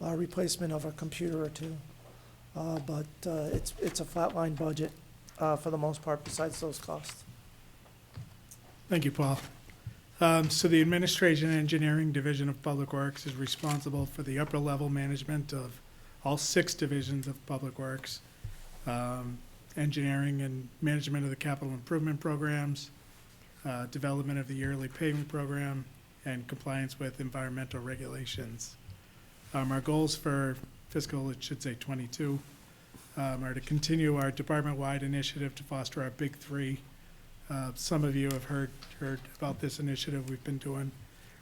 replacement of a computer or 2. But it's a flatline budget for the most part besides those costs. Thank you, Paul. So the Administration and Engineering Division of Public Works is responsible for the upper level management of all 6 divisions of Public Works. Engineering and management of the capital improvement programs, development of the yearly paving program, and compliance with environmental regulations. Our goals for fiscal, it should say 22, are to continue our department-wide initiative to foster our Big 3. Some of you have heard about this initiative we've been doing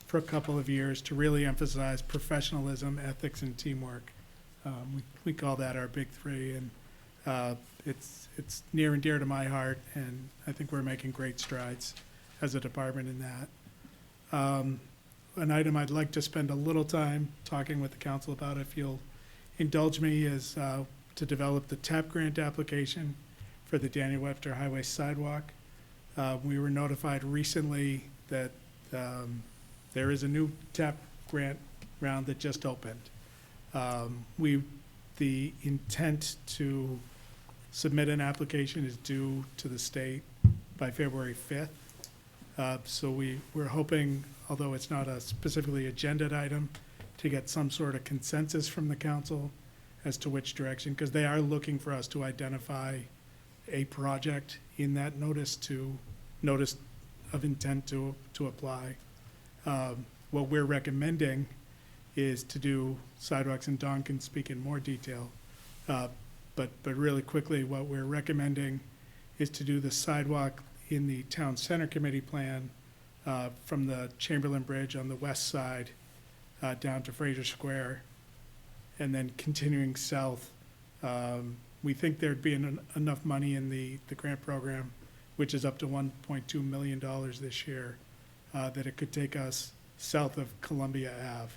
for a couple of years to really emphasize professionalism, ethics, and teamwork. We call that our Big 3, and it's near and dear to my heart, and I think we're making great strides as a department in that. An item I'd like to spend a little time talking with the council about, if you'll indulge me, is to develop the TAP grant application for the Daniel Webster Highway sidewalk. We were notified recently that there is a new TAP grant round that just opened. The intent to submit an application is due to the state by February 5th. So we're hoping, although it's not a specifically agended item, to get some sort of consensus from the council as to which direction, because they are looking for us to identify a project in that notice of intent to apply. What we're recommending is to do sidewalks, and Don can speak in more detail. But really quickly, what we're recommending is to do the sidewalk in the town center committee plan from the Chamberlain Bridge on the west side down to Fraser Square, and then continuing south. We think there'd be enough money in the grant program, which is up to $1.2 million this year, that it could take us south of Columbia Ave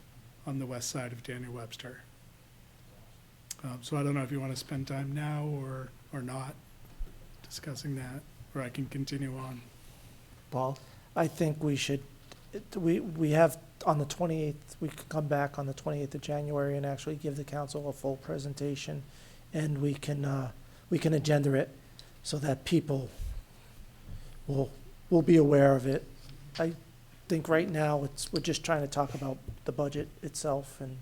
on the west side of Daniel Webster. So I don't know if you want to spend time now or not discussing that, or I can continue on. Paul? I think we should, we have on the 28th, we could come back on the 28th of January and actually give the council a full presentation, and we can agenda it so that people will be aware of it. I think right now we're just trying to talk about the budget itself, and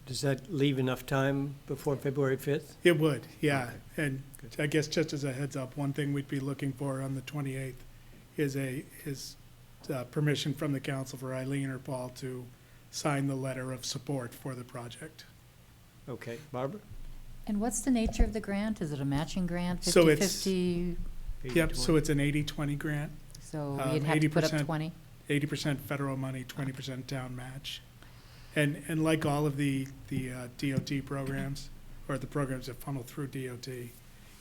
Does that leave enough time before February 5th? It would, yeah. And I guess just as a heads up, one thing we'd be looking for on the 28th is permission from the council for Eileen or Paul to sign the letter of support for the project. Okay, Barbara? And what's the nature of the grant? Is it a matching grant, So it's- 50/50? Yep, so it's an 80-20 grant, So you'd have to put up 80%. 20? 80% federal money, 20% town match. And like all of the DOT programs, or the programs that funnel through DOT,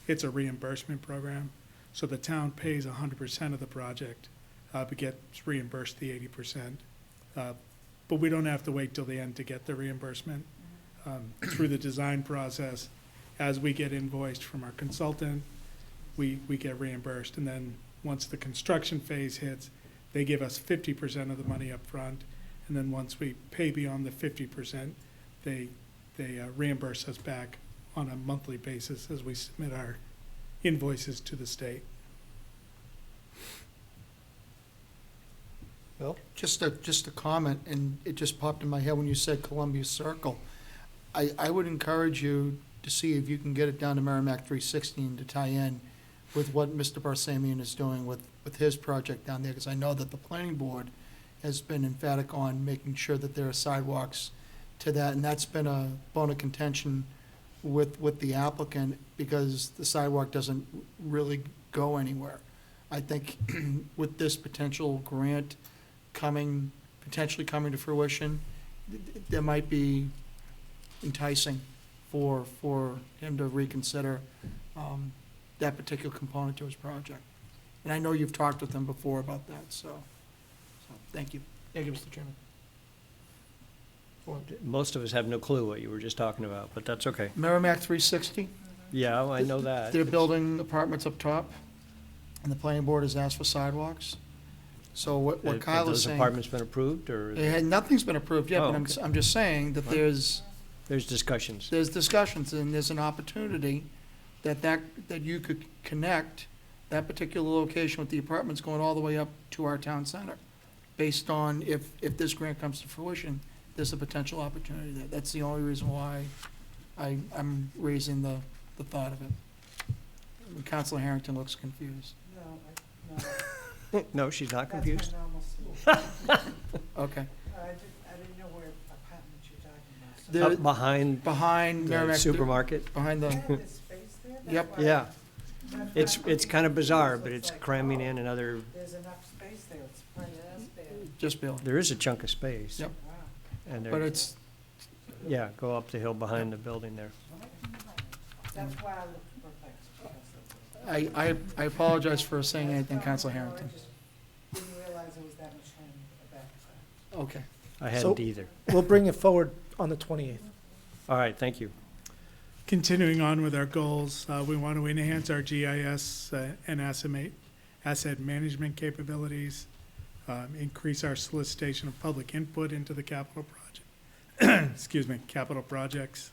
it's a reimbursement program. So the town pays 100% of the project, but gets reimbursed the 80%. But we don't have to wait till the end to get the reimbursement. Through the design process, as we get invoiced from our consultant, we get reimbursed. And then once the construction phase hits, they give us 50% of the money up front. And then once we pay beyond the 50%, they reimburse us back on a monthly basis as we submit our invoices to the state. Just a comment, and it just popped in my head when you said Columbia Circle. I would encourage you to see if you can get it down to Merrimack 360 and to tie in with what Mr. Barsamian is doing with his project down there, because I know that the planning board has been emphatic on making sure that there are sidewalks to that, and that's been a bone of contention with the applicant, because the sidewalk doesn't really go anywhere. I think with this potential grant potentially coming to fruition, there might be enticing for him to reconsider that particular component to his project. And I know you've talked with him before about that, so thank you. Thank you, Mr. Chairman. Most of us have no clue what you were just talking about, but that's okay. Merrimack 360, Yeah, I know that. they're building apartments up top, and the planning board has asked for sidewalks. So what Have Kyle is those saying, apartments been approved, or nothing's been approved yet, Oh, but okay. I'm just saying that there's discussions? discussions, and there's an opportunity that you could connect that particular location with the apartments going all the way up to our town center. Based on if this grant comes to fruition, there's a potential opportunity there. That's the only reason why I'm raising the thought of it. Councilor Harrington looks confused. No, No, she's not that's confused? my normal speech. Okay. I didn't know where apartments you're talking about. Up behind Behind the Merrimack, supermarket? behind the, There's space there? That's Yep. why- Yeah, that's why it's I'm kind of confused. bizarre, It's but it's like, cramming oh, in another, There's enough space there, it's plenty of space. just Bill. there is a chunk of space. Yep. Wow. And But there, it's, yeah, go up the hill behind the building there. That's why I looked perplexed. because of this. I apologize for saying anything, Councilor No, Harrington. I just didn't realize it was that much time back. Okay. I hadn't either. we'll bring it forward on the 28th. All right, thank you. Continuing on with our goals, we want to enhance our GIS and asset management capabilities, increase our solicitation of public input into the capital project, excuse me, capital projects.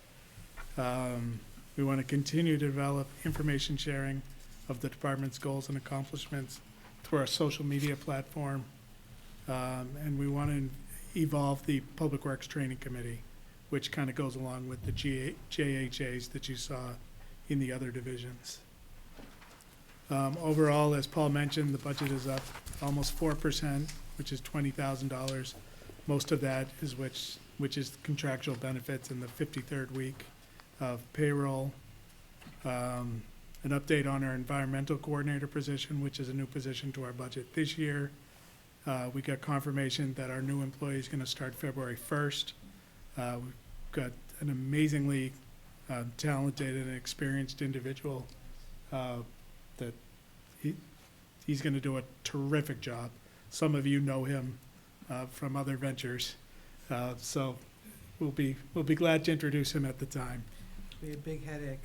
We want to continue to develop information sharing of the department's goals and accomplishments through our social media platform. And we want to evolve the Public Works Training Committee, which kind of goes along with the JHAs that you saw in the other divisions. Overall, as Paul mentioned, the budget is up almost 4%, which is $20,000. Most of that is which is contractual benefits in the 53rd week of payroll. An update on our environmental coordinator position, which is a new position to our budget this year. We got confirmation that our new employee is going to start February 1st. We've got an amazingly talented and experienced individual that he's going to do a terrific job. Some of you know him from other ventures, so we'll be glad to introduce him at the time. Be a big headache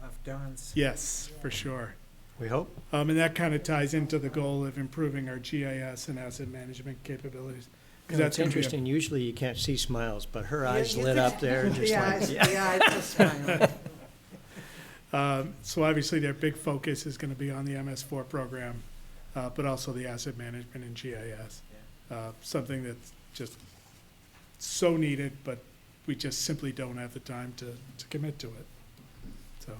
of Don's. Yes, for sure. We hope. And that kind of ties into the goal of improving our GIS and asset management capabilities. You know, it's interesting, usually you can't see smiles, but her eyes Yeah, lit up there, just The like, eyes, yeah. the eyes are smiling. So obviously their big focus is going to be on the MS4 program, but also the asset management and GIS. Something that's just so needed, but we just simply don't have the time to commit to it. So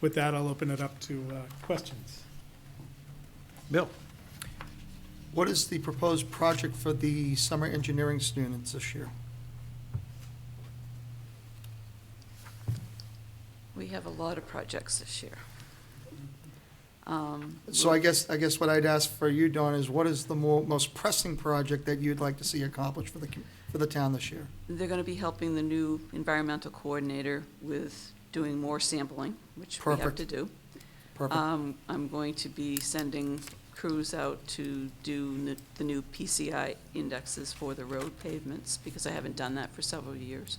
with that, I'll open it up to questions. Bill? What is the proposed project for the summer engineering students this year? We have a lot of projects this year. So I guess what I'd ask for you, Dawn, is what is the most pressing project that you'd like to see accomplished for the town this year? They're going to be helping the new environmental coordinator with doing more sampling, which we have Perfect. to do. Perfect. I'm going to be sending crews out to do the new PCI indexes for the road pavements, because I haven't done that for several years.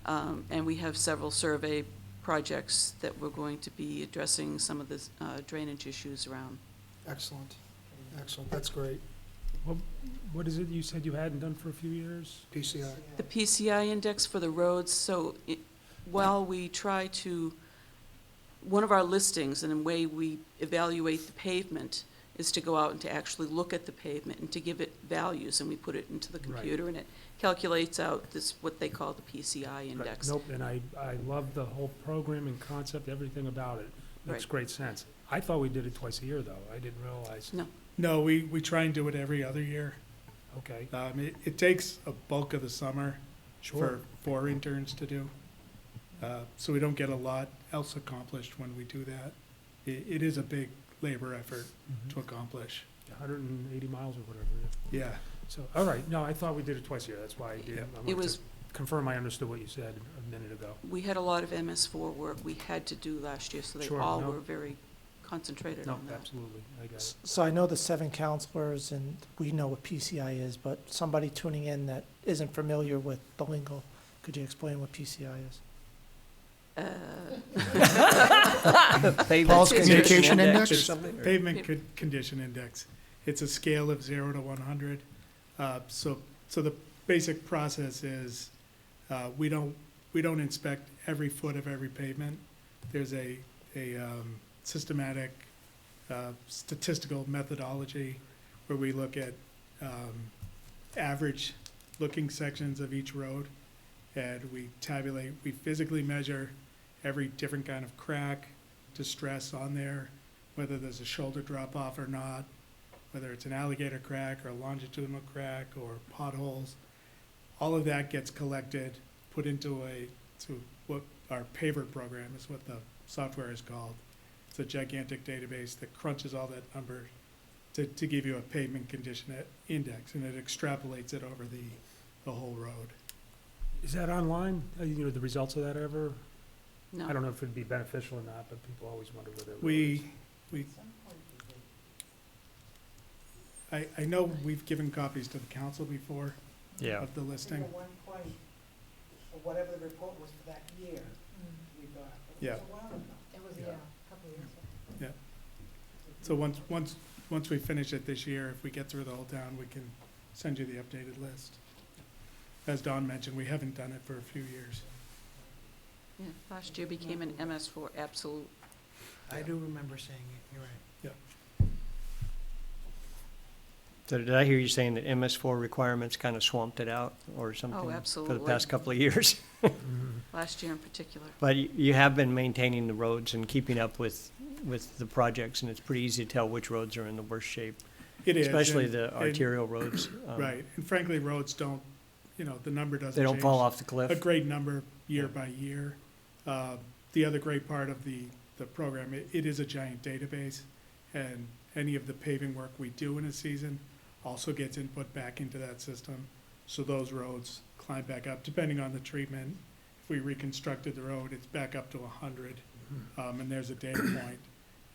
And we have several survey projects that we're going to be addressing some of the drainage issues around. Excellent. Excellent. That's great. What is it you said you hadn't done for a few years? PCI. The PCI index for the roads, so while we try to, one of our listings and the way we evaluate the pavement is to go out and to actually look at the pavement and to give it values, and we put it into the computer, and it calculates out this, what they call the PCI index. Nope, and I love the whole program and concept, everything about it. Makes Right. great sense. I thought we did it twice a year, though. I didn't realize. No. No, we try and do it every other year. Okay, It takes a bulk of the summer sure. for 4 interns to do. So we don't get a lot else accomplished when we do that. It is a big labor effort to accomplish. 180 miles or whatever. Yeah. So, all right, no, I thought we did it twice a year. That's why I did. Yeah. I It wanted was, to confirm I understood what you said a minute ago. we had a lot of MS4 work we had to do last year, so they Sure, all no. were very concentrated No, on that. absolutely, I got it. So I know the 7 counselors, and we know what PCI is, but somebody tuning in that isn't familiar with the lingo, could you explain what PCI is? Pavement Paul's condition communication index? or something, or- Pavement condition index. It's a scale of 0 to 100. So the basic process is, we don't inspect every foot of every pavement. There's a systematic statistical methodology where we look at average looking sections of each road, and we physically measure every different kind of crack, distress on there, whether there's a shoulder drop off or not, whether it's an alligator crack or a longitudinal crack or potholes. All of that gets collected, put into what our paver program is, what the software is called. It's a gigantic database that crunches all that number to give you a pavement condition index, and it extrapolates it over the whole road. Is that online? The results of that ever? No. I don't know if it'd be beneficial or not, but people always wonder whether. I know we've given copies to the council before Yeah. of the listing. At one point, or whatever the report was for that year, we got. Yeah. It was a while ago. It was, Yeah. a couple of years ago. So once we finish it this year, if we get through the whole town, we can send you the updated list. As Don mentioned, we haven't done it for a few years. Yeah, last year became an MS4 absolute. I do remember saying it, you're right. So did I hear you saying that MS4 requirements kind of swamped it out or something? For the absolutely. past couple of years? Last year in particular. But you have been maintaining the roads and keeping up with the projects, and it's pretty easy to tell which roads are in the worst shape, It is. especially and- the and- arterial roads. Right, and frankly, roads don't, the number doesn't They don't change fall off the cliff. a great number year by year. The other great part of the program, it is a giant database, and any of the paving work we do in a season also gets input back into that system. So those roads climb back up, depending on the treatment. If we reconstructed the road, it's back up to 100, and there's a data point.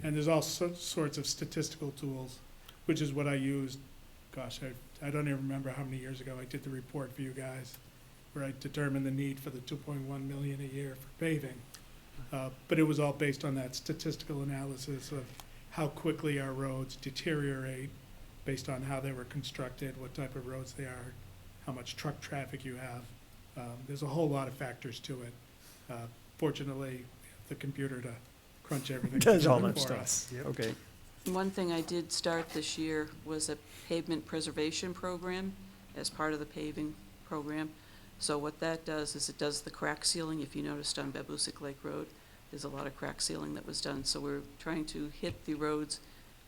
And there's all sorts of statistical tools, which is what I used, gosh, I don't even remember how many years ago I did the report for you guys, where I determined the need for the 2.1 million a year for paving. But it was all based on that statistical analysis of how quickly our roads deteriorate based on how they were constructed, what type of roads they are, how much truck traffic you have. There's a whole lot of factors to it. Fortunately, we have the computer to crunch everything Does all together that for stuff. us. Okay. One thing I did start this year was a pavement preservation program as part of the paving program. So what that does is it does the crack sealing. If you noticed on Babusick Lake Road, there's a lot of crack sealing that was done. So we're trying to hit the roads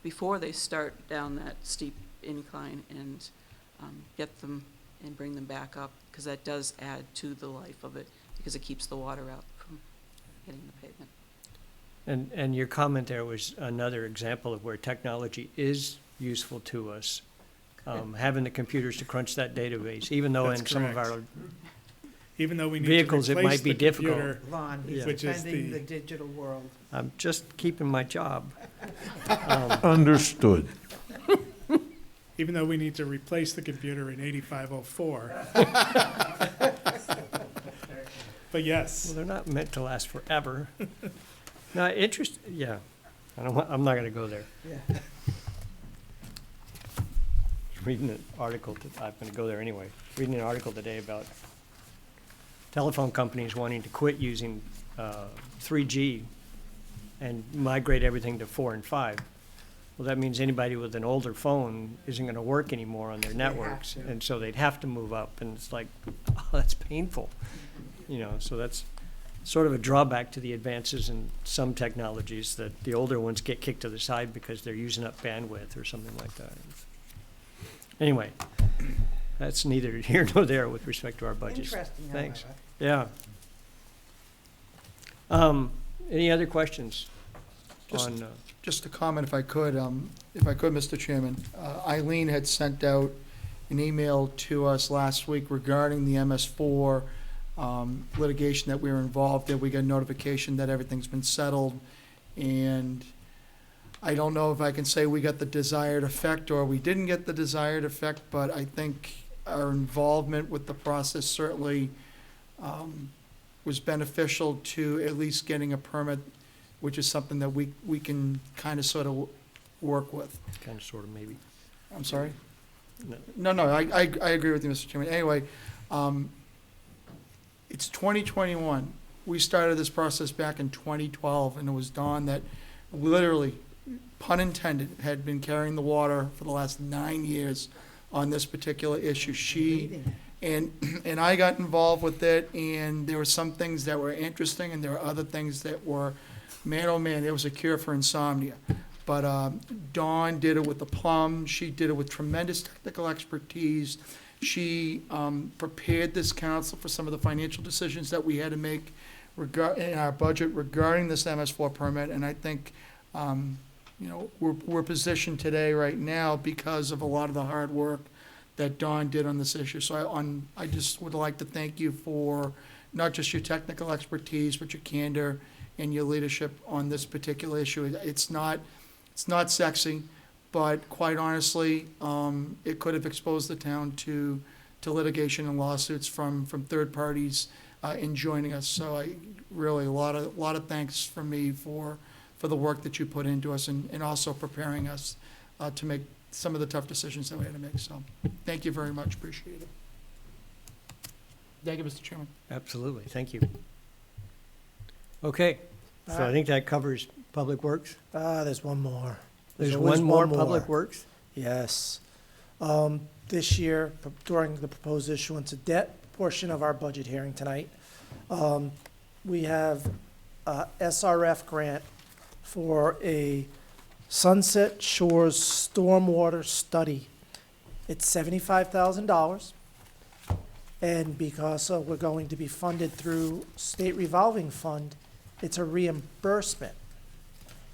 before they start down that steep incline and get them and bring them back up, because that does add to the life of it, because it keeps the water out from hitting the pavement. And your comment there was another example of where technology is useful to us. Having the computers to crunch that database, even though That's in some of correct. our Even though we need vehicles, to it replace might be the difficult. computer, Lon, he's Which is defending the- the digital world. I'm just keeping my job. Understood. even though we need to replace the computer in 8504. But Well, yes, they're not meant to last forever. No, yeah. I'm not gonna go there. Yeah. Reading an article, I'm gonna go there anyway. Reading an article today about telephone companies wanting to quit using 3G and migrate everything to 4 and 5. Well, that means anybody with an older phone isn't gonna work anymore on their networks, to. and so they'd have to move up, and it's like, oh, that's painful. So that's sort of a drawback to the advances in some technologies, that the older ones get kicked to the side because they're using up bandwidth or something like that. Anyway, that's neither here nor there with respect to our budgets. Interesting, Thanks. however. Yeah. Any other questions Just- on, Just a comment, if I could, Mr. Chairman. Eileen had sent out an email to us last week regarding the MS4 litigation that we were involved in. We got notification that everything's been settled, and I don't know if I can say we got the desired effect or we didn't get the desired effect, but I think our involvement with the process certainly was beneficial to at least getting a permit, which is something that we can kind of sort of work with. kind of, sort of, maybe? I'm sorry? No. No, I agree with you, Mr. Chairman. Anyway, it's 2021. We started this process back in 2012, and it was Dawn that literally, pun intended, had been carrying the water for the last 9 years on this particular issue. She and I got involved with it, and there were some things that were interesting, and there were other things that were, man, oh man, it was a cure for insomnia. But Dawn did it with the plum. She did it with tremendous technical expertise. She prepared this council for some of the financial decisions that we had to make in our budget regarding this MS4 permit. And I think, we're positioned today, right now, because of a lot of the hard work that Dawn did on this issue. So I just would like to thank you for not just your technical expertise, but your candor and your leadership on this particular issue. It's not sexy, but quite honestly, it could have exposed the town to litigation and lawsuits from third parties in joining us. So I really, a lot of thanks from me for for the work that you put into us and also preparing us to make some of the tough decisions that we had to make. So thank you very much. Appreciate it. Thank you, Mr. Chairman. Absolutely, thank you. Okay, so I think that covers Public Works. There's one more. There's always one more Public Works? Yes. This year, during the proposed issuance of debt portion of our budget hearing tonight, we have a SRF grant for a Sunset Shores stormwater study. It's $75,000. And because we're going to be funded through state revolving fund, it's a reimbursement.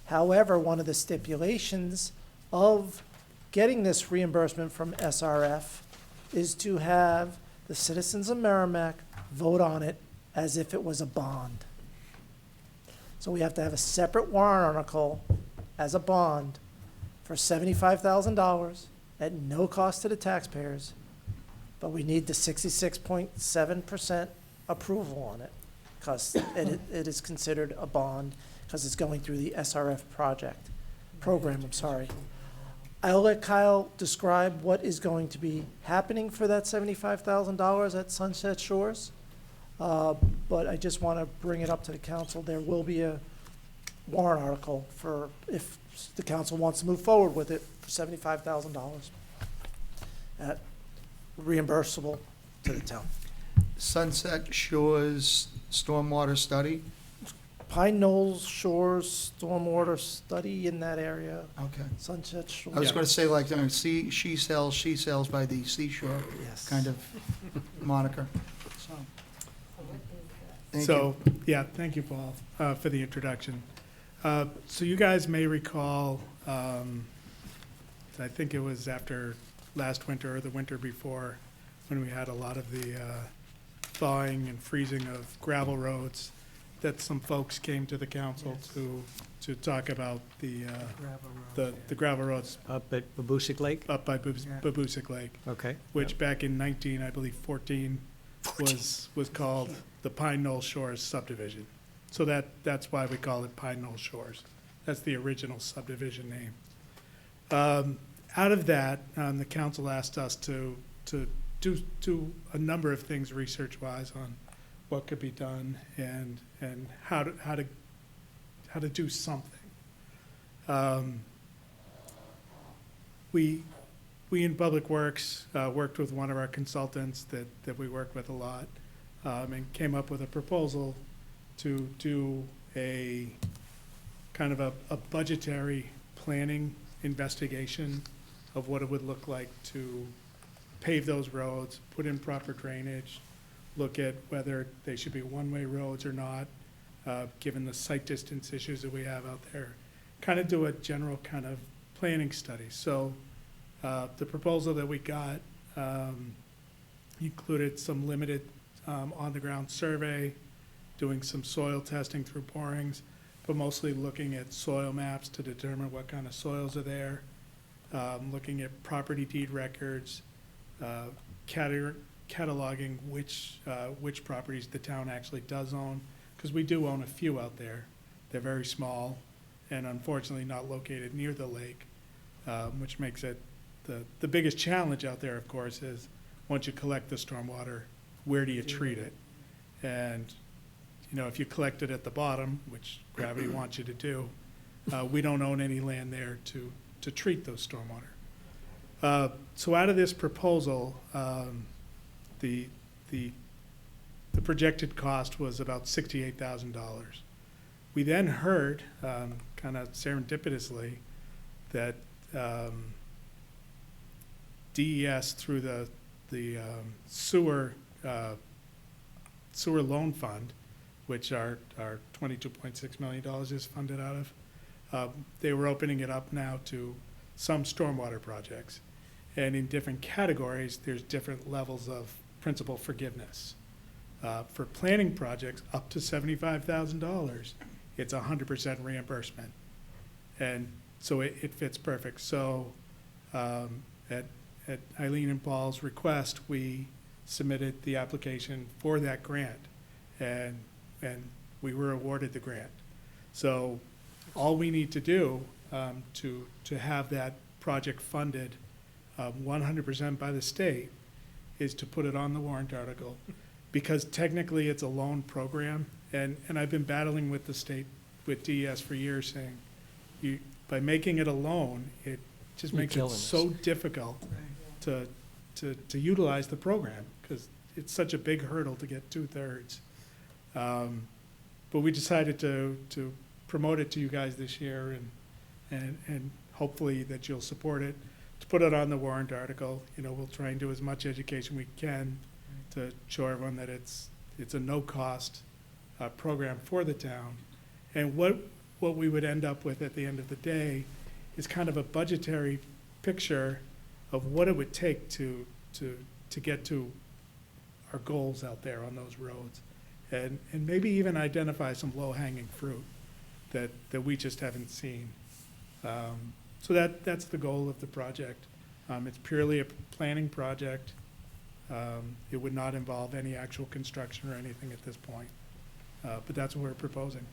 However, one of the stipulations of getting this reimbursement from SRF is to have the citizens of Merrimack vote on it as if it was a bond. So we have to have a separate warrant article as a bond for $75,000 at no cost to the taxpayers, but we need the 66.7% approval on it, because it is considered a bond, because it's going through the SRF program, I'm sorry. I'll let Kyle describe what is going to be happening for that $75,000 at Sunset Shores. But I just want to bring it up to the council. There will be a warrant article for, if the council wants to move forward with it, for $75,000 at reimbursable to the town. Sunset Shores Stormwater Study. Pine Knolls Shores Stormwater Study in that area, Okay. Sunset Shores. I was going to say like, she sells by the seashore Yes. kind of moniker. So, thank So, yeah, thank you, Paul, for the introduction. So you guys may recall, I think it was after last winter or the winter before, when we had a lot of the thawing and freezing of gravel roads, that some folks came to the council to talk about the gravel roads Up at Babusick Lake? up by Babusick Lake, Okay. which back in 14 was called the Pine Knoll Shores subdivision. So that's why we call it Pine Knoll Shores. That's the original subdivision name. Out of that, the council asked us to do a number of things research-wise on what could be done and how to do something. We in Public Works worked with one of our consultants that we work with a lot, and came up with a proposal to do a kind of a budgetary planning investigation of what it would look like to pave those roads, put in proper drainage, look at whether they should be one-way roads or not, given the sight distance issues that we have out there. Kind of do a general kind of planning study. So the proposal that we got included some limited on-the-ground survey, doing some soil testing through borings, but mostly looking at soil maps to determine what kind of soils are there, looking at property deed records, cataloging which properties the town actually does own, because we do own a few out there. They're very small and unfortunately not located near the lake, which makes it the biggest challenge out there, of course, is once you collect the stormwater, where do you treat it? And, if you collect it at the bottom, which gravity wants you to do, we don't own any land there to treat those stormwater. So out of this proposal, the projected cost was about $68,000. We then heard, kind of serendipitously, that DES through the sewer loan fund, which our $22.6 million is funded out of, they were opening it up now to some stormwater projects. And in different categories, there's different levels of principal forgiveness. For planning projects up to $75,000, it's 100% reimbursement. And so it fits perfect. So at Eileen and Paul's request, we submitted the application for that grant, and we were awarded the grant. So All we need to do to have that project funded 100% by the state is to put it on the warrant article, because technically it's a loan program, and I've been battling with the state, with DES for years, saying, by making it a loan, it just You're makes it killing us. so difficult to utilize the program, because it's such a big hurdle to get 2/3. But we decided to promote it to you guys this year, and hopefully that you'll support it, to put it on the warrant article. You know, we'll try and do as much education we can to show everyone that it's a no-cost program for the town. And what we would end up with at the end of the day is kind of a budgetary picture of what it would take to get to our goals out there on those roads. And maybe even identify some low-hanging fruit that we just haven't seen. So that's the goal of the project. It's purely a planning project. It would not involve any actual construction or anything at this point. But that's what we're proposing.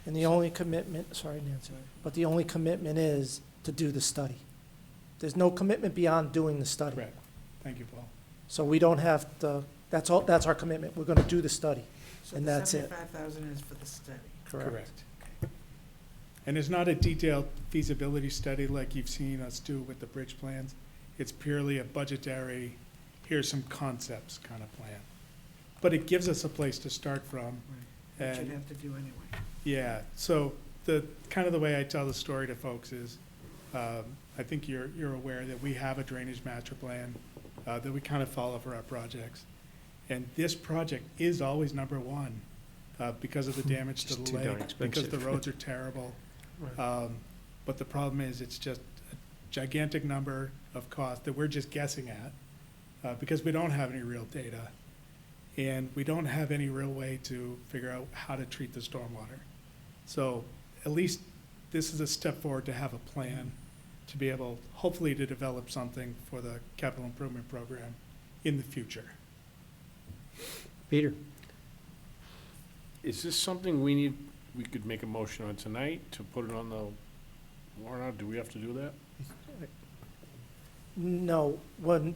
And the only commitment, sorry, Nancy, but the only commitment is to do the study. There's no commitment beyond doing the study. Correct. Thank you, Paul. So we don't have to, that's all, that's our commitment. We're gonna do the study. So And the that's it. 75,000 is for the study. Correct. And it's not a detailed feasibility study like you've seen us do with the bridge plans. It's purely a budgetary, here's some concepts kind of plan. But it gives us a place to start from. Which you'd And, have to do anyway. yeah, so the way I tell the story to folks is, I think you're aware that we have a drainage master plan that we kind of follow for our projects. And this project is always number one because of the damage to Just the too darn lake, because the expensive. roads are terrible. But the problem is, it's just a gigantic number of costs that we're just guessing at because we don't have any real data. And we don't have any real way to figure out how to treat the stormwater. So at least this is a step forward to have a plan to be able, hopefully, to develop something for the capital improvement program in the future. Peter? Is this something we could make a motion on tonight to put it on the warrant? Do we have to do that? No, I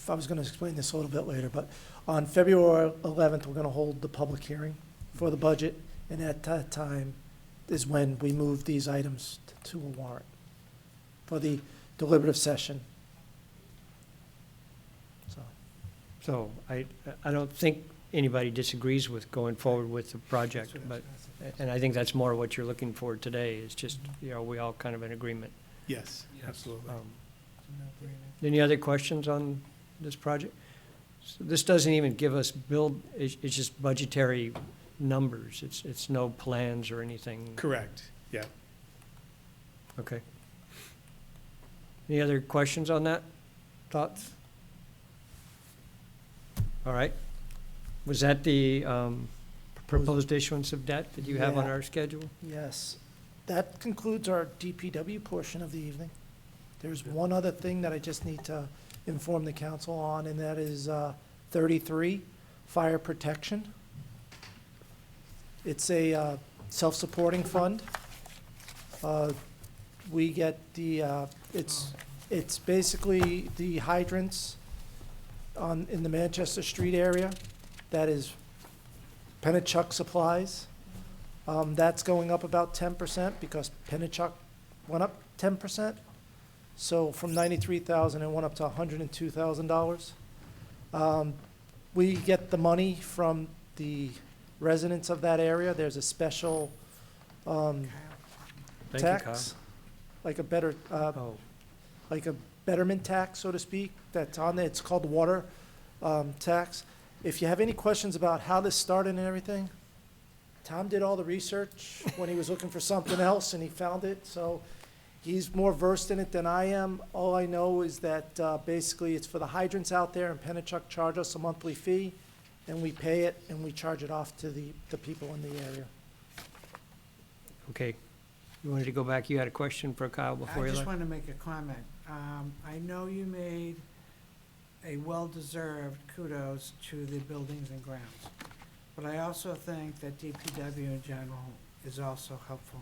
was gonna explain this a little bit later, but on February 11th, we're gonna hold the public hearing for the budget, and at that time is when we move these items to a warrant for the deliberative session. So I don't think anybody disagrees with going forward with the project, but, and I think that's more what you're looking for today, is just, we all kind of in agreement. Yes, absolutely. Any other questions on this project? So this doesn't even give us it's just budgetary numbers. It's no plans or anything. Correct, yeah. Okay. Any other questions on that? Thoughts? All right. Was that the proposed issuance of debt that you have on Yeah. our schedule? Yes. That concludes our DPW portion of the evening. There's one other thing that I just need to inform the council on, and that is 33, fire protection. It's a self-supporting fund. We get it's basically the hydrants in the Manchester Street area. That is Pennachuck Supplies. That's going up about 10% because Pennachuck went up 10%. So from 93,000, it went up to $102,000. We get the money from the residents of that area. There's a special Thank you, tax, like a better, Oh, like a betterment tax, so to speak, that's on there. It's called water tax. If you have any questions about how this started and everything, Tom did all the research when he was looking for something else, and he found it, so he's more versed in it than I am. All I know is that basically it's for the hydrants out there, and Pennachuck charge us a monthly fee, and we pay it, and we charge it off to the people in the area. okay. You wanted to go back, you had a question for Kyle before I you just left? wanted to make a comment. I know you made a well-deserved kudos to the buildings and grounds, but I also think that DPW in general is also helpful.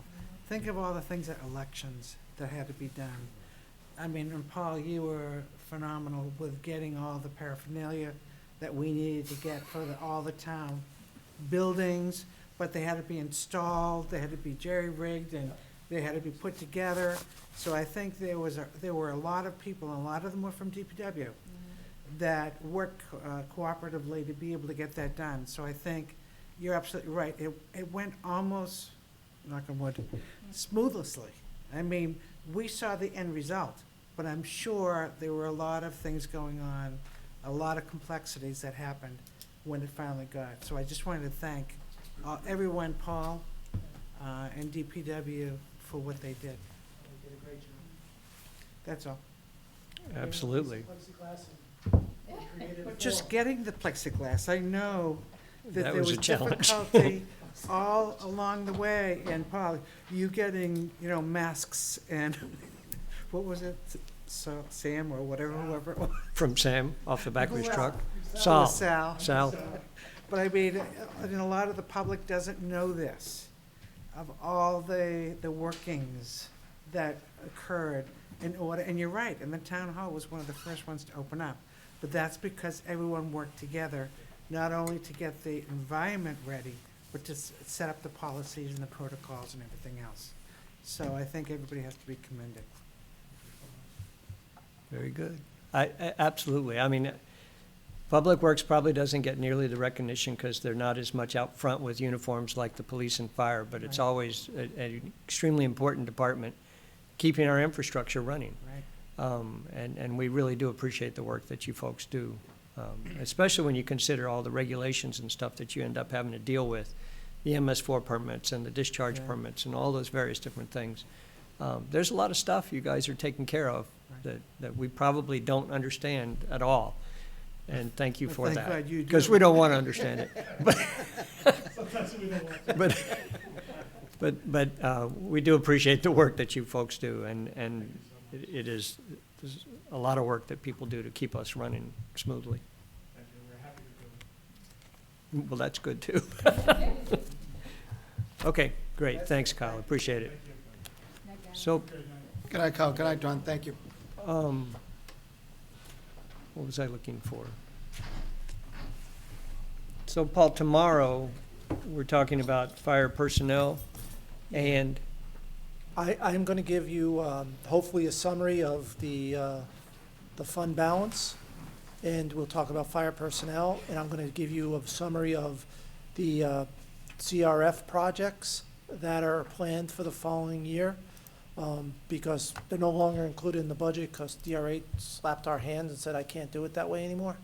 think of all the things at elections that had to be done. I mean, and Paul, you were phenomenal with getting all the paraphernalia that we needed to get for all the town buildings, but they had to be installed, they had to be jerry-rigged, and they had to be put together. So I think there were a lot of people, and a lot of them were from DPW, that worked cooperatively to be able to get that done. So I think you're absolutely right. It went almost, knock on wood, smoothly. I mean, we saw the end result, but I'm sure there were a lot of things going on, a lot of complexities that happened when it finally got. So I just wanted to thank everyone, Paul, and DPW for what they did. They did a great job. That's all. Absolutely. Just getting the plexiglass, I know that That there was was a challenge. difficulty all along the way. And Paul, you getting, masks and, what was it? So Sam or whatever, whoever it was. From Sam, off the back of his Who truck. else? Sal. Sal. Sal. But I mean, a lot of the public doesn't know this, of all the workings that occurred in order, and you're right, and the town hall was one of the first ones to open up. But that's because everyone worked together, not only to get the environment ready, but to set up the policies and the protocols and everything else. So I think everybody has to be commended. Very good. Absolutely. I mean, Public Works probably doesn't get nearly the recognition because they're not as much out front with uniforms like the police and fire, but it's Right. always an extremely important department, keeping our infrastructure running. Right. And we really do appreciate the work that you folks do, especially when you consider all the regulations and stuff that you end up having to deal with, the MS4 permits and the discharge Yeah. permits and all those various different things. There's a lot of stuff you guys are taking care of Right. that we probably don't understand at all. And thank you Well, for thank that. God you Because do. we don't want to understand it. But we do appreciate the work that you folks do, and it is there's a lot of work that people do to keep us running smoothly. Well, that's good, too. Okay, great. Thanks, Kyle. Appreciate it. So, Good night, Kyle. Good night, Don. Thank you. what was I looking for? So, Paul, tomorrow, we're talking about fire personnel and, I'm going to give you hopefully a summary of the fund balance, and we'll talk about fire personnel, and I'm going to give you a summary of the CRF projects that are planned for the following year, because they're no longer included in the budget because DRA slapped our hands and said, I can't do it that way anymore,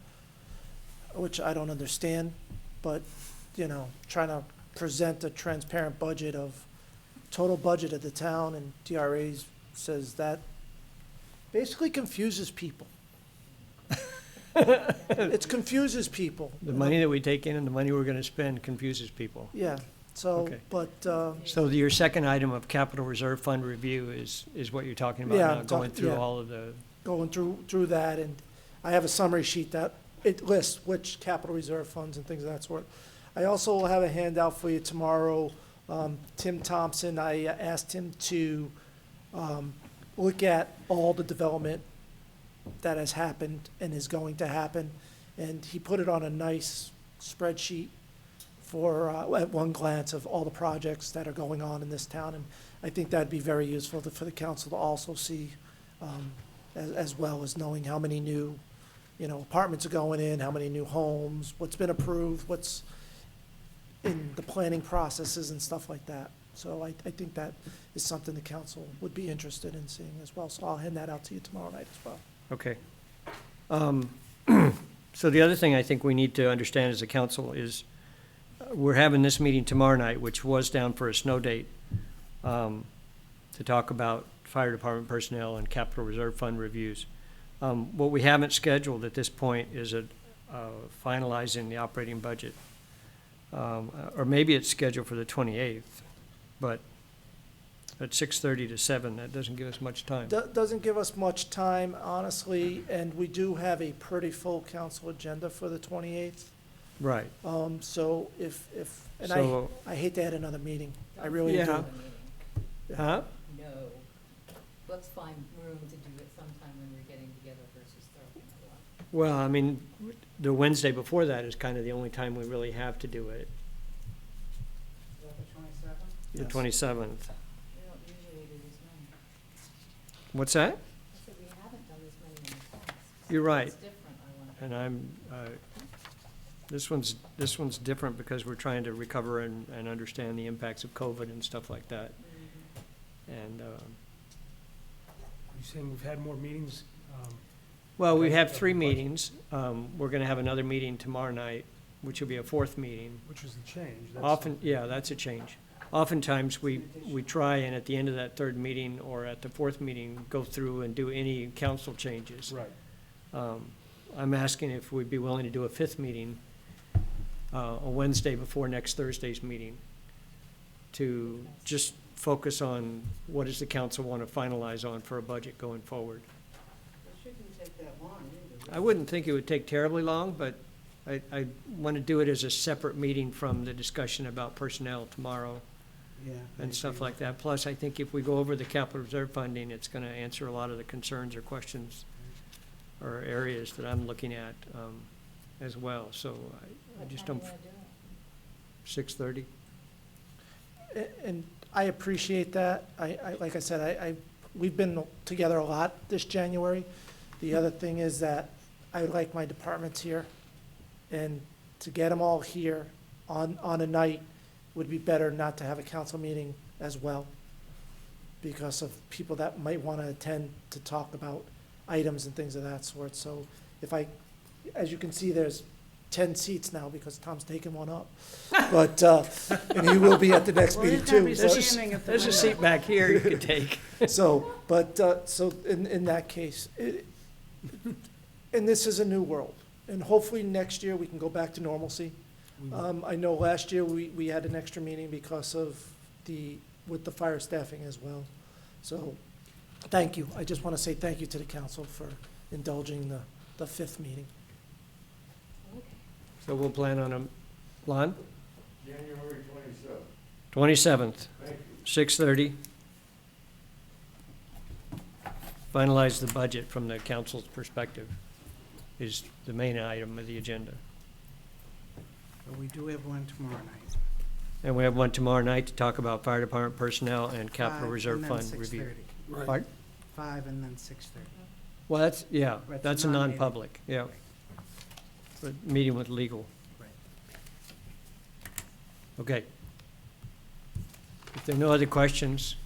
which I don't understand, but, trying to present a transparent budget of total budget of the town, and DRA says that basically confuses people. It confuses people. the money that we take in and the money we're going to spend confuses people. Yeah, so, Okay. but, So your second item of capital reserve fund review is what you're talking about Yeah, now, I'm going through yeah. all of the, going through that, and I have a summary sheet that it lists which capital reserve funds and things of that sort. I also will have a handout for you tomorrow. Tim Thompson, I asked him to look at all the development that has happened and is going to happen, and he put it on a nice spreadsheet for, at one glance, of all the projects that are going on in this town, and I think that'd be very useful for the council to also see, as well as knowing how many new, apartments are going in, how many new homes, what's been approved, what's in the planning processes and stuff like that. So I think that is something the council would be interested in seeing as well. So I'll hand that out to you tomorrow night as well. okay. So the other thing I think we need to understand as a council is we're having this meeting tomorrow night, which was down for a snow date, to talk about fire department personnel and capital reserve fund reviews. What we haven't scheduled at this point is finalizing the operating budget. Or maybe it's scheduled for the 28th, but at 6:30 to 7, that doesn't give us much time. Doesn't give us much time, honestly, and we do have a pretty full council agenda for the 28th. Right. So if, and So- I hate to add another meeting. I really do. Yeah. Huh? No. Let's find room to do it sometime when we're getting together versus throwing it out. Well, I mean, the Wednesday before that is kind of the only time we really have to do it, Is that the 27th? the Yes. 27th. We don't usually do this many. What's that? I said we haven't done this many in the past. You're right. It's different, I want. And this one's different because we're trying to recover and understand the impacts of COVID and stuff like that. And, You're saying we've had more meetings? well, we have 3 meetings. We're gonna have another meeting tomorrow night, which will be a 4th meeting. Which was the change. That's- Often, yeah, that's a change. Oftentimes, we try and at the end of that 3rd meeting or at the 4th meeting, go through and do any council changes. Right. I'm asking if we'd be willing to do a 5th meeting, a Wednesday before next Thursday's meeting, to just focus on what does the council want to finalize on for a budget going forward. It shouldn't take that long either. I wouldn't think it would take terribly long, but I want to do it as a separate meeting from the discussion about personnel tomorrow Yeah. and stuff like that. Plus, I think if we go over the capital reserve funding, it's going to answer a lot of the concerns or questions or areas that I'm looking at as well. So I just don't, 6:30? And I appreciate that. Like I said, we've been together a lot this January. The other thing is that I like my departments here, and to get them all here on a night would be better not to have a council meeting as well, because of people that might want to attend to talk about items and things of that sort. So as you can see, there's 10 seats now because Tom's taken one up. But, and he will be at the next Well, meeting he's gonna too. be So- standing at the There's a window. seat back here you can take. So, so in that case, and this is a new world. And hopefully next year we can go back to normalcy. I know last year we had an extra meeting because of with the fire staffing as well. So, thank you. I just want to say thank you to the council for indulging the 5th meeting. So we'll plan on Lon? January 27th. 27th, Thank you. 6:30. Finalize the budget from the council's perspective is the main item of the agenda. But we do have one tomorrow night. And we have one tomorrow night to talk about fire department personnel and 5, capital reserve and then fund review. 6:30. Pardon? 5 and then 6:30. Well, that's, yeah, That's that's a non-meeting. non-public, yeah. But meeting with legal. Right. Okay. If there are no other questions,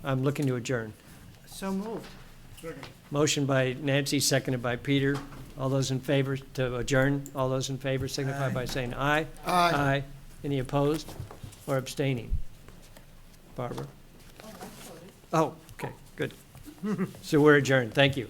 I'm looking to adjourn. So moved. Motion by Nancy, seconded by Peter. All those in favor to adjourn, all those in favor signify by saying aye. Aye. Any opposed or abstaining? Barbara? Oh, okay, good. So we're adjourned. Thank you.